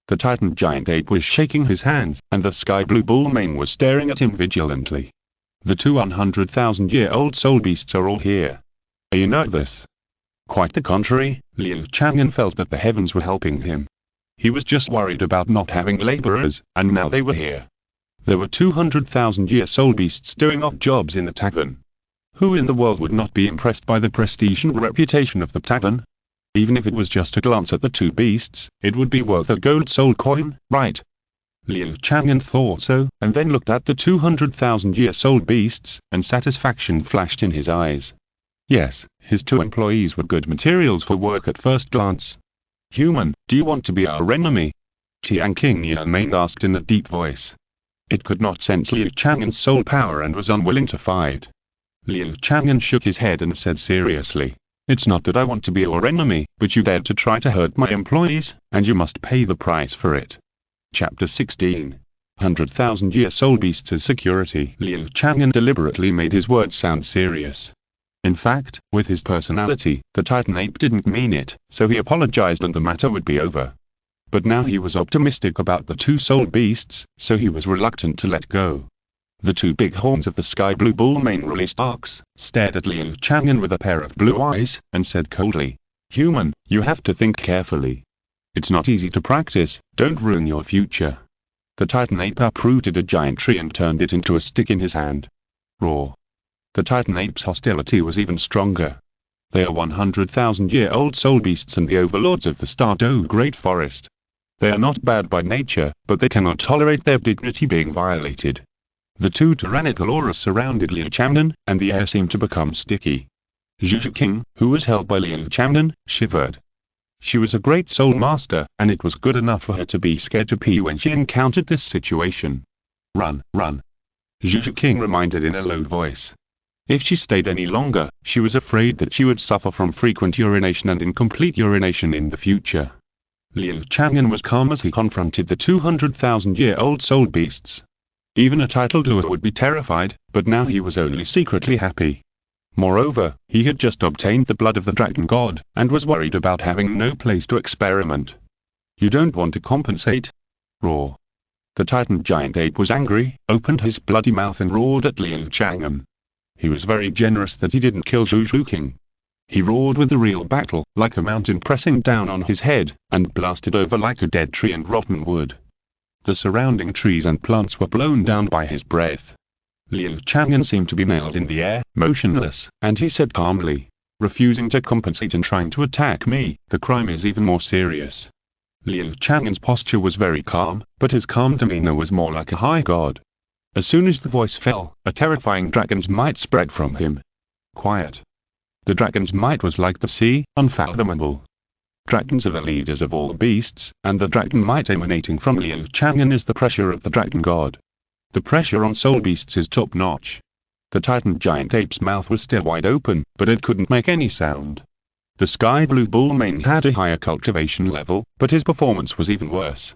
The Titan giant ape was shaking his hands, and the sky blue bull mane was staring at him vigilantly. The two 100,000-year-old soul beasts are all here. Are you nervous? Quite the contrary, Liu Chang'an felt that the heavens were helping him. He was just worried about not having laborers, and now they were here. There were 200,000-year soul beasts doing odd jobs in the tavern. Who in the world would not be impressed by the prestige and reputation of the tavern? Even if it was just a glance at the two beasts, it would be worth a gold soul coin, right? Liu Chang'an thought so, and then looked at the 200,000-year soul beasts, and satisfaction flashed in his eyes. Yes, his two employees were good materials for work at first glance. Human, do you want to be our enemy? Qian Renxue asked in a deep voice. It could not sense Liu Chang'an's soul power and was unwilling to fight. Liu Chang'an shook his head and said seriously, It's not that I want to be your enemy, but you dared to try to hurt my employees, and you must pay the price for it. Chapter 16. 100,000-year soul beasts as security. Liu Chang'an deliberately made his words sound serious. In fact, with his personality, the Titan ape didn't mean it, so he apologized and the matter would be over. But now he was optimistic about the two soul beasts, so he was reluctant to let go. The two big horns of the sky blue bull mane released arcs, stared at Liu Chang'an with a pair of blue eyes, and said coldly, Human, you have to think carefully. It's not easy to practice, don't ruin your future. The Titan ape uprooted a giant tree and turned it into a stick in his hand. Roar. The Titan ape's hostility was even stronger. They are 100,000-year-old soul beasts and the overlords of the Star Dou Great Forest. They are not bad by nature, but they cannot tolerate their dignity being violated. The two tyrannical auras surrounded Liu Chang'an, and the air seemed to become sticky. Zhu Zhuqing, who was held by Liu Chang'an, shivered. She was a great soul master, and it was good enough for her to be scared to pee when she encountered this situation. Run, run. Zhu Zhuqing reminded in a low voice. If she stayed any longer, she was afraid that she would suffer from frequent urination and incomplete urination in the future. Liu Chang'an was calm as he confronted the 200,000-year-old soul beasts. Even a title doer would be terrified, but now he was only secretly happy. Moreover, he had just obtained the blood of the dragon god, and was worried about having no place to experiment. You don't want to compensate? Roar. The Titan giant ape was angry, opened his bloody mouth and roared at Liu Chang'an. He was very generous that he didn't kill Zhu Zhuqing. He roared with a real battle, like a mountain pressing down on his head, and blasted over like a dead tree and rotten wood. The surrounding trees and plants were blown down by his breath. Liu Chang'an seemed to be nailed in the air, motionless, and he said calmly, "Refusing to compensate and trying to attack me, the crime is even more serious." Liu Chang'an's posture was very calm, but his calm demeanor was more like a high god. As soon as the voice fell, a terrifying dragon's might spread from him. Quiet. The dragon's might was like the sea, unfathomable. Dragons are the leaders of all beasts, and the dragon might emanating from Liu Chang'an is the pressure of the dragon god. The pressure on soul beasts is top-notch. The Titan giant ape's mouth was still wide open, but it couldn't make any sound. The sky blue bull mane had a higher cultivation level, but his performance was even worse.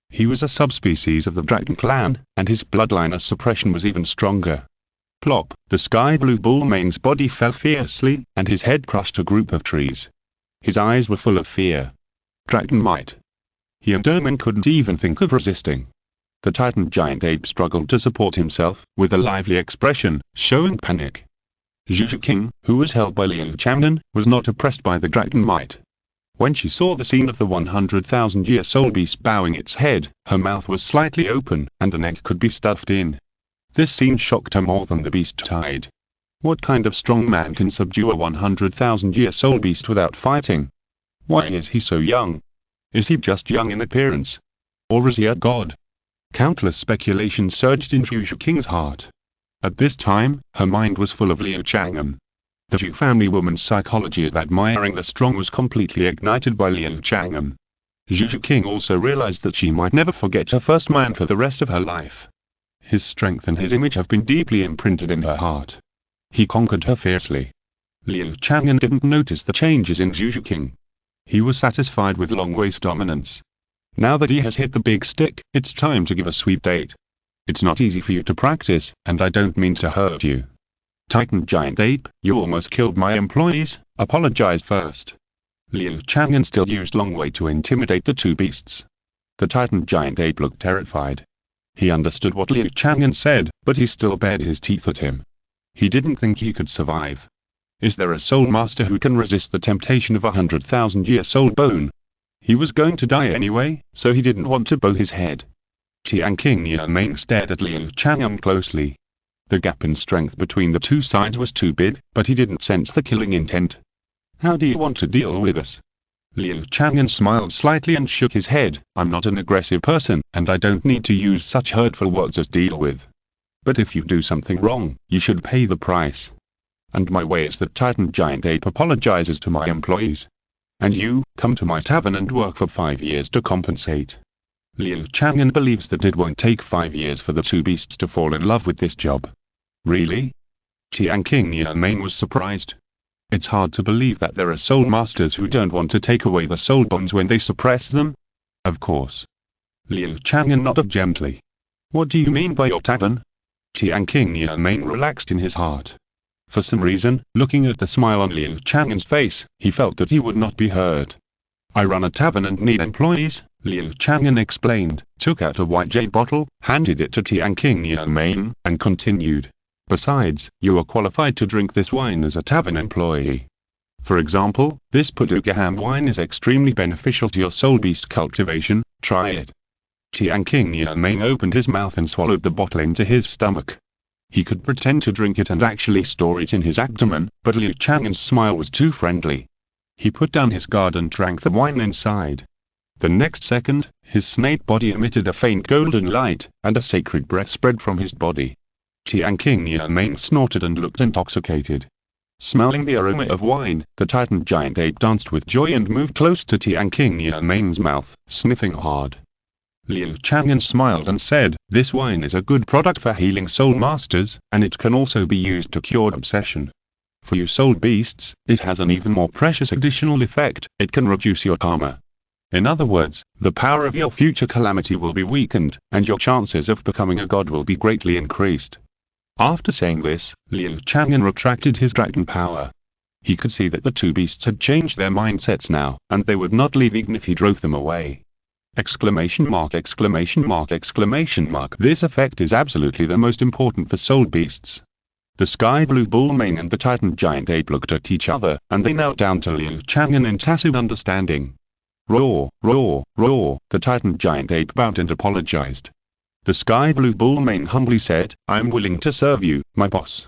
He was a subspecies of the dragon clan, and his bloodline suppression was even stronger. Plop, the sky blue bull mane's body fell fiercely, and his head crushed a group of trees. His eyes were full of fear. Dragon might. He and Derman couldn't even think of resisting. The Titan giant ape struggled to support himself, with a lively expression, showing panic. Zhu Zhuqing, who was held by Liu Chang'an, was not oppressed by the dragon might. When she saw the scene of the 100,000-year soul beast bowing its head, her mouth was slightly open, and an egg could be stuffed in. This scene shocked her more than the beast tide. What kind of strong man can subdue a 100,000-year soul beast without fighting? Why is he so young? Is he just young in appearance? Or is he a god? Countless speculations surged in Zhu Zhuqing's heart. At this time, her mind was full of Liu Chang'an. The Zhu family woman's psychology of admiring the strong was completely ignited by Liu Chang'an. Zhu Zhuqing also realized that she might never forget her first man for the rest of her life. His strength and his image have been deeply imprinted in her heart. He conquered her fiercely. Liu Chang'an didn't notice the changes in Zhu Zhuqing. He was satisfied with Long Wei's dominance. Now that he has hit the big stick, it's time to give a sweep date. It's not easy for you to practice, and I don't mean to hurt you. Titan giant ape, you almost killed my employees, apologize first. Liu Chang'an still used Long Wei to intimidate the two beasts. The Titan giant ape looked terrified. He understood what Liu Chang'an said, but he still bared his teeth at him. He didn't think he could survive. Is there a soul master who can resist the temptation of 100,000-year soul bone? He was going to die anyway, so he didn't want to bow his head. Qian Renxue stared at Liu Chang'an closely. The gap in strength between the two sides was too big, but he didn't sense the killing intent. How do you want to deal with us? Liu Chang'an smiled slightly and shook his head. I'm not an aggressive person, and I don't need to use such hurtful words as deal with. But if you do something wrong, you should pay the price. And my way is that Titan giant ape apologizes to my employees. And you, come to my tavern and work for 5 years to compensate. Liu Chang'an believes that it won't take 5 years for the two beasts to fall in love with this job. Really? Qian Renxue was surprised. It's hard to believe that there are soul masters who don't want to take away the soul bones when they suppress them. Of course. Liu Chang'an nodded gently. What do you mean by your tavern? Qian Renxue relaxed in his heart. For some reason, looking at the smile on Liu Chang'an's face, he felt that he would not be hurt. I run a tavern and need employees, Liu Chang'an explained, took out a white jade bottle, handed it to Qian Renxue, and continued. Besides, you are qualified to drink this wine as a tavern employee. For example, this Padugaham wine is extremely beneficial to your soul beast cultivation, try it. Qian Renxue opened his mouth and swallowed the bottle into his stomach. He could pretend to drink it and actually store it in his abdomen, but Liu Chang'an's smile was too friendly. He put down his guard and drank the wine inside. The next second, his snake body emitted a faint golden light, and a sacred breath spread from his body. Qian Renxue snorted and looked intoxicated. Smelling the aroma of wine, the Titan giant ape danced with joy and moved close to Qian Renxue's mouth, sniffing hard. Liu Chang'an smiled and said, this wine is a good product for healing soul masters, and it can also be used to cure obsession. For you soul beasts, it has an even more precious additional effect, it can reduce your karma. In other words, the power of your future calamity will be weakened, and your chances of becoming a god will be greatly increased. After saying this, Liu Chang'an retracted his dragon power. He could see that the two beasts had changed their mindsets now, and they would not leave even if he drove them away. Exclamation mark, exclamation mark, exclamation mark. This effect is absolutely the most important for soul beasts. The sky blue bullmane and the titan giant ape looked at each other, and they knelt down to Liu Chang'an in tacit understanding. Roar, roar, roar, the titan giant ape bowed and apologized. The sky blue bullmane humbly said, "I'm willing to serve you, my boss."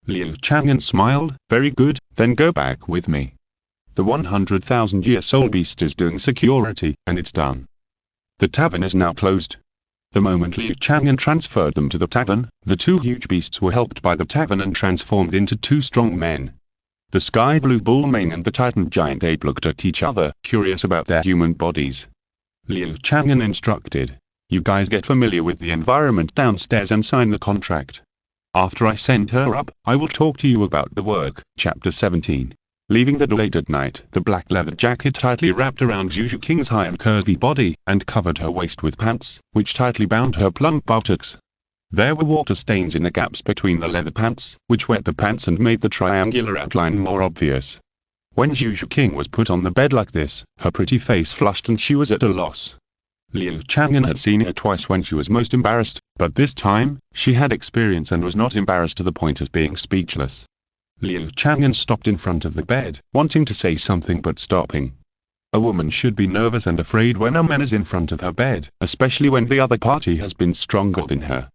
Liu Chang'an smiled, "Very good, then go back with me. The 100,000-year soul beast is doing security, and it's done. The tavern is now closed." The moment Liu Chang'an transferred them to the tavern, the two huge beasts were helped by the tavern and transformed into two strong men. The sky blue bullmane and the titan giant ape looked at each other, curious about their human bodies. Liu Chang'an instructed, "You guys get familiar with the environment downstairs and sign the contract. After I send her up, I will talk to you about the work." Chapter 17. Leaving the door late at night, the black leather jacket tightly wrapped around Zhu Zhuqing's high and curvy body, and covered her waist with pants, which tightly bound her plump buttocks. There were water stains in the gaps between the leather pants, which wet the pants and made the triangular outline more obvious. When Zhu Zhuqing was put on the bed like this, her pretty face flushed and she was at a loss. Liu Chang'an had seen her twice when she was most embarrassed, but this time, she had experience and was not embarrassed to the point of being speechless. Liu Chang'an stopped in front of the bed, wanting to say something but stopping. A woman should be nervous and afraid when a man is in front of her bed, especially when the other party has been stronger than her.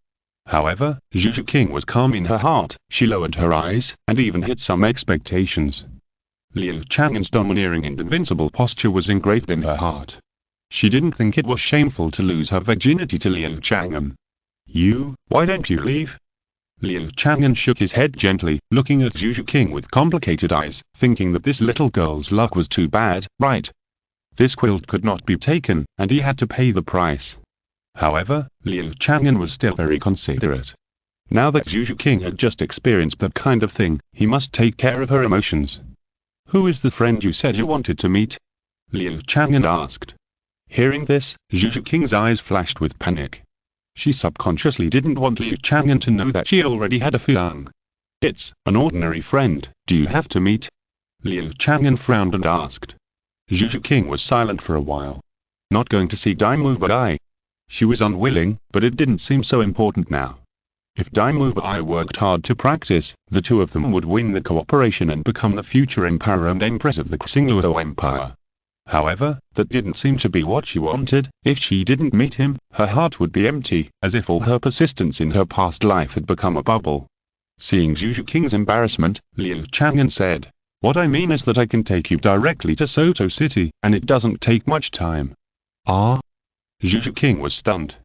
However, Zhu Zhuqing was calm in her heart, she lowered her eyes, and even hid some expectations. Liu Chang'an's domineering and invincible posture was engraved in her heart. She didn't think it was shameful to lose her virginity to Liu Chang'an. Why don't you leave?" Liu Chang'an shook his head gently, looking at Zhu Zhuqing with complicated eyes, thinking that this little girl's luck was too bad, right? This quilt could not be taken, and he had to pay the price. However, Liu Chang'an was still very considerate. Now that Zhu Zhuqing had just experienced that kind of thing, he must take care of her emotions. "Who is the friend you said you wanted to meet?" Liu Chang'an asked. Hearing this, Zhu Zhuqing's eyes flashed with panic. She subconsciously didn't want Liu Chang'an to know that she already had a fiancé. "It's an ordinary friend. Do you have to meet?" Liu Chang'an frowned and asked. Zhu Zhuqing was silent for a while. "Not going to see Daimu Bai." She was unwilling, but it didn't seem so important now. If Daimu Bai worked hard to practice, the two of them would win the cooperation and become the future emperor and empress of the Xingluo Empire. However, that didn't seem to be what she wanted. If she didn't meet him, her heart would be empty, as if all her persistence in her past life had become a bubble. Seeing Zhu Zhuqing's embarrassment, Liu Chang'an said, "What I mean is that I can take you directly to Soto City, and it doesn't take much time." "Ah?" Zhu Zhuqing was stunned.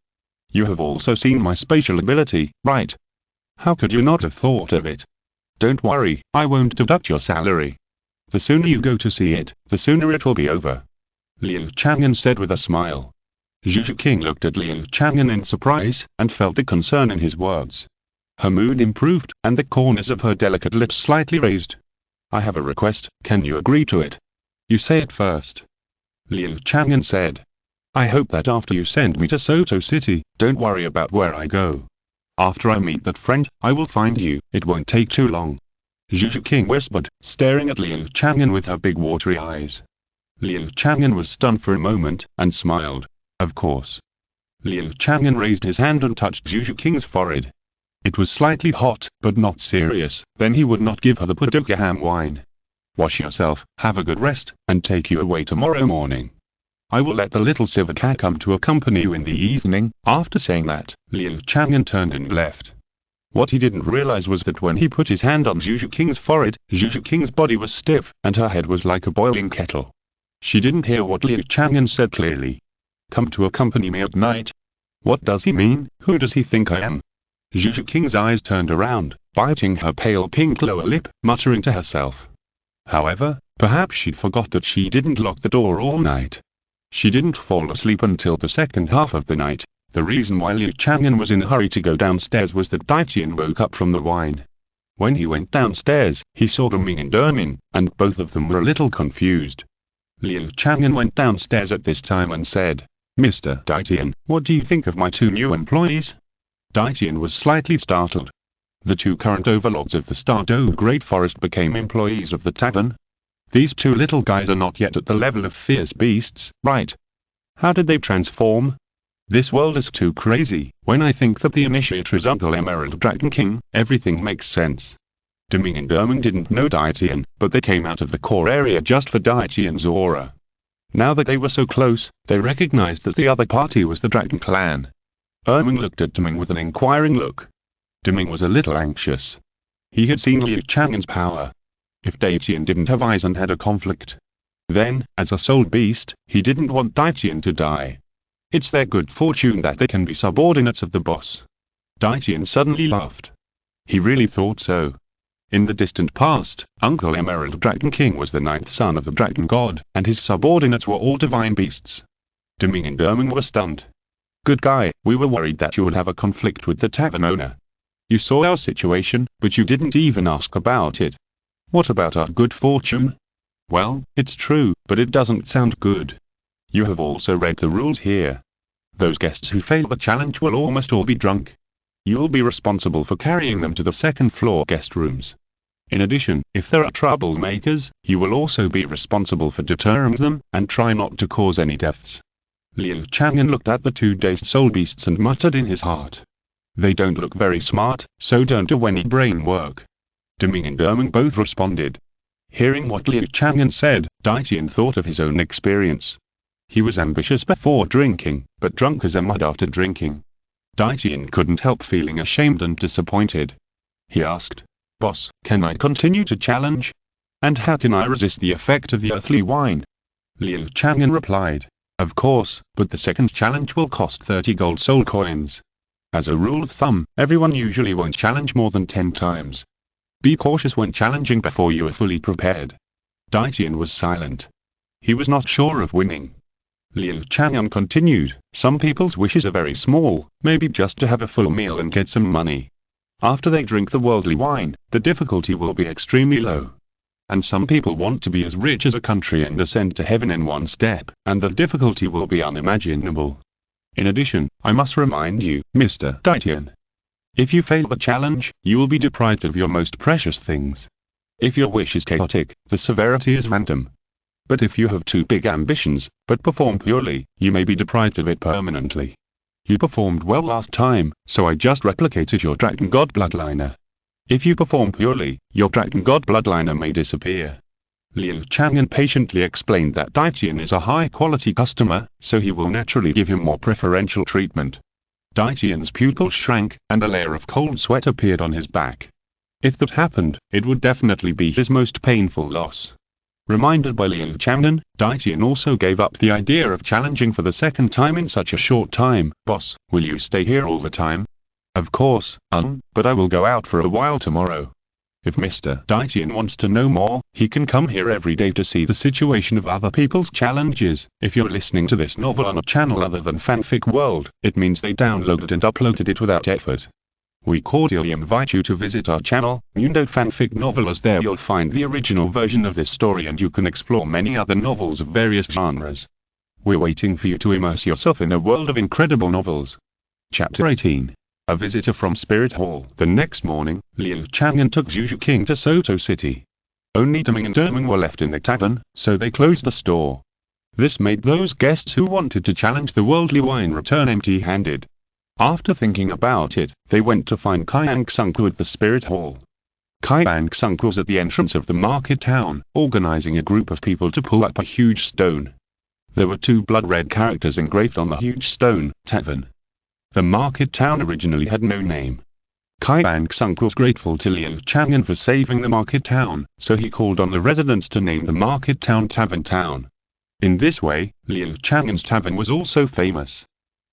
"You have also seen my spatial ability, right? How could you not have thought of it? Don't worry, I won't deduct your salary. The sooner you go to see it, the sooner it will be over," Liu Chang'an said with a smile. Zhu Zhuqing looked at Liu Chang'an in surprise, and felt the concern in his words. Her mood improved, and the corners of her delicate lips slightly raised. "I have a request, can you agree to it?" "You say it first," Liu Chang'an said. "I hope that after you send me to Soto City, don't worry about where I go. After I meet that friend, I will find you, it won't take too long," Zhu Zhuqing whispered, staring at Liu Chang'an with her big watery eyes. Liu Chang'an was stunned for a moment, and smiled. "Of course." Liu Chang'an raised his hand and touched Zhu Zhuqing's forehead. It was slightly hot, but not serious, then he would not give her the paduka ham wine. "Wash yourself, have a good rest, and take you away tomorrow morning. I will let the little silver cat come to accompany you in the evening." After saying that, Liu Chang'an turned and left. What he didn't realize was that when he put his hand on Zhu Zhuqing's forehead, Zhu Zhuqing's body was stiff, and her head was like a boiling kettle. She didn't hear what Liu Chang'an said clearly. "Come to accompany me at night? What does he mean? Who does he think I am?" Zhu Zhuqing's eyes turned around, biting her pale pink lower lip, muttering to herself. However, perhaps she'd forgot that she didn't lock the door all night. She didn't fall asleep until the second half of the night. The reason why Liu Chang'an was in a hurry to go downstairs was that Daitian woke up from the wine. When he went downstairs, he saw Ming and Ermin, and both of them were a little confused. Liu Chang'an went downstairs at this time and said, "Mr. Daitian, what do you think of my two new employees?" Daitian was slightly startled. The two current overlords of the Star Dou Great Forest became employees of the Tavern. These two little guys are not yet at the level of fierce beasts, right? How did they transform? This world is too crazy. When I think that the initiator is Uncle Emerald Dragon King, everything makes sense. Deming and Derming didn't know Daitian, but they came out of the core area just for Daitian's aura. Now that they were so close, they recognized that the other party was the Dragon Clan. Erming looked at Deming with an inquiring look. Deming was a little anxious. He had seen Liu Chang'an's power. If Daitian didn't have eyes and had a conflict, then, as a soul beast, he didn't want Daitian to die. It's their good fortune that they can be subordinates of the boss. Daitian suddenly laughed. He really thought so. In the distant past, Uncle Emerald Dragon King was the 9th son of the Dragon God, and his subordinates were all divine beasts. Deming and Derming were stunned. Good guy, we were worried that you would have a conflict with the tavern owner. You saw our situation, but you didn't even ask about it. What about our good fortune? Well, it's true, but it doesn't sound good. You have also read the rules here. Those guests who fail the challenge will almost all be drunk. You'll be responsible for carrying them to the second floor guest rooms. In addition, if there are troublemakers, you will also be responsible for deterring them, and try not to cause any deaths. Liu Chang'an looked at the two dazed soul beasts and muttered in his heart. They don't look very smart, so don't do any brain work. Deming and Derming both responded. Hearing what Liu Chang'an said, Daitian thought of his own experience. He was ambitious before drinking, but drunk as a mud after drinking. Daitian couldn't help feeling ashamed and disappointed. He asked, "Boss, can I continue to challenge? And how can I resist the effect of the earthly wine?" Liu Chang'an replied, "Of course, but the second challenge will cost 30 gold soul coins. As a rule of thumb, everyone usually won't challenge more than 10 times. Be cautious when challenging before you are fully prepared." Daitian was silent. He was not sure of winning. Liu Chang'an continued, "Some people's wishes are very small, maybe just to have a full meal and get some money. After they drink the worldly wine, the difficulty will be extremely low. And some people want to be as rich as a country and ascend to heaven in one step, and the difficulty will be unimaginable. In addition, I must remind you, Mr. Daitian. If you fail the challenge, you will be deprived of your most precious things. If your wish is chaotic, the severity is random. But if you have too big ambitions, but perform purely, you may be deprived of it permanently. You performed well last time, so I just replicated your Dragon God bloodliner. If you perform purely, your Dragon God bloodliner may disappear." Liu Chang'an patiently explained that Daitian is a high-quality customer, so he will naturally give him more preferential treatment. Daitian's pupils shrank, and a layer of cold sweat appeared on his back. If that happened, it would definitely be his most painful loss. Reminded by Liu Chang'an, Daitian also gave up the idea of challenging for the second time in such a short time. "Boss, will you stay here all the time?" "Of course, but I will go out for a while tomorrow. If Mr. Daitian wants to know more, he can come here every day to see the situation of other people's challenges." If you're listening to this novel on a channel other than Fanfic World, it means they downloaded and uploaded it without effort. We cordially invite you to visit our channel, Mundo Fanfic Novel, as there you'll find the original version of this story and you can explore many other novels of various genres. We're waiting for you to immerse yourself in a world of incredible novels. Chapter 18. A Visitor from Spirit Hall. The next morning, Liu Chang'an took Zhu Zhuqing to Soto City. Only Deming and Derming were left in the tavern, so they closed the store. This made those guests who wanted to challenge the worldly wine return empty-handed. After thinking about it, they went to find Qian Renxue at the Spirit Hall. Qian Renxue was at the entrance of the market town, organizing a group of people to pull up a huge stone. There were two blood-red characters engraved on the huge stone, Tavern. The market town originally had no name. Qian Renxue was grateful to Liu Chang'an for saving the market town, so he called on the residents to name the market town Tavern Town. In this way, Liu Chang'an's tavern was also famous.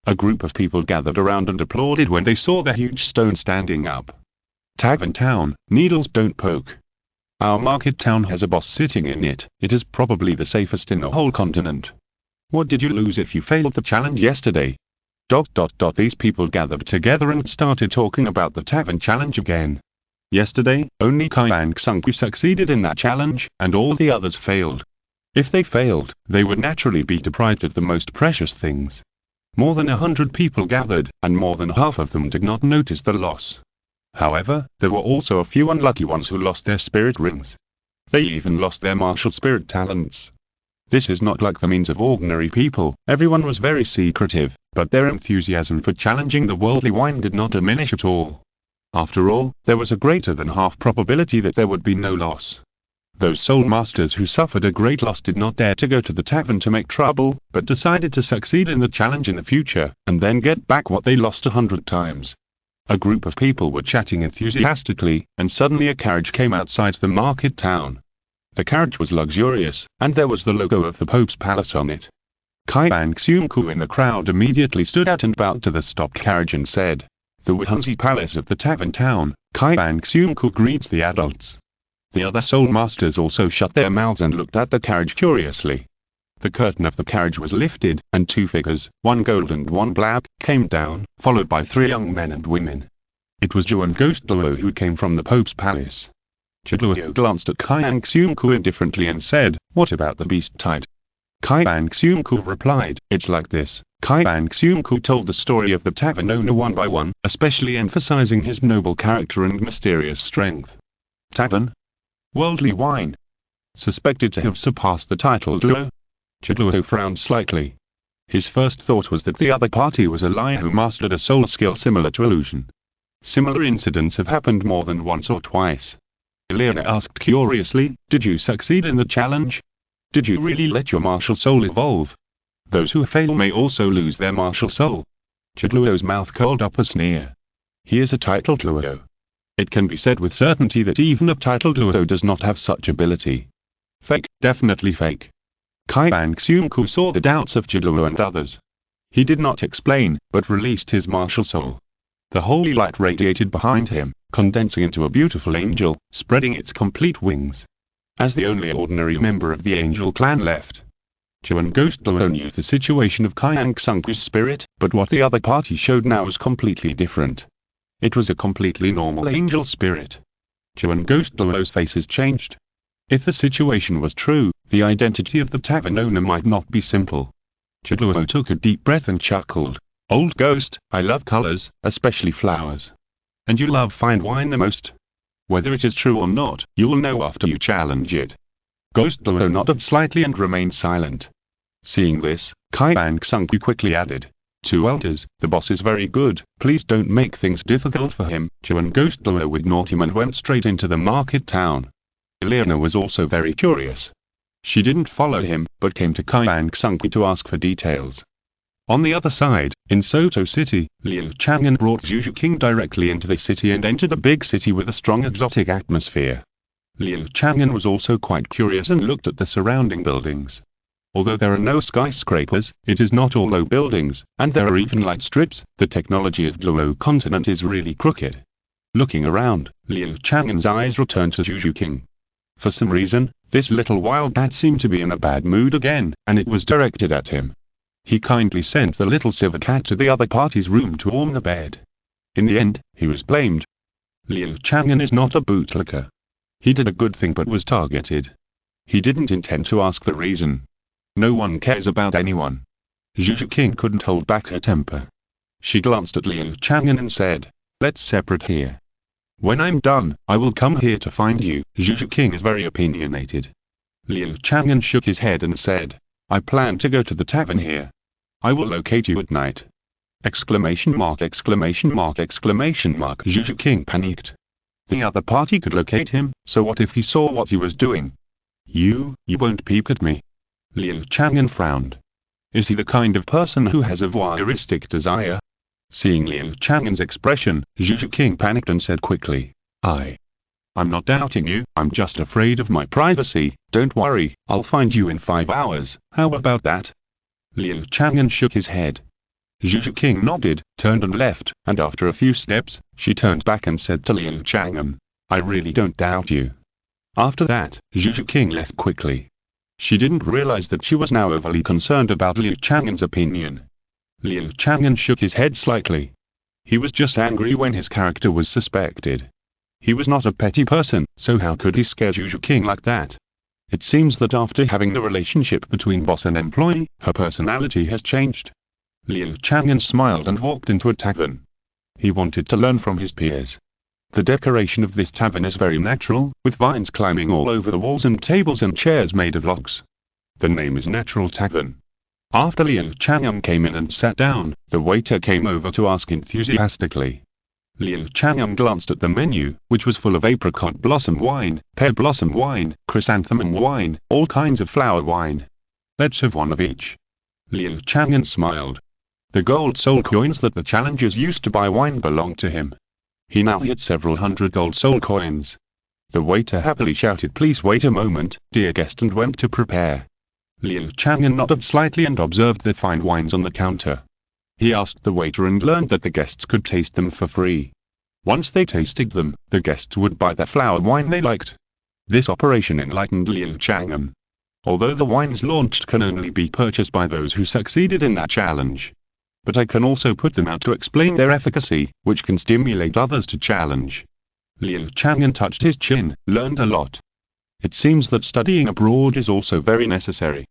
A group of people gathered around and applauded when they saw the huge stone standing up. Tavern Town, needles don't poke. Our market town has a boss sitting in it. It is probably the safest in the whole continent. What did you lose if you failed the challenge yesterday? ... These people gathered together and started talking about the tavern challenge again. Yesterday, only Qian Renxue succeeded in that challenge, and all the others failed. If they failed, they would naturally be deprived of the most precious things. More than 100 people gathered, and more than half of them did not notice the loss. However, there were also a few unlucky ones who lost their spirit rings. They even lost their martial spirit talents. This is not like the means of ordinary people. Everyone was very secretive, but their enthusiasm for challenging the worldly wine did not diminish at all. After all, there was a greater than half probability that there would be no loss. Those soul masters who suffered a great loss did not dare to go to the tavern to make trouble, but decided to succeed in the challenge in the future, and then get back what they lost 100 times. A group of people were chatting enthusiastically, and suddenly a carriage came outside the market town. The carriage was luxurious, and there was the logo of the Pope's palace on it. Qian Renxue in the crowd immediately stood out and bowed to the stopped carriage and said, "The Wuhanzi Palace of the Tavern Town, Qian Renxue greets the adults." The other soul masters also shut their mouths and looked at the carriage curiously. The curtain of the carriage was lifted, and two figures, one gold and one black, came down, followed by 3 young men and women. It was Zhu and Douluo who came from the Pope's palace. Douluo glanced at Qian Renxue indifferently and said, "What about the beast tide?" Qian Renxue replied, "It's like this." Qian Renxue told the story of the tavern owner one by one, especially emphasizing his noble character and mysterious strength. Tavern? Worldly wine. Suspected to have surpassed the title Douluo? Douluo frowned slightly. His first thought was that the other party was a liar who mastered a soul skill similar to illusion. Similar incidents have happened more than once or twice. Liu asked curiously, "Did you succeed in the challenge? Did you really let your martial soul evolve? Those who fail may also lose their martial soul." Douluo's mouth curled up a sneer. "He is a titled Douluo. It can be said with certainty that even a titled Douluo does not have such ability. Fake, definitely fake." Qian Renxue saw the doubts of Douluo and others. He did not explain, but released his martial soul. The holy light radiated behind him, condensing into a beautiful angel, spreading its complete wings. As the only ordinary member of the angel clan left, Zhu and Douluo knew the situation of Qian Renxue's spirit, but what the other party showed now was completely different. It was a completely normal angel spirit. Zhu and Douluo's faces changed. If the situation was true, the identity of the tavern owner might not be simple. Douluo took a deep breath and chuckled. "Old ghost, I love colors, especially flowers. And you love fine wine the most. Whether it is true or not, you will know after you challenge it." Douluo nodded slightly and remained silent. Seeing this, Qian Renxue quickly added, "To elders, the boss is very good, please don't make things difficult for him." Zhu and Douluo ignored him and went straight into the market town. Liu was also very curious. She didn't follow him, but came to Qian Renxue to ask for details. On the other side, in Soto City, Liu Chang'an brought Zhu Zhuqing directly into the city and entered the big city with a strong exotic atmosphere. Liu Chang'an was also quite curious and looked at the surrounding buildings. Although there are no skyscrapers, it is not all low buildings, and there are even light strips. The technology of Douluo Continent is really crooked. Looking around, Liu Chang'an's eyes returned to Zhu Zhuqing. For some reason, this little wild cat seemed to be in a bad mood again, and it was directed at him. He kindly sent the little silver cat to the other party's room to warm the bed. In the end, he was blamed. Liu Chang'an is not a bootlicker. He did a good thing but was targeted. He didn't intend to ask the reason. No one cares about anyone. Zhu Zhuqing couldn't hold back her temper. She glanced at Liu Chang'an and said, "Let's separate here. When I'm done, I will come here to find you." Zhu Zhuqing is very opinionated. Liu Chang'an shook his head and said, "I plan to go to the tavern here. I will locate you at night." Exclamation mark, exclamation mark, exclamation mark. Zhu Zhuqing panicked. The other party could locate him, so what if he saw what he was doing? You won't peek at me." Liu Chang'an frowned. Is he the kind of person who has a voyeuristic desire? Seeing Liu Chang'an's expression, Zhu Zhuqing panicked and said quickly, I'm not doubting you, I'm just afraid of my privacy. Don't worry, I'll find you in 5 hours, how about that?" Liu Chang'an shook his head. Zhu Zhuqing nodded, turned and left, and after a few steps, she turned back and said to Liu Chang'an, "I really don't doubt you." After that, Zhu Zhuqing left quickly. She didn't realize that she was now overly concerned about Liu Chang'an's opinion. Liu Chang'an shook his head slightly. He was just angry when his character was suspected. He was not a petty person, so how could he scare Zhu Zhuqing like that? It seems that after having the relationship between boss and employee, her personality has changed. Liu Chang'an smiled and walked into a tavern. He wanted to learn from his peers. The decoration of this tavern is very natural, with vines climbing all over the walls and tables and chairs made of logs. The name is Natural Tavern. After Liu Chang'an came in and sat down, the waiter came over to ask enthusiastically. Liu Chang'an glanced at the menu, which was full of apricot blossom wine, pear blossom wine, chrysanthemum wine, all kinds of flower wine. Let's have one of each. Liu Chang'an smiled. The gold soul coins that the challengers used to buy wine belonged to him. He now had several hundred gold soul coins. The waiter happily shouted, "Please wait a moment, dear guest," and went to prepare. Liu Chang'an nodded slightly and observed the fine wines on the counter. He asked the waiter and learned that the guests could taste them for free. Once they tasted them, the guests would buy the flower wine they liked. This operation enlightened Liu Chang'an. Although the wines launched can only be purchased by those who succeeded in that challenge. But I can also put them out to explain their efficacy, which can stimulate others to challenge. Liu Chang'an touched his chin, learned a lot. It seems that studying abroad is also very necessary.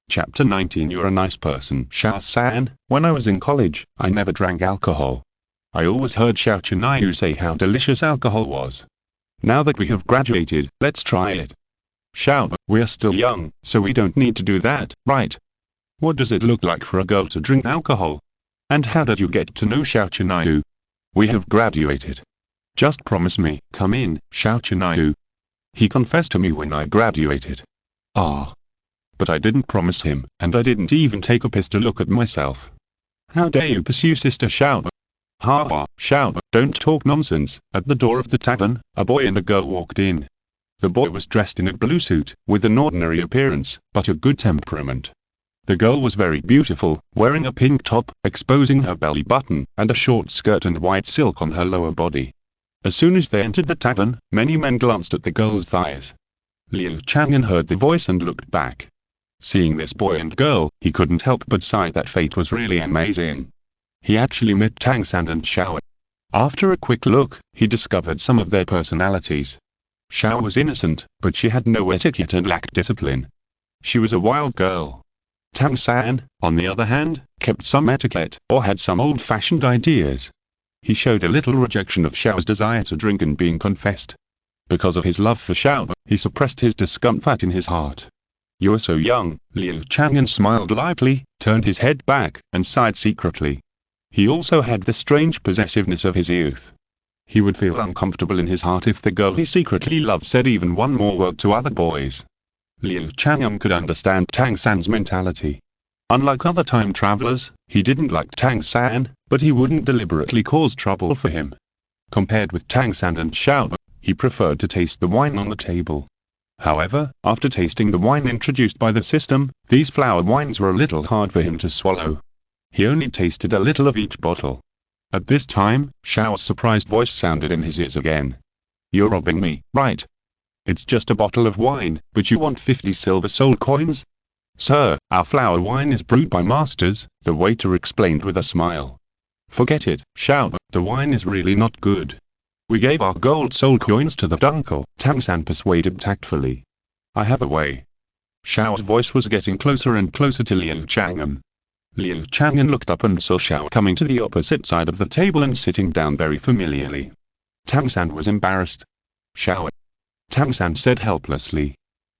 Chapter 19. You're a nice person, Xiao-san. When I was in college, I never drank alcohol. I always heard Xiao Wu say how delicious alcohol was. Now that we have graduated, let's try it. Xiao, we are still young, so we don't need to do that, right? What does it look like for a girl to drink alcohol? And how did you get to know Xiao Wu? We have graduated. Just promise me, come in, Xiao Wu. He confessed to me when I graduated. Ah. But I didn't promise him, and I didn't even take a piss to look at myself. How dare you pursue Sister Xiao? Ha ha, Xiao, don't talk nonsense. At the door of the tavern, a boy and a girl walked in. The boy was dressed in a blue suit, with an ordinary appearance, but a good temperament. The girl was very beautiful, wearing a pink top, exposing her belly button, and a short skirt and white silk on her lower body. As soon as they entered the tavern, many men glanced at the girl's thighs. Liu Chang'an heard the voice and looked back. Seeing this boy and girl, he couldn't help but sigh that fate was really amazing. He actually met Tang San and Xiao. After a quick look, he discovered some of their personalities. Xiao was innocent, but she had no etiquette and lacked discipline. She was a wild girl. Tang San, on the other hand, kept some etiquette, or had some old-fashioned ideas. He showed a little rejection of Xiao's desire to drink and being confessed. Because of his love for Xiao, he suppressed his discomfort in his heart. You are so young, Liu Chang'an smiled lightly, turned his head back, and sighed secretly. He also had the strange possessiveness of his youth. He would feel uncomfortable in his heart if the girl he secretly loved said even one more word to other boys. Liu Chang'an could understand Tang San's mentality. Unlike other time travelers, he didn't like Tang San, but he wouldn't deliberately cause trouble for him. Compared with Tang San and Xiao, he preferred to taste the wine on the table. However, after tasting the wine introduced by the system, these flower wines were a little hard for him to swallow. He only tasted a little of each bottle. At this time, Xiao's surprised voice sounded in his ears again. You're robbing me, right? It's just a bottle of wine, but you want 50 silver soul coins? Sir, our flower wine is brewed by masters, the waiter explained with a smile. Forget it, Xiao, the wine is really not good. We gave our gold soul coins to the uncle, Tang San persuaded tactfully. I have a way. Xiao's voice was getting closer and closer to Liu Chang'an. Liu Chang'an looked up and saw Xiao coming to the opposite side of the table and sitting down very familiarly. Tang San was embarrassed. Xiao. Tang San said helplessly.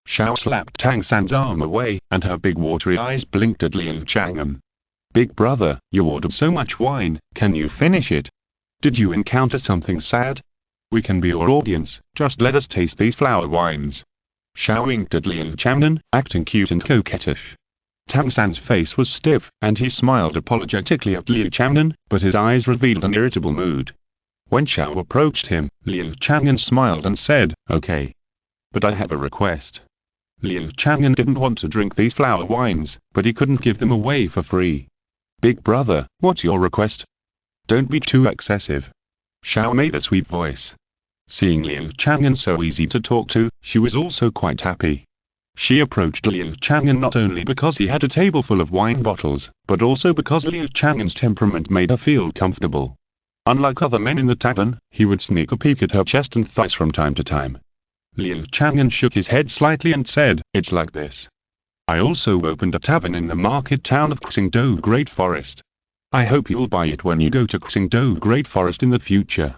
Xiao slapped Tang San's arm away, and her big watery eyes blinked at Liu Chang'an. Big brother, you ordered so much wine, can you finish it? Did you encounter something sad? We can be your audience, just let us taste these flower wines. Xiao winked at Liu Chang'an, acting cute and coquettish. Tang San's face was stiff, and he smiled apologetically at Liu Chang'an, but his eyes revealed an irritable mood. When Xiao approached him, Liu Chang'an smiled and said, okay. But I have a request. Liu Chang'an didn't want to drink these flower wines, but he couldn't give them away for free. Big brother, what's your request? Don't be too excessive. Xiao made a sweet voice. Seeing Liu Chang'an so easy to talk to, she was also quite happy. She approached Liu Chang'an not only because he had a table full of wine bottles, but also because Liu Chang'an's temperament made her feel comfortable. Unlike other men in the tavern, he would sneak a peek at her chest and thighs from time to time. Liu Chang'an shook his head slightly and said, it's like this. I also opened a tavern in the market town of Qian Dou Great Forest. I hope you'll buy it when you go to Qian Dou Great Forest in the future.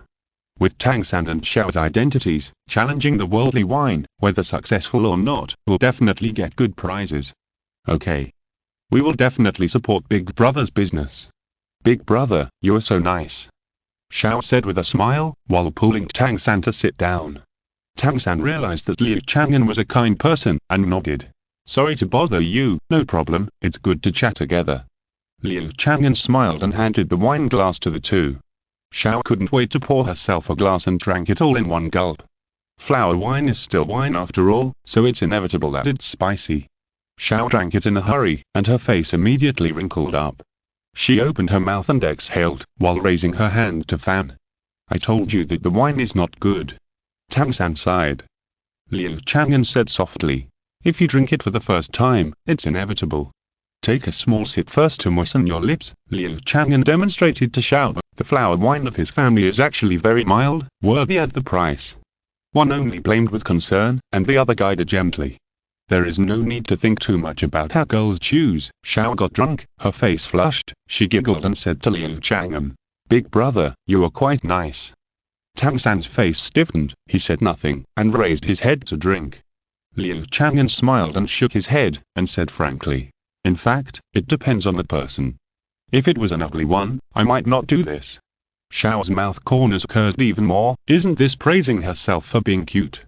With Tang San and Xiao's identities, challenging the worldly wine, whether successful or not, will definitely get good prizes. Okay. We will definitely support Big Brother's business. Big Brother, you are so nice. Xiao said with a smile, while pulling Tang San to sit down. Tang San realized that Liu Chang'an was a kind person, and nodded. Sorry to bother you, no problem, it's good to chat together. Liu Chang'an smiled and handed the wine glass to the two. Xiao couldn't wait to pour herself a glass and drank it all in one gulp. Flower wine is still wine after all, so it's inevitable that it's spicy. Xiao drank it in a hurry, and her face immediately wrinkled up. She opened her mouth and exhaled, while raising her hand to fan. I told you that the wine is not good. Tang San sighed. Liu Chang'an said softly. If you drink it for the first time, it's inevitable. Take a small sip first to moisten your lips. Liu Chang'an demonstrated to Xiao. The flower wine of his family is actually very mild, worthy at the price. One only blamed with concern, and the other guided gently. There is no need to think too much about how girls choose. Xiao got drunk, her face flushed, she giggled and said to Liu Chang'an, Big Brother, you are quite nice. Tang San's face stiffened, he said nothing, and raised his head to drink. Liu Chang'an smiled and shook his head, and said frankly, in fact, it depends on the person. If it was an ugly one, I might not do this. Xiao's mouth corners curved even more. Isn't this praising herself for being cute?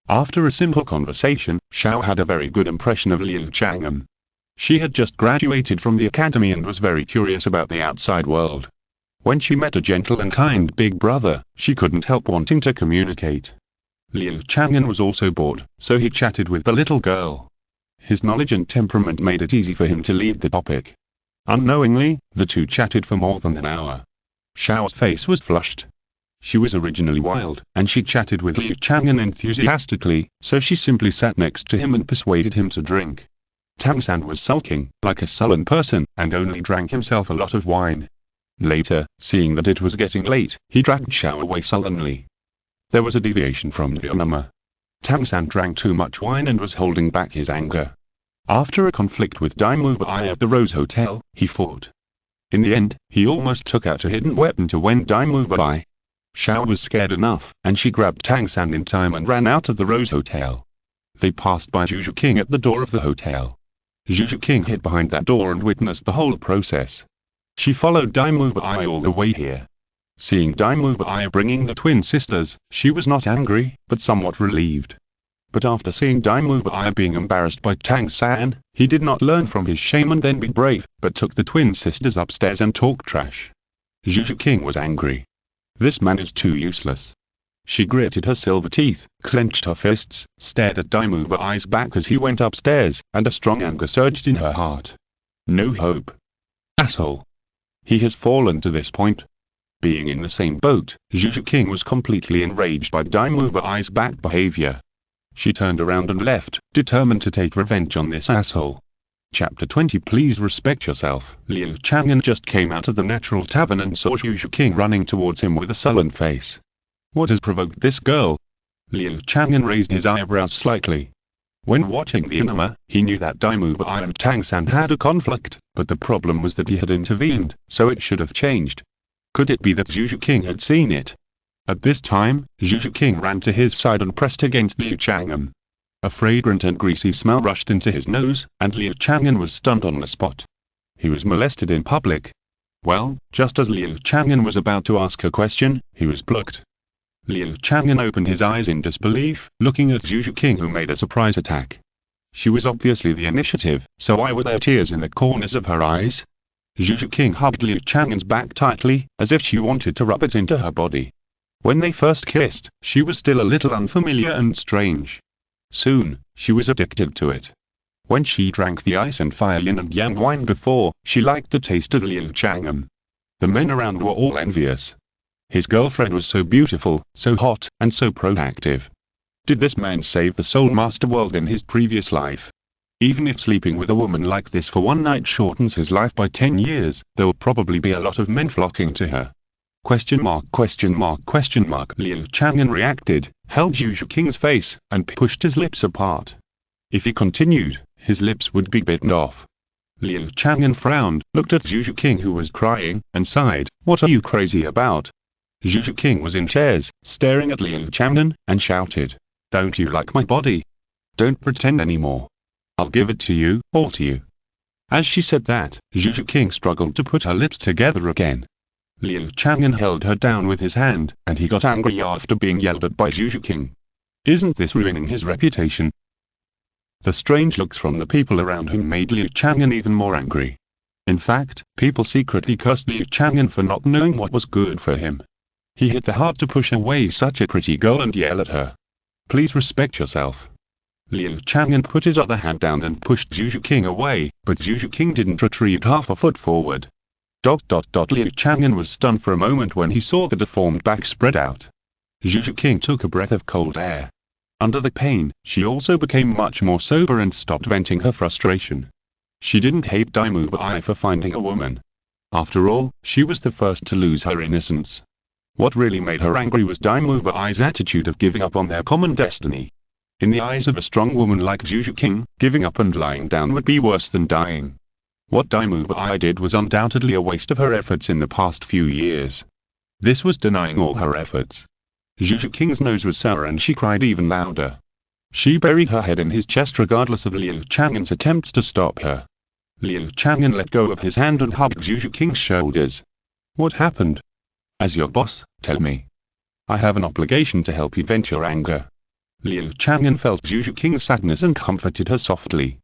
After a simple conversation, Xiao had a very good impression of Liu Chang'an. She had just graduated from the academy and was very curious about the outside world. When she met a gentle and kind big brother, she couldn't help wanting to communicate. Liu Chang'an was also bored, so he chatted with the little girl. His knowledge and temperament made it easy for him to lead the topic. Unknowingly, the two chatted for more than an hour. Xiao's face was flushed. She was originally wild, and she chatted with Liu Chang'an enthusiastically, so she simply sat next to him and persuaded him to drink. Tang San was sulking, like a sullen person, and only drank himself a lot of wine. Later, seeing that it was getting late, he dragged Xiao away sullenly. There was a deviation from the norm. Tang San drank too much wine and was holding back his anger. After a conflict with Daimu Bai at the Rose Hotel, he fought. In the end, he almost took out a hidden weapon to end Daimu Bai. Xiao was scared enough, and she grabbed Tang San in time and ran out of the Rose Hotel. They passed by Zhu Zhuqing at the door of the hotel. Zhu Zhuqing hid behind that door and witnessed the whole process. She followed Daimu Bai all the way here. Seeing Daimu Bai bringing the twin sisters, she was not angry, but somewhat relieved. But after seeing Daimu Bai being embarrassed by Tang San, he did not learn from his shame and then be brave, but took the twin sisters upstairs and talked trash. Zhu Zhuqing was angry. This man is too useless. She gritted her silver teeth, clenched her fists, stared at Daimu Bai's back as he went upstairs, and a strong anger surged in her heart. No hope. Asshole. He has fallen to this point. Being in the same boat, Zhu Zhuqing was completely enraged by Daimu Bai's back behavior. She turned around and left, determined to take revenge on this asshole. Chapter 20. Please respect yourself. Liu Chang'an just came out of the natural tavern and saw Zhu Zhuqing running towards him with a sullen face. What has provoked this girl? Liu Chang'an raised his eyebrows slightly. When watching the anime, he knew that Daimu Bai and Tang San had a conflict, but the problem was that he had intervened, so it should have changed. Could it be that Zhu Zhuqing had seen it? At this time, Zhu Zhuqing ran to his side and pressed against Liu Chang'an. A fragrant and greasy smell rushed into his nose, and Liu Chang'an was stunned on the spot. He was molested in public. Well, just as Liu Chang'an was about to ask a question, he was blocked. Liu Chang'an opened his eyes in disbelief, looking at Zhu Zhuqing, who made a surprise attack. She was obviously the initiative, so why were there tears in the corners of her eyes? Zhu Zhuqing hugged Liu Chang'an's back tightly, as if she wanted to rub it into her body. When they first kissed, she was still a little unfamiliar and strange. Soon, she was addicted to it. When she drank the ice and fire yin and yang wine before, she liked the taste of Liu Chang'an. The men around were all envious. His girlfriend was so beautiful, so hot, and so proactive. Did this man save the Soul Master world in his previous life? Even if sleeping with a woman like this for one night shortens his life by 10 years, there will probably be a lot of men flocking to her. Question mark, question mark, question mark. Liu Chang'an reacted, held Zhu Zhuqing's face, and pushed his lips apart. If he continued, his lips would be bitten off. Liu Chang'an frowned, looked at Zhu Zhuqing, who was crying, and sighed, "What are you crazy about?" Zhu Zhuqing was in tears, staring at Liu Chang'an, and shouted, "Don't you like my body? Don't pretend anymore." I'll give it to you, all to you. As she said that, Zhu Zhuqing struggled to put her lips together again. Liu Chang'an held her down with his hand, and he got angry after being yelled at by Zhu Zhuqing. Isn't this ruining his reputation? The strange looks from the people around him made Liu Chang'an even more angry. In fact, people secretly cursed Liu Chang'an for not knowing what was good for him. He hit the heart to push away such a pretty girl and yell at her. Please respect yourself. Liu Chang'an put his other hand down and pushed Zhu Zhuqing away, but Zhu Zhuqing didn't retreat half a foot forward. Liu Chang'an was stunned for a moment when he saw the deformed back spread out. Zhu Zhuqing took a breath of cold air. Under the pain, she also became much more sober and stopped venting her frustration. She didn't hate Daimu Bai for finding a woman. After all, she was the first to lose her innocence. What really made her angry was Daimu Bai's attitude of giving up on their common destiny. In the eyes of a strong woman like Zhu Zhuqing, giving up and lying down would be worse than dying. What Daimu Bai did was undoubtedly a waste of her efforts in the past few years. This was denying all her efforts. Zhu Zhuqing's nose was sour and she cried even louder. She buried her head in his chest regardless of Liu Chang'an's attempts to stop her. Liu Chang'an let go of his hand and hugged Zhu Zhuqing's shoulders. What happened? As your boss, tell me. I have an obligation to help you vent your anger. Liu Chang'an felt Zhu Zhuqing's sadness and comforted her softly.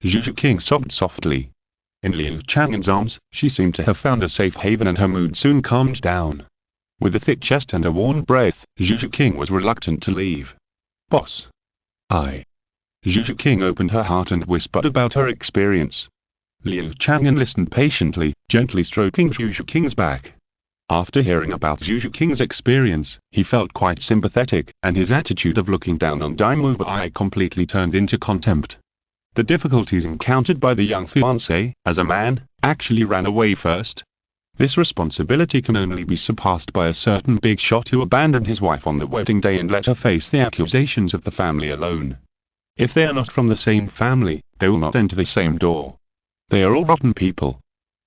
Zhu Zhuqing sobbed softly. In Liu Chang'an's arms, she seemed to have found a safe haven and her mood soon calmed down. With a thick chest and a worn breath, Zhu Zhuqing was reluctant to leave. Boss. Zhu Zhuqing opened her heart and whispered about her experience. Liu Chang'an listened patiently, gently stroking Zhu Zhuqing's back. After hearing about Zhu Zhuqing's experience, he felt quite sympathetic, and his attitude of looking down on Daimu Bai completely turned into contempt. The difficulties encountered by the young fiancé, as a man, actually ran away first. This responsibility can only be surpassed by a certain big shot who abandoned his wife on the wedding day and let her face the accusations of the family alone. If they are not from the same family, they will not enter the same door. They are all rotten people.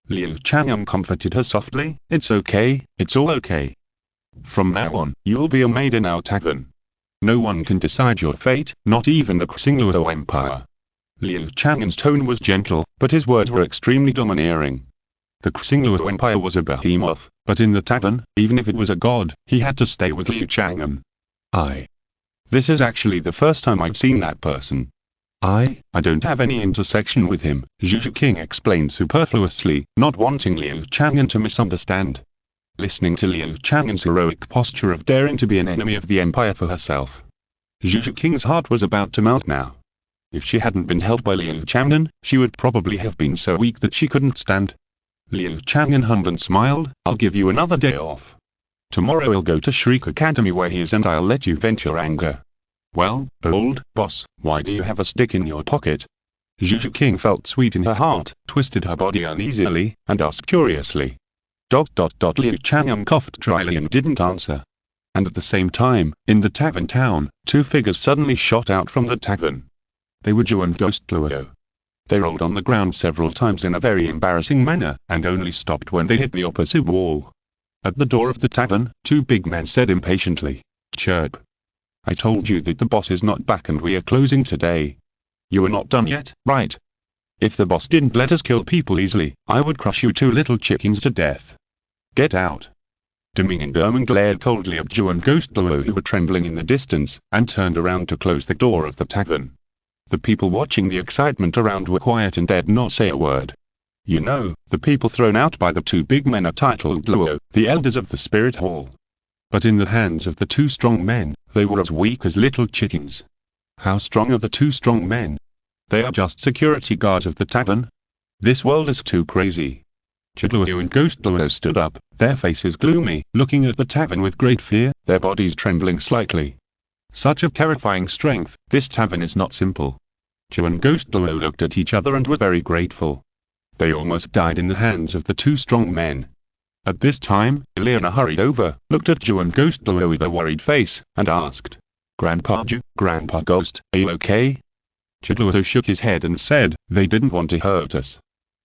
Liu Chang'an comforted her softly. It's okay, it's all okay. From now on, you will be a maid in our tavern. No one can decide your fate, not even the Xingluo Empire. Liu Chang'an's tone was gentle, but his words were extremely domineering. The Xingluo Empire was a behemoth, but in the tavern, even if it was a god, he had to stay with Liu Chang'an. This is actually the first time I've seen that person. I don't have any intersection with him, Zhu Zhuqing explained superfluously, not wanting Liu Chang'an to misunderstand. Listening to Liu Chang'an's heroic posture of daring to be an enemy of the empire for herself, Zhu Zhuqing's heart was about to melt now. If she hadn't been held by Liu Chang'an, she would probably have been so weak that she couldn't stand. Liu Chang'an hummed and smiled. I'll give you another day off. Tomorrow I'll go to Shriek Academy where he is and I'll let you vent your anger. Well, old boss, why do you have a stick in your pocket? Zhu Zhuqing felt sweet in her heart, twisted her body uneasily, and asked curiously. Liu Chang'an coughed dryly and didn't answer. And at the same time, in the tavern town, two figures suddenly shot out from the tavern. They were Zhu and Ghost Luo. They rolled on the ground several times in a very embarrassing manner, and only stopped when they hit the opposite wall. At the door of the tavern, two big men said impatiently, Chirp. I told you that the boss is not back and we are closing today. You are not done yet, right? If the boss didn't let us kill people easily, I would crush you two little chickens to death. Get out. Deming and Derman glared coldly at Zhu and Ghost Luo who were trembling in the distance, and turned around to close the door of the tavern. The people watching the excitement around were quiet and dared not say a word. You know, the people thrown out by the two big men are titled Luo, the elders of the spirit hall. But in the hands of the two strong men, they were as weak as little chickens. How strong are the two strong men? They are just security guards of the tavern. This world is too crazy. Luo and Ghost Luo stood up, their faces gloomy, looking at the tavern with great fear, their bodies trembling slightly. Such a terrifying strength, this tavern is not simple. Zhu and Ghost Luo looked at each other and were very grateful. They almost died in the hands of the two strong men. At this time, Elena hurried over, looked at Zhu and Ghost Luo with a worried face, and asked, Grandpa Zhu, Grandpa Ghost, are you okay? Luo shook his head and said, they didn't want to hurt us.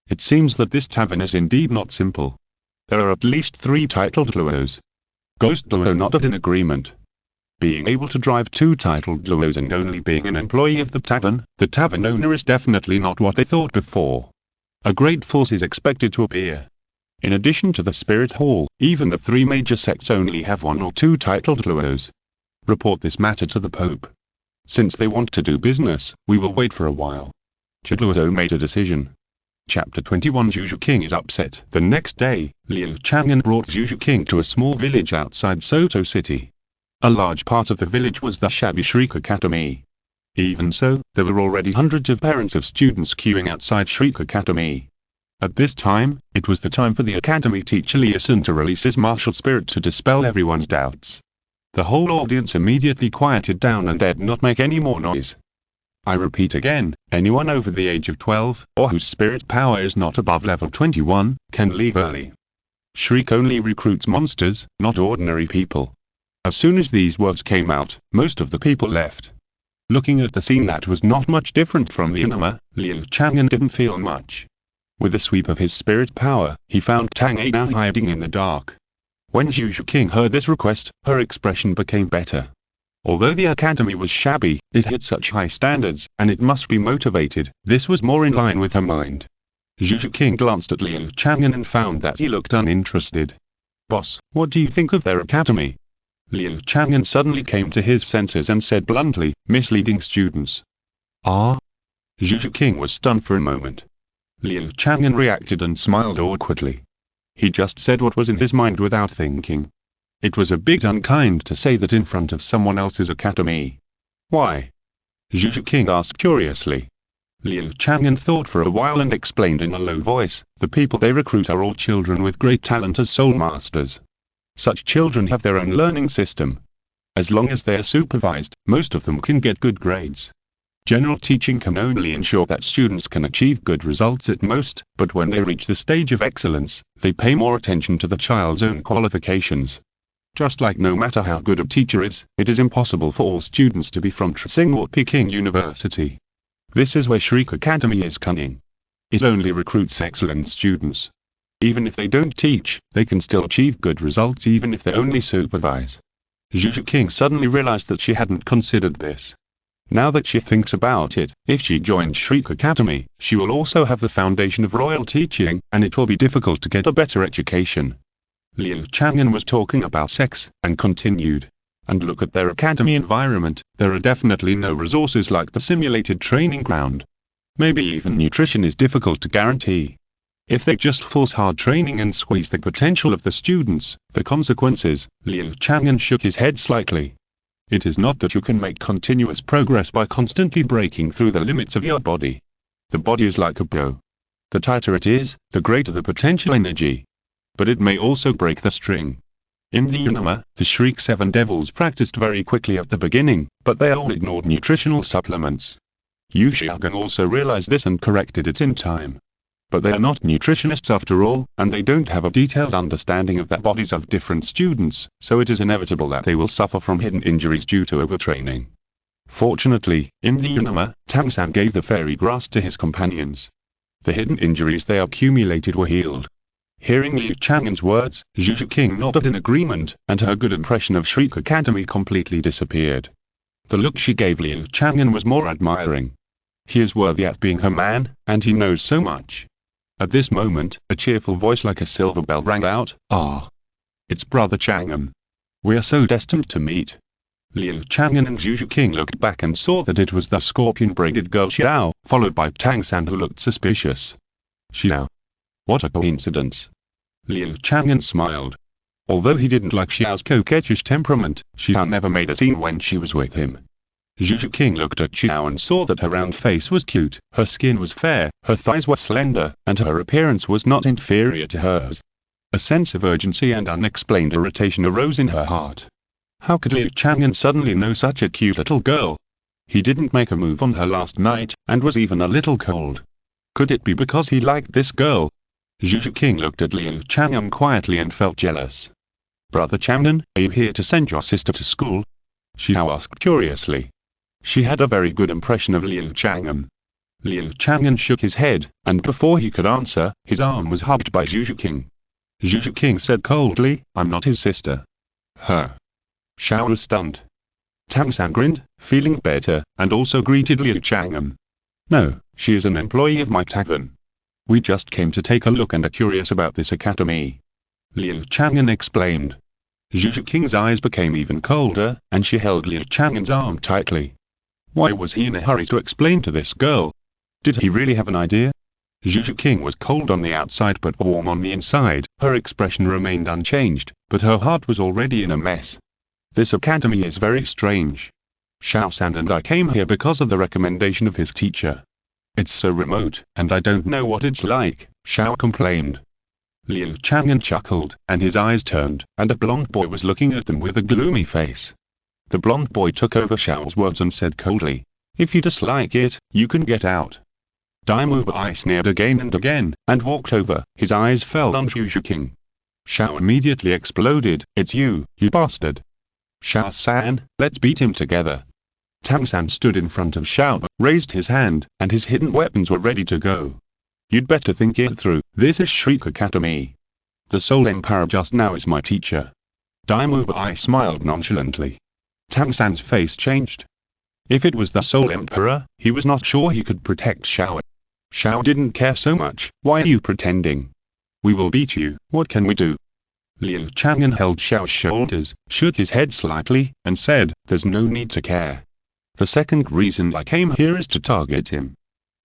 It seems that this tavern is indeed not simple. There are at least 3 titled Luos. Ghost Luo nodded in agreement. Being able to drive 2 titled duos and only being an employee of the tavern owner is definitely not what they thought before. A great force is expected to appear. In addition to the Spirit Hall, even the 3 major sects only have 1 or 2 titled duos. Report this matter to the Pope. Since they want to do business, we will wait for a while. Douluo made a decision. Chapter 21. Zhu Zhuqing is upset. The next day, Liu Chang'an brought Zhu Zhuqing to a small village outside Soto City. A large part of the village was the shabby Shriek Academy. Even so, there were already hundreds of parents of students queuing outside Shriek Academy. At this time, it was the time for the academy teacher Liu to release his martial spirit to dispel everyone's doubts. The whole audience immediately quieted down and dared not make any more noise. I repeat again, anyone over the age of 12, or whose spirit power is not above level 21, can leave early. Shriek only recruits monsters, not ordinary people. As soon as these words came out, most of the people left. Looking at the scene that was not much different from the cinema, Liu Chang'an didn't feel much. With a sweep of his spirit power, he found Tang Yi now hiding in the dark. When Zhu Zhuqing heard this request, her expression became better. Although the academy was shabby, it hit such high standards, and it must be motivated. This was more in line with her mind. Zhu Zhuqing glanced at Liu Chang'an and found that he looked uninterested. Boss, what do you think of their academy? Liu Chang'an suddenly came to his senses and said bluntly, misleading students. Ah? Zhu Zhuqing was stunned for a moment. Liu Chang'an reacted and smiled awkwardly. He just said what was in his mind without thinking. It was a bit unkind to say that in front of someone else's academy. Why? Zhu Zhuqing asked curiously. Liu Chang'an thought for a while and explained in a low voice, the people they recruit are all children with great talent as soul masters. Such children have their own learning system. As long as they are supervised, most of them can get good grades. General teaching can only ensure that students can achieve good results at most, but when they reach the stage of excellence, they pay more attention to the child's own qualifications. Just like no matter how good a teacher is, it is impossible for all students to be from Tsinghua or Peking University. This is where Shriek Academy is cunning. It only recruits excellent students. Even if they don't teach, they can still achieve good results even if they only supervise. Zhu Zhuqing suddenly realized that she hadn't considered this. Now that she thinks about it, if she joins Shriek Academy, she will also have the foundation of royal teaching, and it will be difficult to get a better education. Liu Chang'an was talking about sex, and continued. And look at their academy environment, there are definitely no resources like the simulated training ground. Maybe even nutrition is difficult to guarantee. If they just force hard training and squeeze the potential of the students, the consequences. Liu Chang'an shook his head slightly. It is not that you can make continuous progress by constantly breaking through the limits of your body. The body is like a bow. The tighter it is, the greater the potential energy. But it may also break the string. In the Unama, the Shriek 7 Devils practiced very quickly at the beginning, but they all ignored nutritional supplements. Yu Xiaogan also realized this and corrected it in time. But they are not nutritionists after all, and they don't have a detailed understanding of the bodies of different students, so it is inevitable that they will suffer from hidden injuries due to overtraining. Fortunately, in the Unama, Tang-san gave the fairy grass to his companions. The hidden injuries they accumulated were healed. Hearing Liu Chang'an's words, Zhu Zhuqing nodded in agreement, and her good impression of Shriek Academy completely disappeared. The look she gave Liu Chang'an was more admiring. He is worthy at being her man, and he knows so much. At this moment, a cheerful voice like a silver bell rang out, "Ah! It's Brother Chang'an. We are so destined to meet." Liu Chang'an and Zhu Zhuqing looked back and saw that it was the scorpion-braided girl Xiao, followed by Tang-san who looked suspicious. Xiao. What a coincidence. Liu Chang'an smiled. Although he didn't like Xiao's coquettish temperament, Xiao never made a scene when she was with him. Zhu Zhuqing looked at Xiao and saw that her round face was cute, her skin was fair, her thighs were slender, and her appearance was not inferior to hers. A sense of urgency and unexplained irritation arose in her heart. How could Liu Chang'an suddenly know such a cute little girl? He didn't make a move on her last night, and was even a little cold. Could it be because he liked this girl? Zhu Zhuqing looked at Liu Chang'an quietly and felt jealous. Brother Chang'an, are you here to send your sister to school? Xiao asked curiously. She had a very good impression of Liu Chang'an. Liu Chang'an shook his head, and before he could answer, his arm was hugged by Zhu Zhuqing. Zhu Zhuqing said coldly, "I'm not his sister." Her. Xiao was stunned. Tang San grinned, feeling better, and also greeted Liu Chang'an. No, she is an employee of my tavern. We just came to take a look and are curious about this academy. Liu Chang'an explained. Zhu Zhuqing's eyes became even colder, and she held Liu Chang'an's arm tightly. Why was he in a hurry to explain to this girl? Did he really have an idea? Zhu Zhuqing was cold on the outside but warm on the inside. Her expression remained unchanged, but her heart was already in a mess. This academy is very strange. Xiao San and I came here because of the recommendation of his teacher. It's so remote, and I don't know what it's like, Xiao complained. Liu Chang'an chuckled, and his eyes turned, and a blonde boy was looking at them with a gloomy face. The blonde boy took over Xiao's words and said coldly, "If you dislike it, you can get out." Daimu Bai sneered again and again, and walked over. His eyes fell on Zhu Zhuqing. Xiao immediately exploded. "It's you bastard. Xiao San, let's beat him together." Tang San stood in front of Xiao, raised his hand, and his hidden weapons were ready to go. "You'd better think it through, this is Shriek Academy. The Soul Emperor just now is my teacher." Daimu Bai smiled nonchalantly. Tang San's face changed. If it was the Soul Emperor, he was not sure he could protect Xiao. Xiao didn't care so much. "Why are you pretending? We will beat you, what can we do?" Liu Chang'an held Xiao's shoulders, shook his head slightly, and said, "There's no need to care. The second reason I came here is to target him."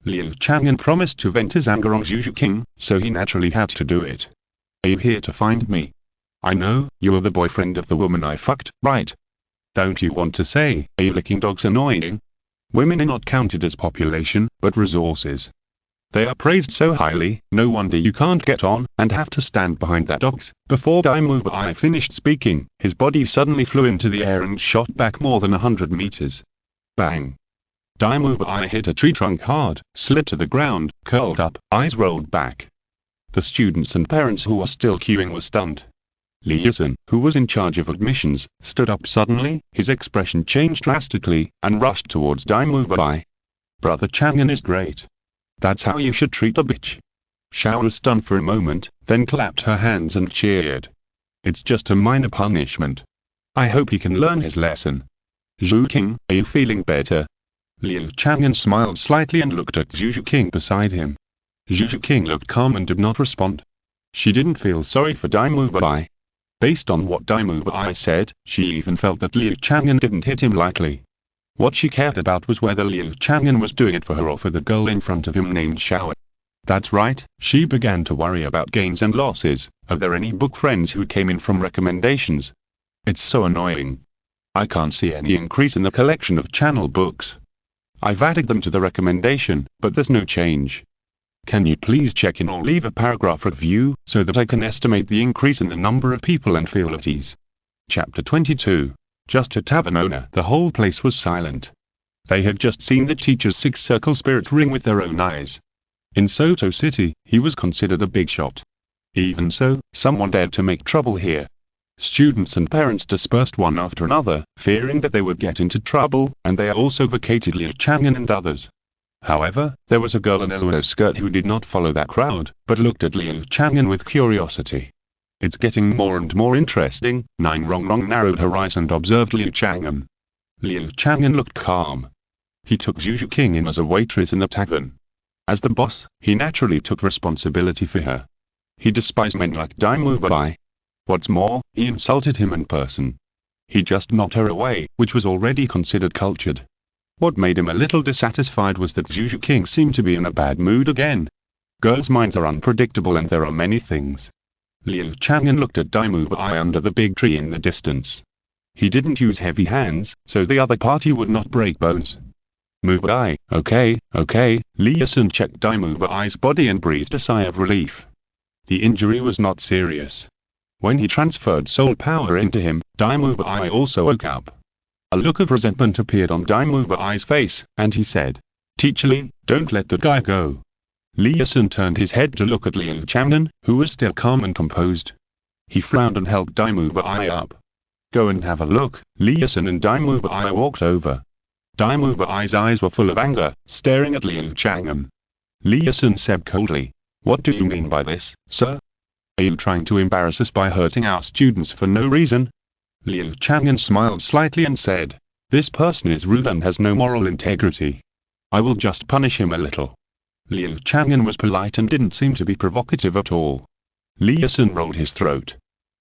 Liu Chang'an promised to vent his anger on Zhu Zhuqing, so he naturally had to do it. "Are you here to find me? I know, you're the boyfriend of the woman I fucked, right? Don't you want to say, are you licking dogs annoying? Women are not counted as population, but resources. They are praised so highly, no wonder you can't get on, and have to stand behind that dogs." Before Daimu Bai finished speaking, his body suddenly flew into the air and shot back more than 100 meters. Bang! Daimu Bai hit a tree trunk hard, slid to the ground, curled up, eyes rolled back. The students and parents who were still queuing were stunned. Li Yizhen, who was in charge of admissions, stood up suddenly, his expression changed drastically, and rushed towards Daimu Bai. "Brother Chang'an is great. That's how you should treat a bitch." Xiao was stunned for a moment, then clapped her hands and cheered. "It's just a minor punishment. I hope he can learn his lesson." "Zhu Zhuqing, are you feeling better?" Liu Chang'an smiled slightly and looked at Zhu Zhuqing beside him. Zhu Zhuqing looked calm and did not respond. She didn't feel sorry for Daimu Bai. Based on what Daimu Bai said, she even felt that Liu Chang'an didn't hit him lightly. What she cared about was whether Liu Chang'an was doing it for her or for the girl in front of him named Xiao. That's right, she began to worry about gains and losses. Are there any book friends who came in from recommendations? It's so annoying. I can't see any increase in the collection of channel books. I've added them to the recommendation, but there's no change. Can you please check in or leave a paragraph review, so that I can estimate the increase in the number of people and feel at ease? Chapter 22. Just a tavern owner. The whole place was silent. They had just seen the teacher's six-circle spirit ring with their own eyes. In Soto City, he was considered a big shot. Even so, someone dared to make trouble here. Students and parents dispersed one after another, fearing that they would get into trouble, and they also vacated Liu Chang'an and others. However, there was a girl in a yellow skirt who did not follow that crowd, but looked at Liu Chang'an with curiosity. "It's getting more and more interesting." Nine Rongrong narrowed her eyes and observed Liu Chang'an. Liu Chang'an looked calm. He took Zhu Zhuqing in as a waitress in the tavern. As the boss, he naturally took responsibility for her. He despised men like Daimu Bai. What's more, he insulted him in person. He just knocked her away, which was already considered cultured. What made him a little dissatisfied was that Zhu Zhuqing seemed to be in a bad mood again. Girls' minds are unpredictable and there are many things. Liu Chang'an looked at Daimu Bai under the big tree in the distance. He didn't use heavy hands, so the other party would not break bones. "Mu Bai, okay. Li Yizhen checked Daimu Bai's body and breathed a sigh of relief. The injury was not serious. When he transferred soul power into him, Daimu Bai also woke up. A look of resentment appeared on Daimu Bai's face, and he said, "Teacher Li, don't let the guy go." Li Yizhen turned his head to look at Liu Chang'an, who was still calm and composed. He frowned and helped Daimu Bai up. "Go and have a look." Li Yizhen and Daimu Bai walked over. Daimu Bai's eyes were full of anger, staring at Liu Chang'an. Li Yizhen said coldly, "What do you mean by this, sir? Are you trying to embarrass us by hurting our students for no reason?" Liu Chang'an smiled slightly and said, This person is rude and has no moral integrity. I will just punish him a little. Liu Chang'an was polite and didn't seem to be provocative at all. Liu Sun rolled his throat.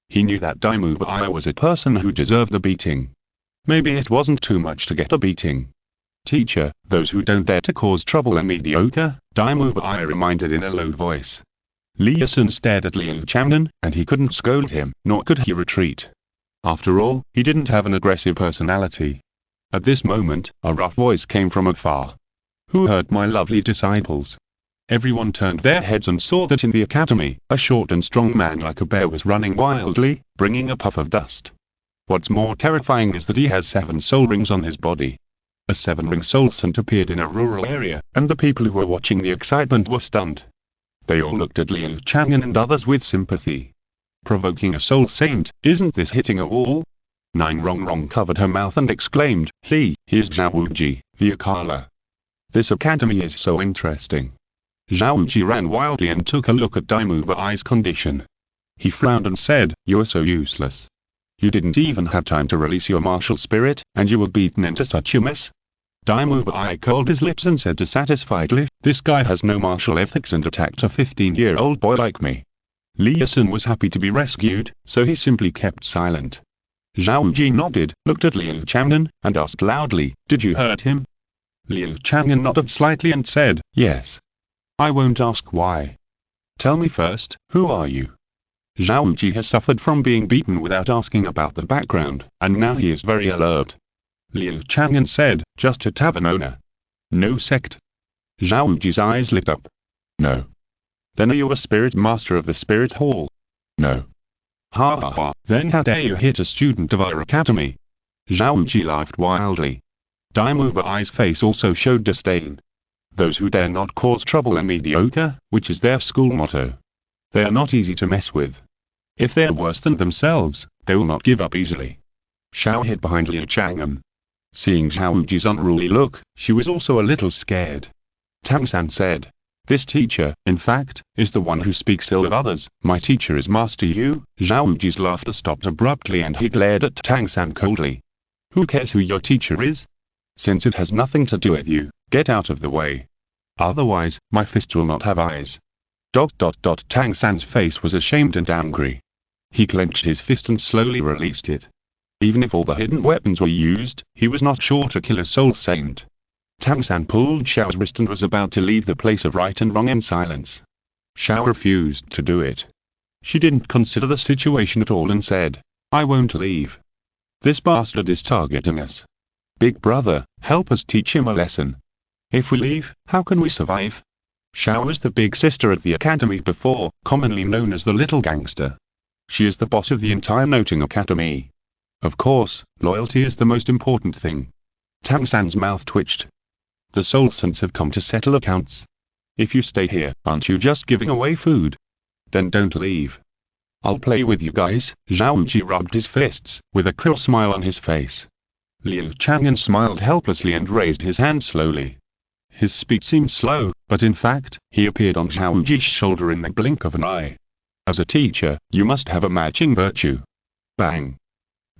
He knew that Daimu Bai was a person who deserved a beating. Maybe it wasn't too much to get a beating. Teacher, those who don't dare to cause trouble are mediocre, Daimu Bai reminded in a low voice. Liu Sun stared at Liu Chang'an, and he couldn't scold him, nor could he retreat. After all, he didn't have an aggressive personality. At this moment, a rough voice came from afar. Who hurt my lovely disciples? Everyone turned their heads and saw that in the academy, a short and strong man like a bear was running wildly, bringing a puff of dust. What's more terrifying is that he has 7 soul rings on his body. A 7-ring soul saint appeared in a rural area, and the people who were watching the excitement were stunned. They all looked at Liu Chang'an and others with sympathy. Provoking a soul saint, isn't this hitting a wall? Nine Rong covered her mouth and exclaimed, here's Xiao Wu, the Akala. This academy is so interesting. Xiao Wu ran wildly and took a look at Daimu Bai's condition. He frowned and said, "You're so useless. You didn't even have time to release your martial spirit, and you were beaten into such a mess." Daimu Bai curled his lips and said dissatisfiedly, "This guy has no martial ethics and attacked a 15-year-old boy like me." Liu Sun was happy to be rescued, so he simply kept silent. Xiao Wu nodded, looked at Liu Chang'an, and asked loudly, "Did you hurt him?" Liu Chang'an nodded slightly and said, "Yes." "I won't ask why. Tell me first, who are you?" Xiao Wu has suffered from being beaten without asking about the background, and now he is very alert. Liu Chang'an said, "Just a tavern owner. No sect." Xiao Wu's eyes lit up. "No." "Then are you a spirit master of the spirit hall?" "No." "Ha ha ha, then how dare you hit a student of our academy?" Xiao Wu laughed wildly. Daimu Bai's face also showed disdain. Those who dare not cause trouble are mediocre, which is their school motto. They are not easy to mess with. If they are worse than themselves, they will not give up easily. Xiao hid behind Liu Chang'an. Seeing Xiao Wu's unruly look, she was also a little scared. Tang San said, "This teacher, in fact, is the one who speaks ill of others. My teacher is Master Yu." Xiao Wu's laughter stopped abruptly and he glared at Tang San coldly. "Who cares who your teacher is? Since it has nothing to do with you, get out of the way. Otherwise, my fist will not have eyes." Tang San's face was ashamed and angry. He clenched his fist and slowly released it. Even if all the hidden weapons were used, he was not sure to kill a soul saint. Tang San pulled Xiao's wrist and was about to leave the place of right and wrong in silence. Xiao refused to do it. She didn't consider the situation at all and said, "I won't leave. This bastard is targeting us. Big brother, help us teach him a lesson. If we leave, how can we survive?" Xiao was the big sister at the academy before, commonly known as the little gangster. She is the boss of the entire noting academy. Of course, loyalty is the most important thing. Tang San's mouth twitched. "The soul saints have come to settle accounts. If you stay here, aren't you just giving away food? Then don't leave. I'll play with you guys." Xiao Wu rubbed his fists, with a cruel smile on his face. Liu Chang'an smiled helplessly and raised his hand slowly. His speech seemed slow, but in fact, he appeared on Xiao Wu's shoulder in the blink of an eye. "As a teacher, you must have a matching virtue." Bang!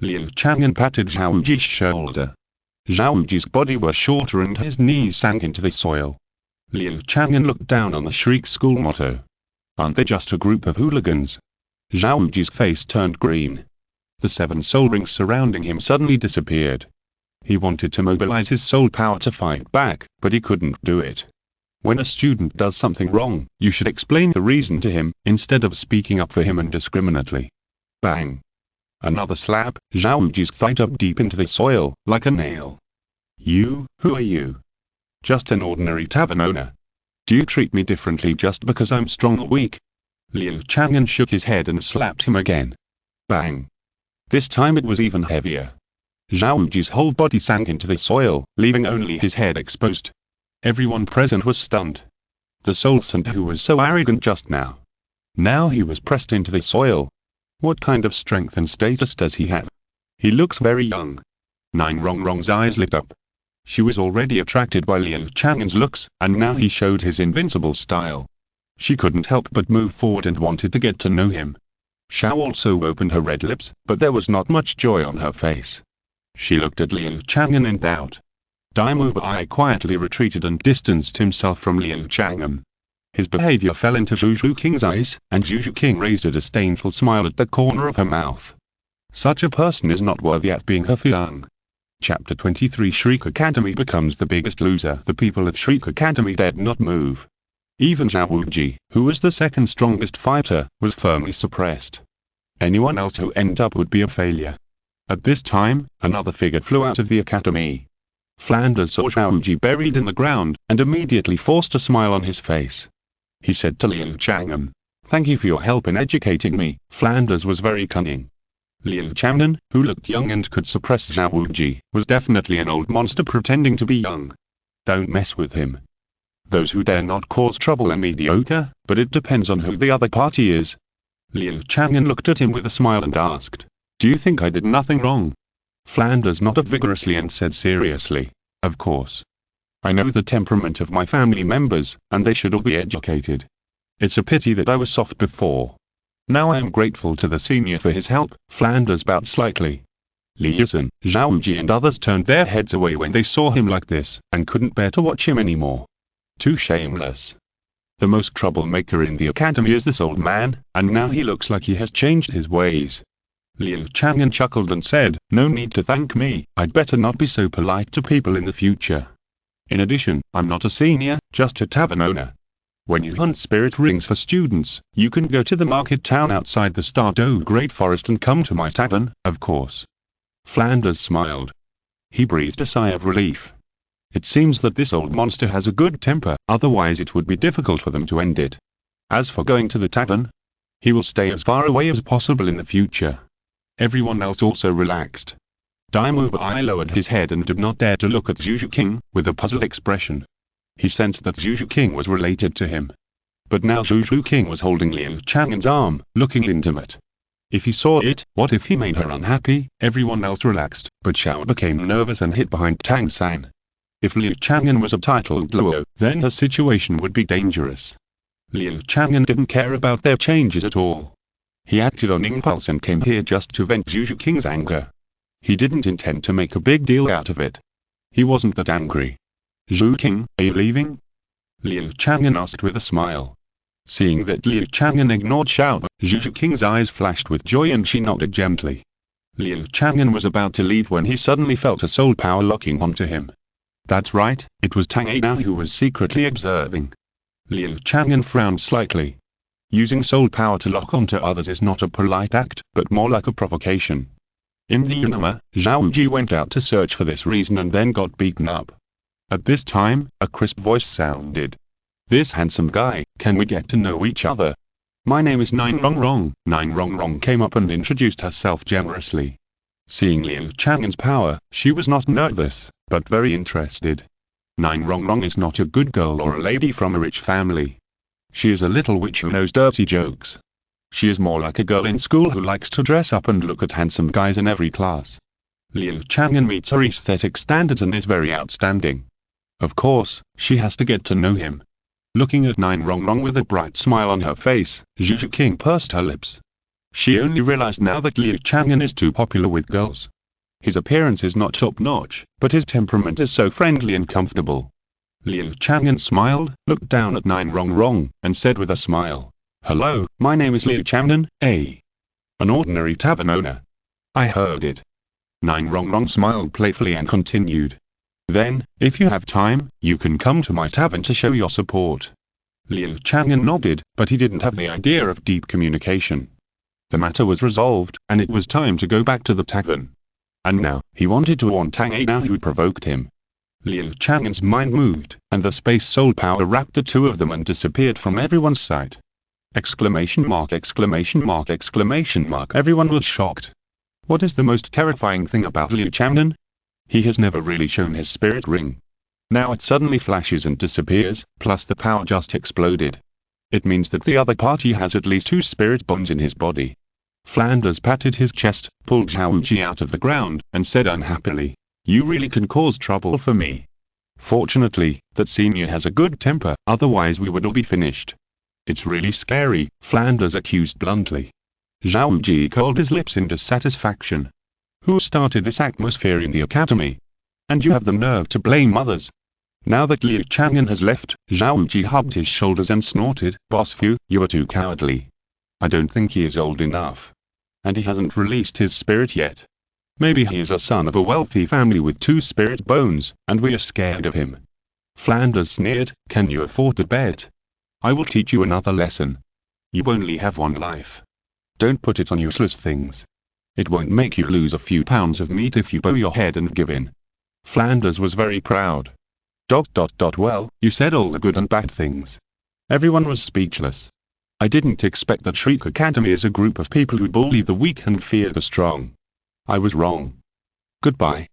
Liu Chang'an patted Xiao Wu's shoulder. Xiao Wu's body was shorter and his knees sank into the soil. Liu Chang'an looked down on the Shriek school motto. "Aren't they just a group of hooligans?" Xiao Wu's face turned green. The 7 soul rings surrounding him suddenly disappeared. He wanted to mobilize his soul power to fight back, but he couldn't do it. When a student does something wrong, you should explain the reason to him, instead of speaking up for him indiscriminately. Bang! Another slap, Xiao Wu's thigh dug deep into the soil, like a nail. "You, who are you?" "Just an ordinary tavern owner. Do you treat me differently just because I'm strong or weak?" Liu Chang'an shook his head and slapped him again. Bang! This time it was even heavier. Xiao Wu's whole body sank into the soil, leaving only his head exposed. Everyone present was stunned. The soul saint who was so arrogant just now. Now he was pressed into the soil. What kind of strength and status does he have? He looks very young. Nine Rong's eyes lit up. She was already attracted by Liu Chang'an's looks, and now he showed his invincible style. She couldn't help but move forward and wanted to get to know him. Xiao also opened her red lips, but there was not much joy on her face. She looked at Liu Chang'an in doubt. Daimu Bai quietly retreated and distanced himself from Liu Chang'an. His behavior fell into Zhu Zhuqing's eyes, and Zhu Zhuqing raised a disdainful smile at the corner of her mouth. Such a person is not worthy of being her fiancé. Chapter 23 Shriek Academy becomes the biggest loser. The people at Shriek Academy dared not move. Even Xiao Wu, who was the second strongest fighter, was firmly suppressed. Anyone else who ended up would be a failure. At this time, another figure flew out of the academy. Flanders saw Xiao Wu buried in the ground, and immediately forced a smile on his face. He said to Liu Chang'an, "Thank you for your help in educating me." Flanders was very cunning. Liu Chang'an, who looked young and could suppress Xiao Wu, was definitely an old monster pretending to be young. Don't mess with him. Those who dare not cause trouble are mediocre, but it depends on who the other party is. Liu Chang'an looked at him with a smile and asked, "Do you think I did nothing wrong?" Flanders nodded vigorously and said seriously, "Of course. I know the temperament of my family members, and they should all be educated. It's a pity that I was soft before. Now I am grateful to the senior for his help." Flanders bowed slightly. Li Yizhen, Xiao Wu and others turned their heads away when they saw him like this, and couldn't bear to watch him anymore. Too shameless. The most troublemaker in the academy is this old man, and now he looks like he has changed his ways. Liu Chang'an chuckled and said, "No need to thank me, I'd better not be so polite to people in the future. In addition, I'm not a senior, just a tavern owner. When you hunt spirit rings for students, you can go to the market town outside the Star Dou Great Forest and come to my tavern, of course." Flanders smiled. He breathed a sigh of relief. It seems that this old monster has a good temper, otherwise it would be difficult for them to end it. As for going to the tavern, he will stay as far away as possible in the future. Everyone else also relaxed. Daimu Bai lowered his head and did not dare to look at Zhu Zhuqing, with a puzzled expression. He sensed that Zhu Zhuqing was related to him. But now Zhu Zhuqing was holding Liu Chang'an's arm, looking intimate. If he saw it, what if he made her unhappy? Everyone else relaxed, but Xiao became nervous and hid behind Tang San. If Liu Chang'an was a titled Luo, then her situation would be dangerous. Liu Chang'an didn't care about their changes at all. He acted on impulse and came here just to vent Zhu Zhuqing's anger. He didn't intend to make a big deal out of it. He wasn't that angry. "Zhuqing, are you leaving?" Liu Chang'an asked with a smile. Seeing that Liu Chang'an ignored Xiao, Zhu Zhuqing's eyes flashed with joy and she nodded gently. Liu Chang'an was about to leave when he suddenly felt a soul power locking onto him. That's right, it was Tang now who was secretly observing. Liu Chang'an frowned slightly. Using soul power to lock onto others is not a polite act, but more like a provocation. In the Unama, Xiao Wu went out to search for this reason and then got beaten up. At this time, a crisp voice sounded. "This handsome guy, can we get to know each other? My name is Nine Rong Rong." Nine Rong Rong came up and introduced herself generously. Seeing Liu Chang'an's power, she was not nervous, but very interested. Nine Rong Rong is not a good girl or a lady from a rich family. She is a little witch who knows dirty jokes. She is more like a girl in school who likes to dress up and look at handsome guys in every class. Liu Chang'an meets her aesthetic standards and is very outstanding. Of course, she has to get to know him. Looking at Nine Rong Rong with a bright smile on her face, Zhu Zhuqing pursed her lips. She only realized now that Liu Chang'an is too popular with girls. His appearance is not top-notch, but his temperament is so friendly and comfortable. Liu Chang'an smiled, looked down at Nine Rong Rong, and said with a smile, "Hello, my name is Liu Chang'an, an ordinary tavern owner." "I heard it." Nine Rong Rong smiled playfully and continued. "Then, if you have time, you can come to my tavern to show your support." Liu Chang'an nodded, but he didn't have the idea of deep communication. The matter was resolved, and it was time to go back to the tavern. And now, he wanted to warn Tang now who provoked him. Liu Chang'an's mind moved, and the space soul power wrapped the two of them and disappeared from everyone's sight. Exclamation mark, exclamation mark, exclamation mark. Everyone was shocked. What is the most terrifying thing about Liu Chang'an? He has never really shown his spirit ring. Now it suddenly flashes and disappears, plus the power just exploded. It means that the other party has at least 2 spirit bombs in his body. Flanders patted his chest, pulled Xiao Wu out of the ground, and said unhappily, "You really can cause trouble for me. Fortunately, that senior has a good temper, otherwise we would all be finished." "It's really scary," Flanders accused bluntly. Xiao Wu curled his lips in dissatisfaction. Who started this atmosphere in the academy? And you have the nerve to blame others. Now that Liu Chang'an has left, Xiao Wu hugged his shoulders and snorted, "Boss Fu, you are too cowardly. I don't think he is old enough. And he hasn't released his spirit yet. Maybe he is a son of a wealthy family with 2 spirit bones, and we are scared of him." Flanders sneered, "Can you afford to bet? I will teach you another lesson. You only have 1 life. Don't put it on useless things. It won't make you lose a few pounds of meat if you bow your head and give in." Flanders was very proud. Well, you said all the good and bad things. Everyone was speechless. I didn't expect that Shriek Academy is a group of people who bully the weak and fear the strong. I was wrong. Goodbye.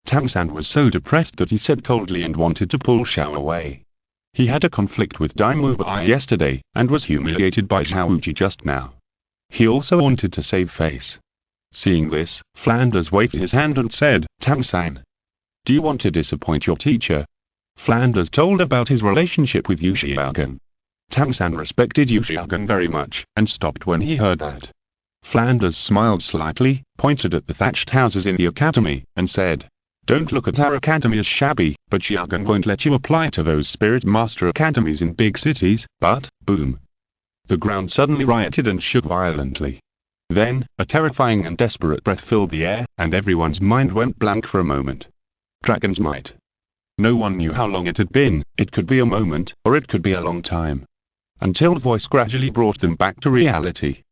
Tang San was so depressed that he said coldly and wanted to pull Xiao away. He had a conflict with Daimu Bai yesterday, and was humiliated by Xiao Wu just now. He also wanted to save face. Seeing this, Flanders waved his hand and said, "Tang San, do you want to disappoint your teacher?" Flanders told about his relationship with Yu Xiaogan. Tang San respected Yu Xiaogan very much, and stopped when he heard that. Flanders smiled slightly, pointed at the thatched houses in the academy, and said, "Don't look at our academy as shabby, but Xiaogan won't let you apply to those spirit master academies in big cities." But, boom. The ground suddenly rioted and shook violently. Then, a terrifying and desperate breath filled the air, and everyone's mind went blank for a moment. Dragon's might. No one knew how long it had been. It could be a moment, or it could be a long time. Until the voice gradually brought them back to reality.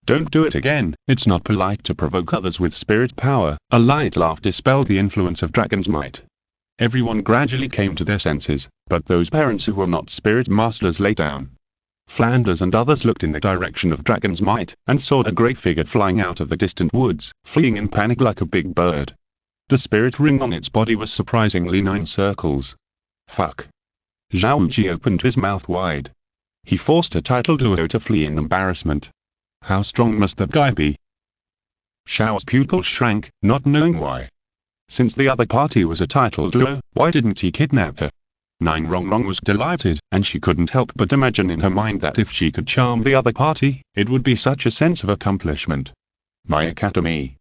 "Don't do it again, it's not polite to provoke others with spirit power." A light laugh dispelled the influence of Dragon's might. Everyone gradually came to their senses, but those parents who were not spirit masters lay down. Flanders and others looked in the direction of Dragon's might, and saw a great figure flying out of the distant woods, fleeing in panic like a big bird. The spirit ring on its body was surprisingly 9 circles. Fuck. Xiao Wu opened his mouth wide. He forced a title duo to flee in embarrassment. How strong must that guy be? Xiao's pupils shrank, not knowing why. Since the other party was a title duo, why didn't he kidnap her? Nine Rongrong was delighted, and she couldn't help but imagine in her mind that if she could charm the other party, it would be such a sense of accomplishment. My academy.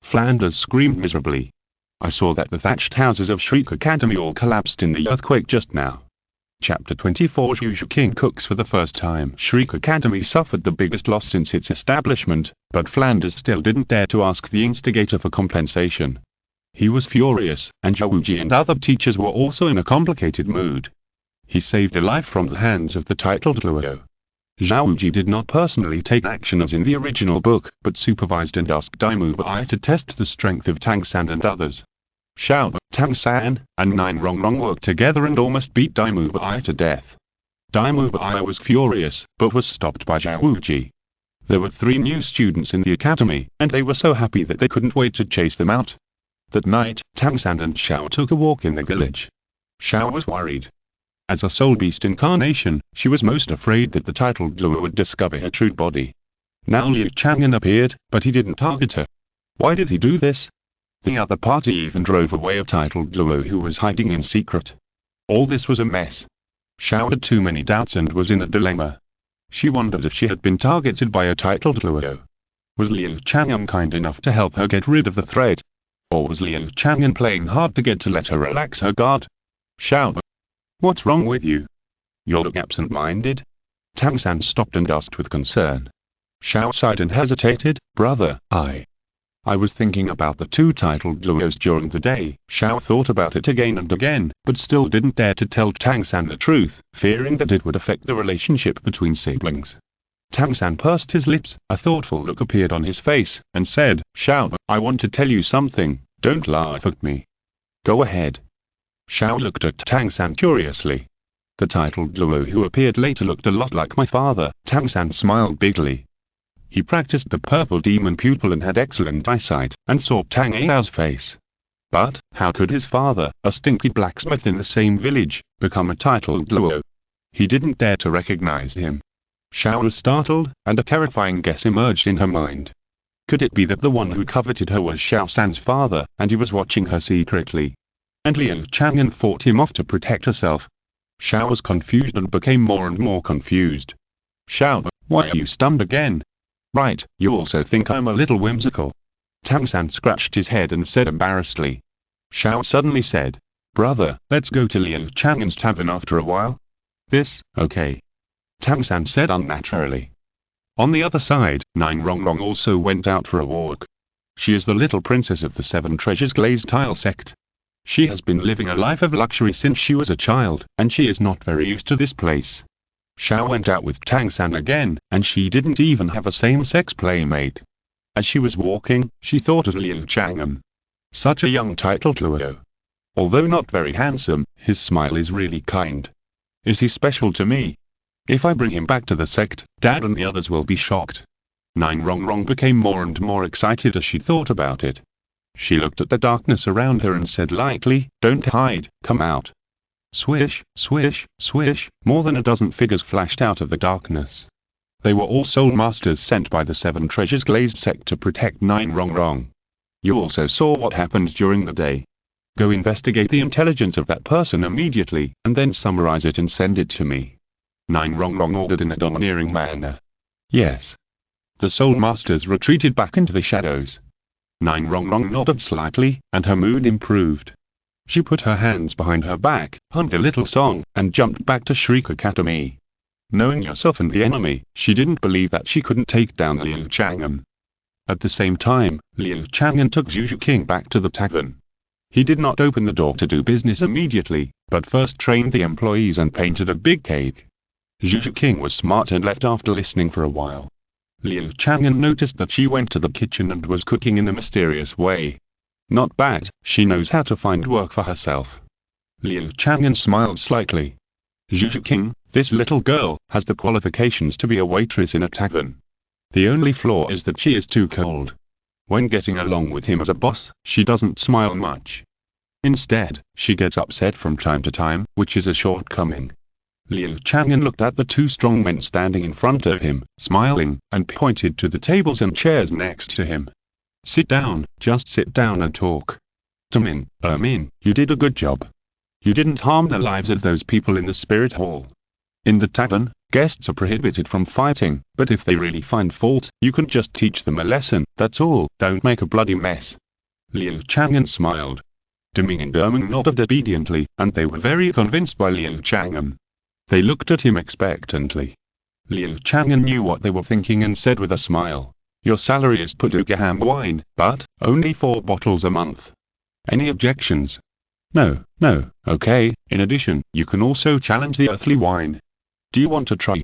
Flanders screamed miserably. I saw that the thatched houses of Shriek Academy all collapsed in the earthquake just now. Chapter 24 Zhu Zhuqing cooks for the first time. Shriek Academy suffered the biggest loss since its establishment, but Flanders still didn't dare to ask the instigator for compensation. He was furious, and Xiao Wu and other teachers were also in a complicated mood. He saved a life from the hands of the titled duo. Xiao Wu did not personally take action as in the original book, but supervised and asked Daimu Bai to test the strength of Tang San and others. Xiao, Tang San, and Nine Rongrong worked together and almost beat Daimu Bai to death. Daimu Bai was furious, but was stopped by Xiao Wu. There were 3 new students in the academy, and they were so happy that they couldn't wait to chase them out. That night, Tang San and Xiao took a walk in the village. Xiao was worried. As a soul beast incarnation, she was most afraid that the titled duo would discover her true body. Now Liu Chang'an appeared, but he didn't target her. Why did he do this? The other party even drove away a titled duo who was hiding in secret. All this was a mess. Xiao had too many doubts and was in a dilemma. She wondered if she had been targeted by a titled duo. Was Liu Chang'an kind enough to help her get rid of the threat? Or was Liu Chang'an playing hard to get to let her relax her guard? Xiao, what's wrong with you? You look absent-minded. Tang San stopped and asked with concern. Xiao sighed and hesitated. Brother, I was thinking about the 2 titled duos during the day. Xiao thought about it again and again, but still didn't dare to tell Tang San the truth, fearing that it would affect the relationship between siblings. Tang San pursed his lips, a thoughtful look appeared on his face, and said, Xiao, I want to tell you something, don't laugh at me. Go ahead. Xiao looked at Tang San curiously. The titled duo who appeared later looked a lot like my father. Tang San smiled bigly. He practiced the purple demon pupil and had excellent eyesight, and saw Tang Ao's face. But, how could his father, a stinky blacksmith in the same village, become a titled duo? He didn't dare to recognize him. Xiao was startled, and a terrifying guess emerged in her mind. Could it be that the one who coveted her was Xiao San's father, and he was watching her secretly? And Liu Chang'an fought him off to protect herself. Xiao was confused and became more and more confused. Xiao, why are you stunned again? Right, you also think I'm a little whimsical. Tang San scratched his head and said embarrassedly. Xiao suddenly said, "Brother, let's go to Liu Chang'an's tavern after a while." "This, okay," Tang San said unnaturally. On the other side, Nine Rongrong also went out for a walk. She is the little princess of the Seven Treasures glazed tile sect. She has been living a life of luxury since she was a child, and she is not very used to this place. Xiao went out with Tang San again, and she didn't even have a same-sex playmate. As she was walking, she thought of Liu Chang'an. Such a young titled Luo. Although not very handsome, his smile is really kind. Is he special to me? If I bring him back to the sect, Dad and the others will be shocked. Nine Rongrong became more and more excited as she thought about it. She looked at the darkness around her and said lightly, "Don't hide, come out." Swish, swish, swish, more than a dozen figures flashed out of the darkness. They were all soul masters sent by the Seven Treasures glazed sect to protect Nine Rongrong. You also saw what happened during the day. Go investigate the intelligence of that person immediately, and then summarize it and send it to me. Nine Rongrong ordered in a domineering manner. Yes. The soul masters retreated back into the shadows. Nine Rongrong nodded slightly, and her mood improved. She put her hands behind her back, hummed a little song, and jumped back to Shriek Academy. Knowing yourself and the enemy, she didn't believe that she couldn't take down Liu Chang'an. At the same time, Liu Chang'an took Zhu Zhuqing back to the tavern. He did not open the door to do business immediately, but first trained the employees and painted a big cake. Zhu Zhuqing was smart and left after listening for a while. Liu Chang'an noticed that she went to the kitchen and was cooking in a mysterious way. Not bad, she knows how to find work for herself. Liu Chang'an smiled slightly. Zhu Zhuqing, this little girl, has the qualifications to be a waitress in a tavern. The only flaw is that she is too cold. When getting along with him as a boss, she doesn't smile much. Instead, she gets upset from time to time, which is a shortcoming. Liu Chang'an looked at the two strong men standing in front of him, smiling, and pointed to the tables and chairs next to him. Sit down, just sit down and talk. Tamin, you did a good job. You didn't harm the lives of those people in the spirit hall. In the tavern, guests are prohibited from fighting, but if they really find fault, you can just teach them a lesson, that's all, don't make a bloody mess. Liu Chang'an smiled. Deming and Derming nodded obediently, and they were very convinced by Liu Chang'an. They looked at him expectantly. Liu Chang'an knew what they were thinking and said with a smile, "Your salary is Padugaham wine, but only 4 bottles a month. Any objections?" No, okay, in addition, you can also challenge the earthly wine. Do you want to try?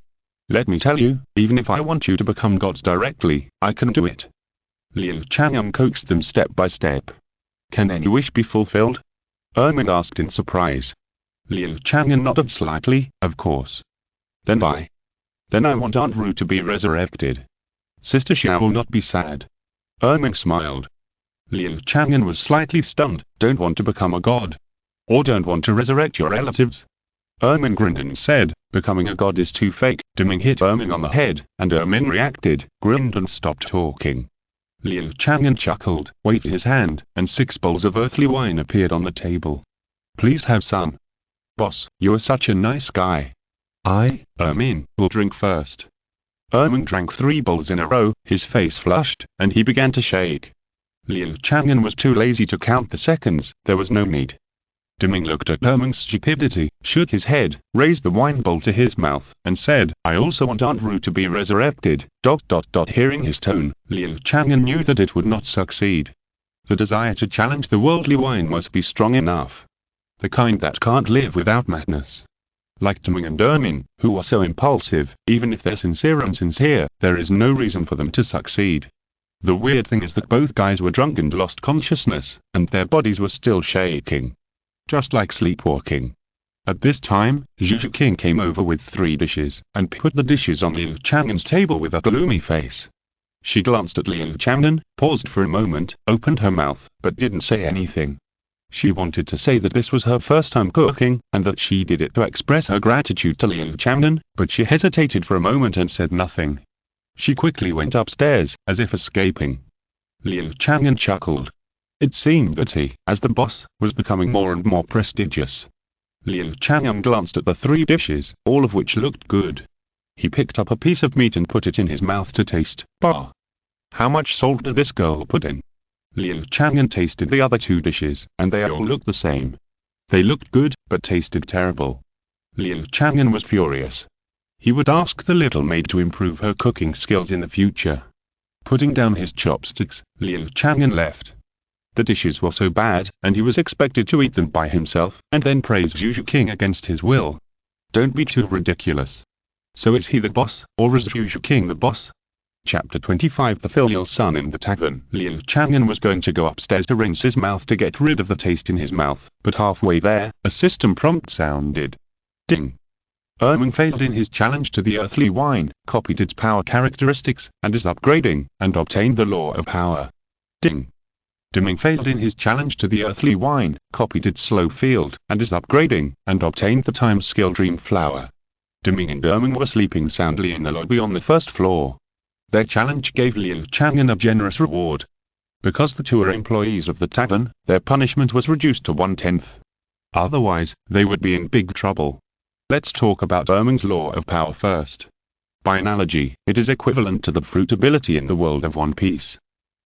Let me tell you, even if I want you to become gods directly, I can do it. Liu Chang'an coaxed them step by step. Can any wish be fulfilled? Ermin asked in surprise. Liu Chang'an nodded slightly, of course. Then I want Aunt Ru to be resurrected. Sister Xiao will not be sad. Ermin smiled. Liu Chang'an was slightly stunned. Don't want to become a god? Or don't want to resurrect your relatives? Ermin grinned and said, becoming a god is too fake. Deming hit Ermin on the head, and Ermin reacted, grinned and stopped talking. Liu Chang'an chuckled, waved his hand, and 6 bowls of earthly wine appeared on the table. Please have some. Boss, you are such a nice guy. Ermin, will drink first. Ermin drank 3 bowls in a row, his face flushed, and he began to shake. Liu Chang'an was too lazy to count the seconds, there was no need. Deming looked at Ermin's stupidity, shook his head, raised the wine bowl to his mouth, and said, I also want Aunt Ru to be resurrected. Hearing his tone, Liu Chang'an knew that it would not succeed. The desire to challenge the worldly wine must be strong enough. The kind that can't live without madness. Like Deming and Ermin, who are so impulsive, even if they're sincere, there is no reason for them to succeed. The weird thing is that both guys were drunk and lost consciousness, and their bodies were still shaking. Just like sleepwalking. At this time, Zhu Zhuqing came over with 3 dishes, and put the dishes on Liu Chang'an's table with a gloomy face. She glanced at Liu Chang'an, paused for a moment, opened her mouth, but didn't say anything. She wanted to say that this was her first time cooking, and that she did it to express her gratitude to Liu Chang'an, but she hesitated for a moment and said nothing. She quickly went upstairs, as if escaping. Liu Chang'an chuckled. It seemed that he, as the boss, was becoming more and more prestigious. Liu Chang'an glanced at the 3 dishes, all of which looked good. He picked up a piece of meat and put it in his mouth to taste. Bah! How much salt did this girl put in? Liu Chang'an tasted the other two dishes, and they all looked the same. They looked good, but tasted terrible. Liu Chang'an was furious. He would ask the little maid to improve her cooking skills in the future. Putting down his chopsticks, Liu Chang'an left. The dishes were so bad, and he was expected to eat them by himself, and then praise Zhu Zhuqing against his will. Don't be too ridiculous. So is he the boss, or is Zhu Zhuqing the boss? Chapter 25 The Filial Son in the Tavern. Liu Chang'an was going to go upstairs to rinse his mouth to get rid of the taste in his mouth, but halfway there, a system prompt sounded. Ding. Erming failed in his challenge to the earthly wine, copied its power characteristics, and is upgrading, and obtained the law of power. Ding. Dimming failed in his challenge to the earthly wine, copied its slow field, and is upgrading, and obtained the time skill Dream Flower. Dimming and Erming were sleeping soundly in the lobby on the first floor. Their challenge gave Liu Chang'an a generous reward. Because the two are employees of the tavern, their punishment was reduced to 1/10. Otherwise, they would be in big trouble. Let's talk about Erming's law of power first. By analogy, it is equivalent to the fruit ability in the world of One Piece.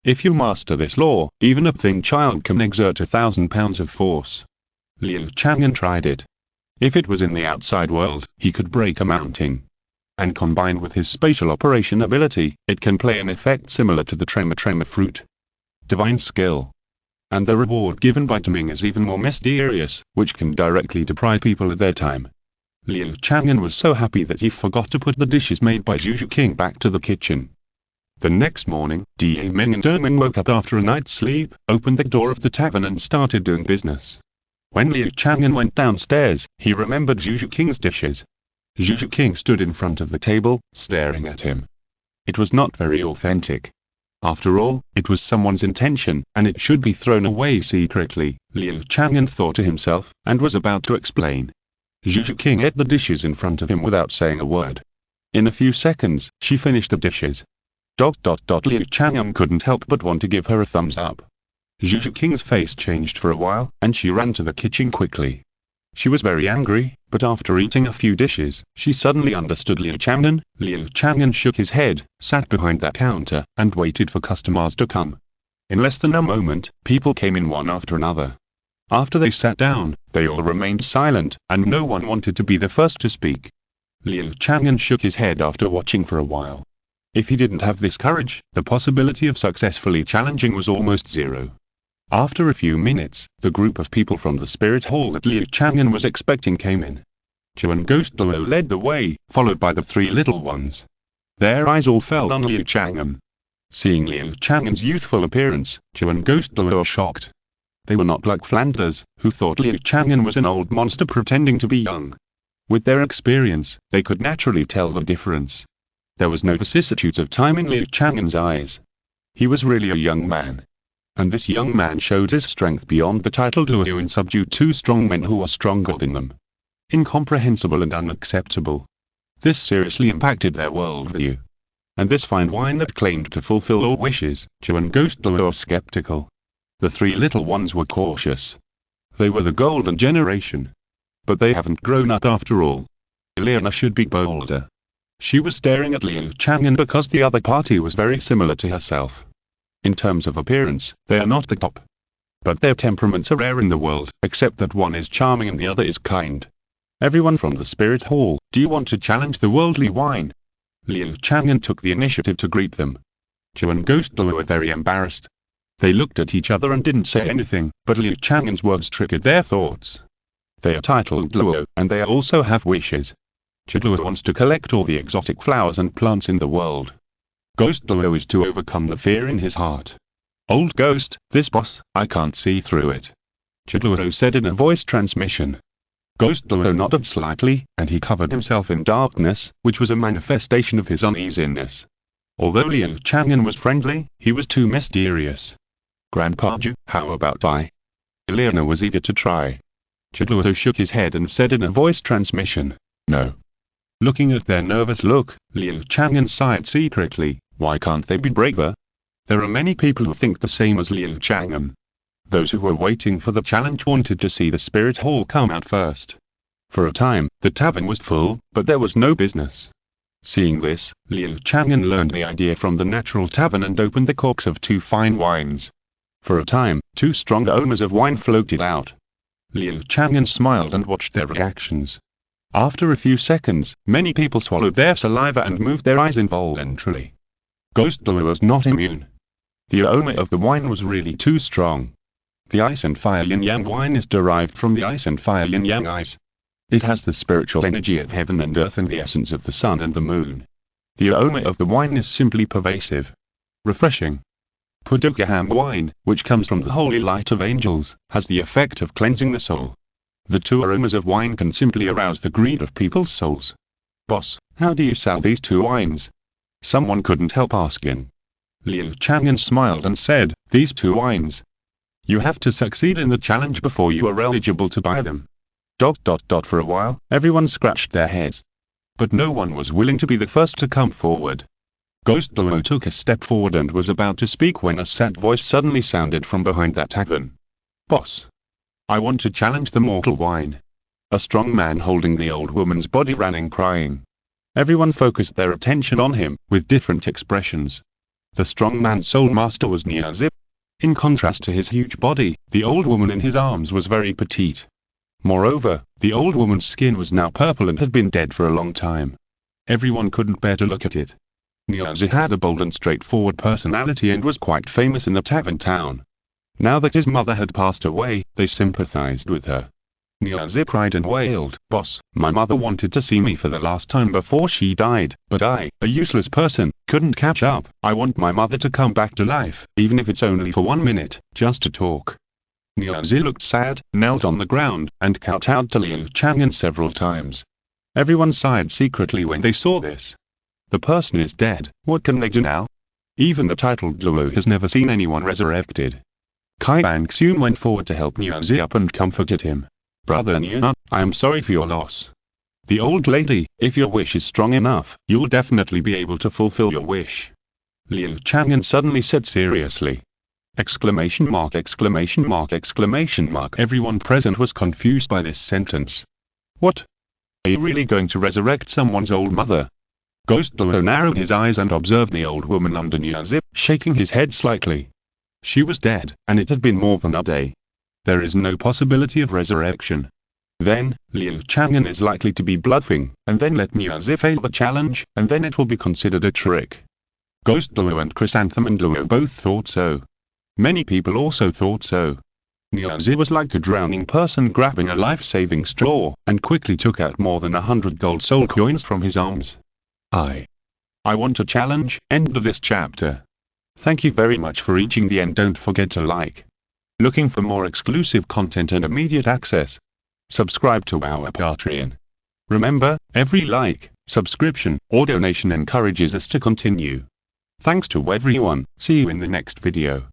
If you master this law, even a thin child can exert 1,000 pounds of force. Liu Chang'an tried it. If it was in the outside world, he could break a mountain. And combined with his spatial operation ability, it can play an effect similar to the Tremor fruit. Divine skill. And the reward given by Dimming is even more mysterious, which can directly deprive people of their time. Liu Chang'an was so happy that he forgot to put the dishes made by Zhu Zhuqing back to the kitchen. The next morning, Ming and Erming woke up after a night's sleep, opened the door of the tavern and started doing business. When Liu Chang'an went downstairs, he remembered Zhu Zhuqing's dishes. Zhu Zhuqing stood in front of the table, staring at him. It was not very authentic. After all, it was someone's intention, and it should be thrown away secretly, Liu Chang'an thought to himself, and was about to explain. Zhu Zhuqing ate the dishes in front of him without saying a word. In a few seconds, she finished the dishes. Liu Chang'an couldn't help but want to give her a thumbs up. Zhu Zhuqing's face changed for a while, and she ran to the kitchen quickly. She was very angry, but after eating a few dishes, she suddenly understood Liu Chang'an. Liu Chang'an shook his head, sat behind that counter, and waited for customers to come. In less than a moment, people came in one after another. After they sat down, they all remained silent, and no one wanted to be the first to speak. Liu Chang'an shook his head after watching for a while. If he didn't have this courage, the possibility of successfully challenging was almost zero. After a few minutes, the group of people from the spirit hall that Liu Chang'an was expecting came in. Zhu and Ghost Douluo led the way, followed by the three little ones. Their eyes all fell on Liu Chang'an. Seeing Liu Chang'an's youthful appearance, Zhu and Ghost Douluo were shocked. They were not like Flanders, who thought Liu Chang'an was an old monster pretending to be young. With their experience, they could naturally tell the difference. There was no vicissitudes of time in Liu Chang'an's eyes. He was really a young man. And this young man showed his strength beyond the title Duo and subdued two strong men who were stronger than them. Incomprehensible and unacceptable. This seriously impacted their worldview. And this fine wine that claimed to fulfill all wishes, Zhu and Ghost Douluo were skeptical. The three little ones were cautious. They were the golden generation. But they haven't grown up after all. Elena should be bolder. She was staring at Liu Chang'an because the other party was very similar to herself. In terms of appearance, they are not the top. But their temperaments are rare in the world, except that one is charming and the other is kind. Everyone from the spirit hall, do you want to challenge the worldly wine? Liu Chang'an took the initiative to greet them. Zhu and Ghost Douluo were very embarrassed. They looked at each other and didn't say anything, but Liu Chang'an's words triggered their thoughts. They are titled Luo, and they also have wishes. Douluo wants to collect all the exotic flowers and plants in the world. Ghost Douluo is to overcome the fear in his heart. Old Ghost, this boss, I can't see through it. Douluo said in a voice transmission. Ghost Douluo nodded slightly, and he covered himself in darkness, which was a manifestation of his uneasiness. Although Liu Chang'an was friendly, he was too mysterious. Grandpa Zhu, how about I? Elena was eager to try. Douluo shook his head and said in a voice transmission, no. Looking at their nervous look, Liu Chang'an sighed secretly. Why can't they be braver? There are many people who think the same as Liu Chang'an. Those who were waiting for the challenge wanted to see the spirit hall come out first. For a time, the tavern was full, but there was no business. Seeing this, Liu Chang'an learned the idea from the natural tavern and opened the corks of two fine wines. For a time, 2 strong aromas of wine floated out. Liu Chang'an smiled and watched their reactions. After a few seconds, many people swallowed their saliva and moved their eyes involuntarily. Ghost Douluo was not immune. The aroma of the wine was really too strong. The ice and fire yin-yang wine is derived from the ice and fire yin-yang ice. It has the spiritual energy of heaven and earth and the essence of the sun and the moon. The aroma of the wine is simply pervasive. Refreshing. Pudukaham wine, which comes from the holy light of angels, has the effect of cleansing the soul. The 2 aromas of wine can simply arouse the greed of people's souls. Boss, how do you sell these 2 wines? Someone couldn't help asking. Liu Chang'an smiled and said, these 2 wines. You have to succeed in the challenge before you are eligible to buy them. For a while, everyone scratched their heads. But no one was willing to be the first to come forward. Ghost Douluo took a step forward and was about to speak when a sad voice suddenly sounded from behind that tavern. Boss. I want to challenge the mortal wine. A strong man holding the old woman's body ran in crying. Everyone focused their attention on him, with different expressions. The strong man's soul master was Niazip. In contrast to his huge body, the old woman in his arms was very petite. Moreover, the old woman's skin was now purple and had been dead for a long time. Everyone couldn't bear to look at it. Niazip had a bold and straightforward personality and was quite famous in the Tavern town. Now that his mother had passed away, they sympathized with her. Niazip cried and wailed, Boss, my mother wanted to see me for the last time before she died, but I, a useless person, couldn't catch up. I want my mother to come back to life, even if it's only for 1 minute, just to talk. Niazip looked sad, knelt on the ground, and kowtowed to Liu Chang'an several times. Everyone sighed secretly when they saw this. The person is dead, what can they do now? Even the titled Douluo has never seen anyone resurrected. Qian Renxue went forward to help Niazip up and comforted him. Brother Niu, I am sorry for your loss. The old lady, if your wish is strong enough, you'll definitely be able to fulfill your wish. Liu Chang'an suddenly said seriously. Exclamation mark, exclamation mark, exclamation mark. Everyone present was confused by this sentence. What? Are you really going to resurrect someone's old mother? Ghost Douluo narrowed his eyes and observed the old woman under Niazip, shaking his head slightly. She was dead, and it had been more than a day. There is no possibility of resurrection. Then, Liu Chang'an is likely to be bluffing, and then let Niazip fail the challenge, and then it will be considered a trick. Ghost Douluo and Chrysanthemum Douluo both thought so. Many people also thought so. Niazip was like a drowning person grabbing a life-saving straw, and quickly took out more than 100 gold soul coins from his arms. I want a challenge. End of this chapter. Thank you very much for reaching the end. Don't forget to like. Looking for more exclusive content and immediate access? Subscribe to our Patreon. Remember, every like, subscription, or donation encourages us to continue. Thanks to everyone. See you in the next video.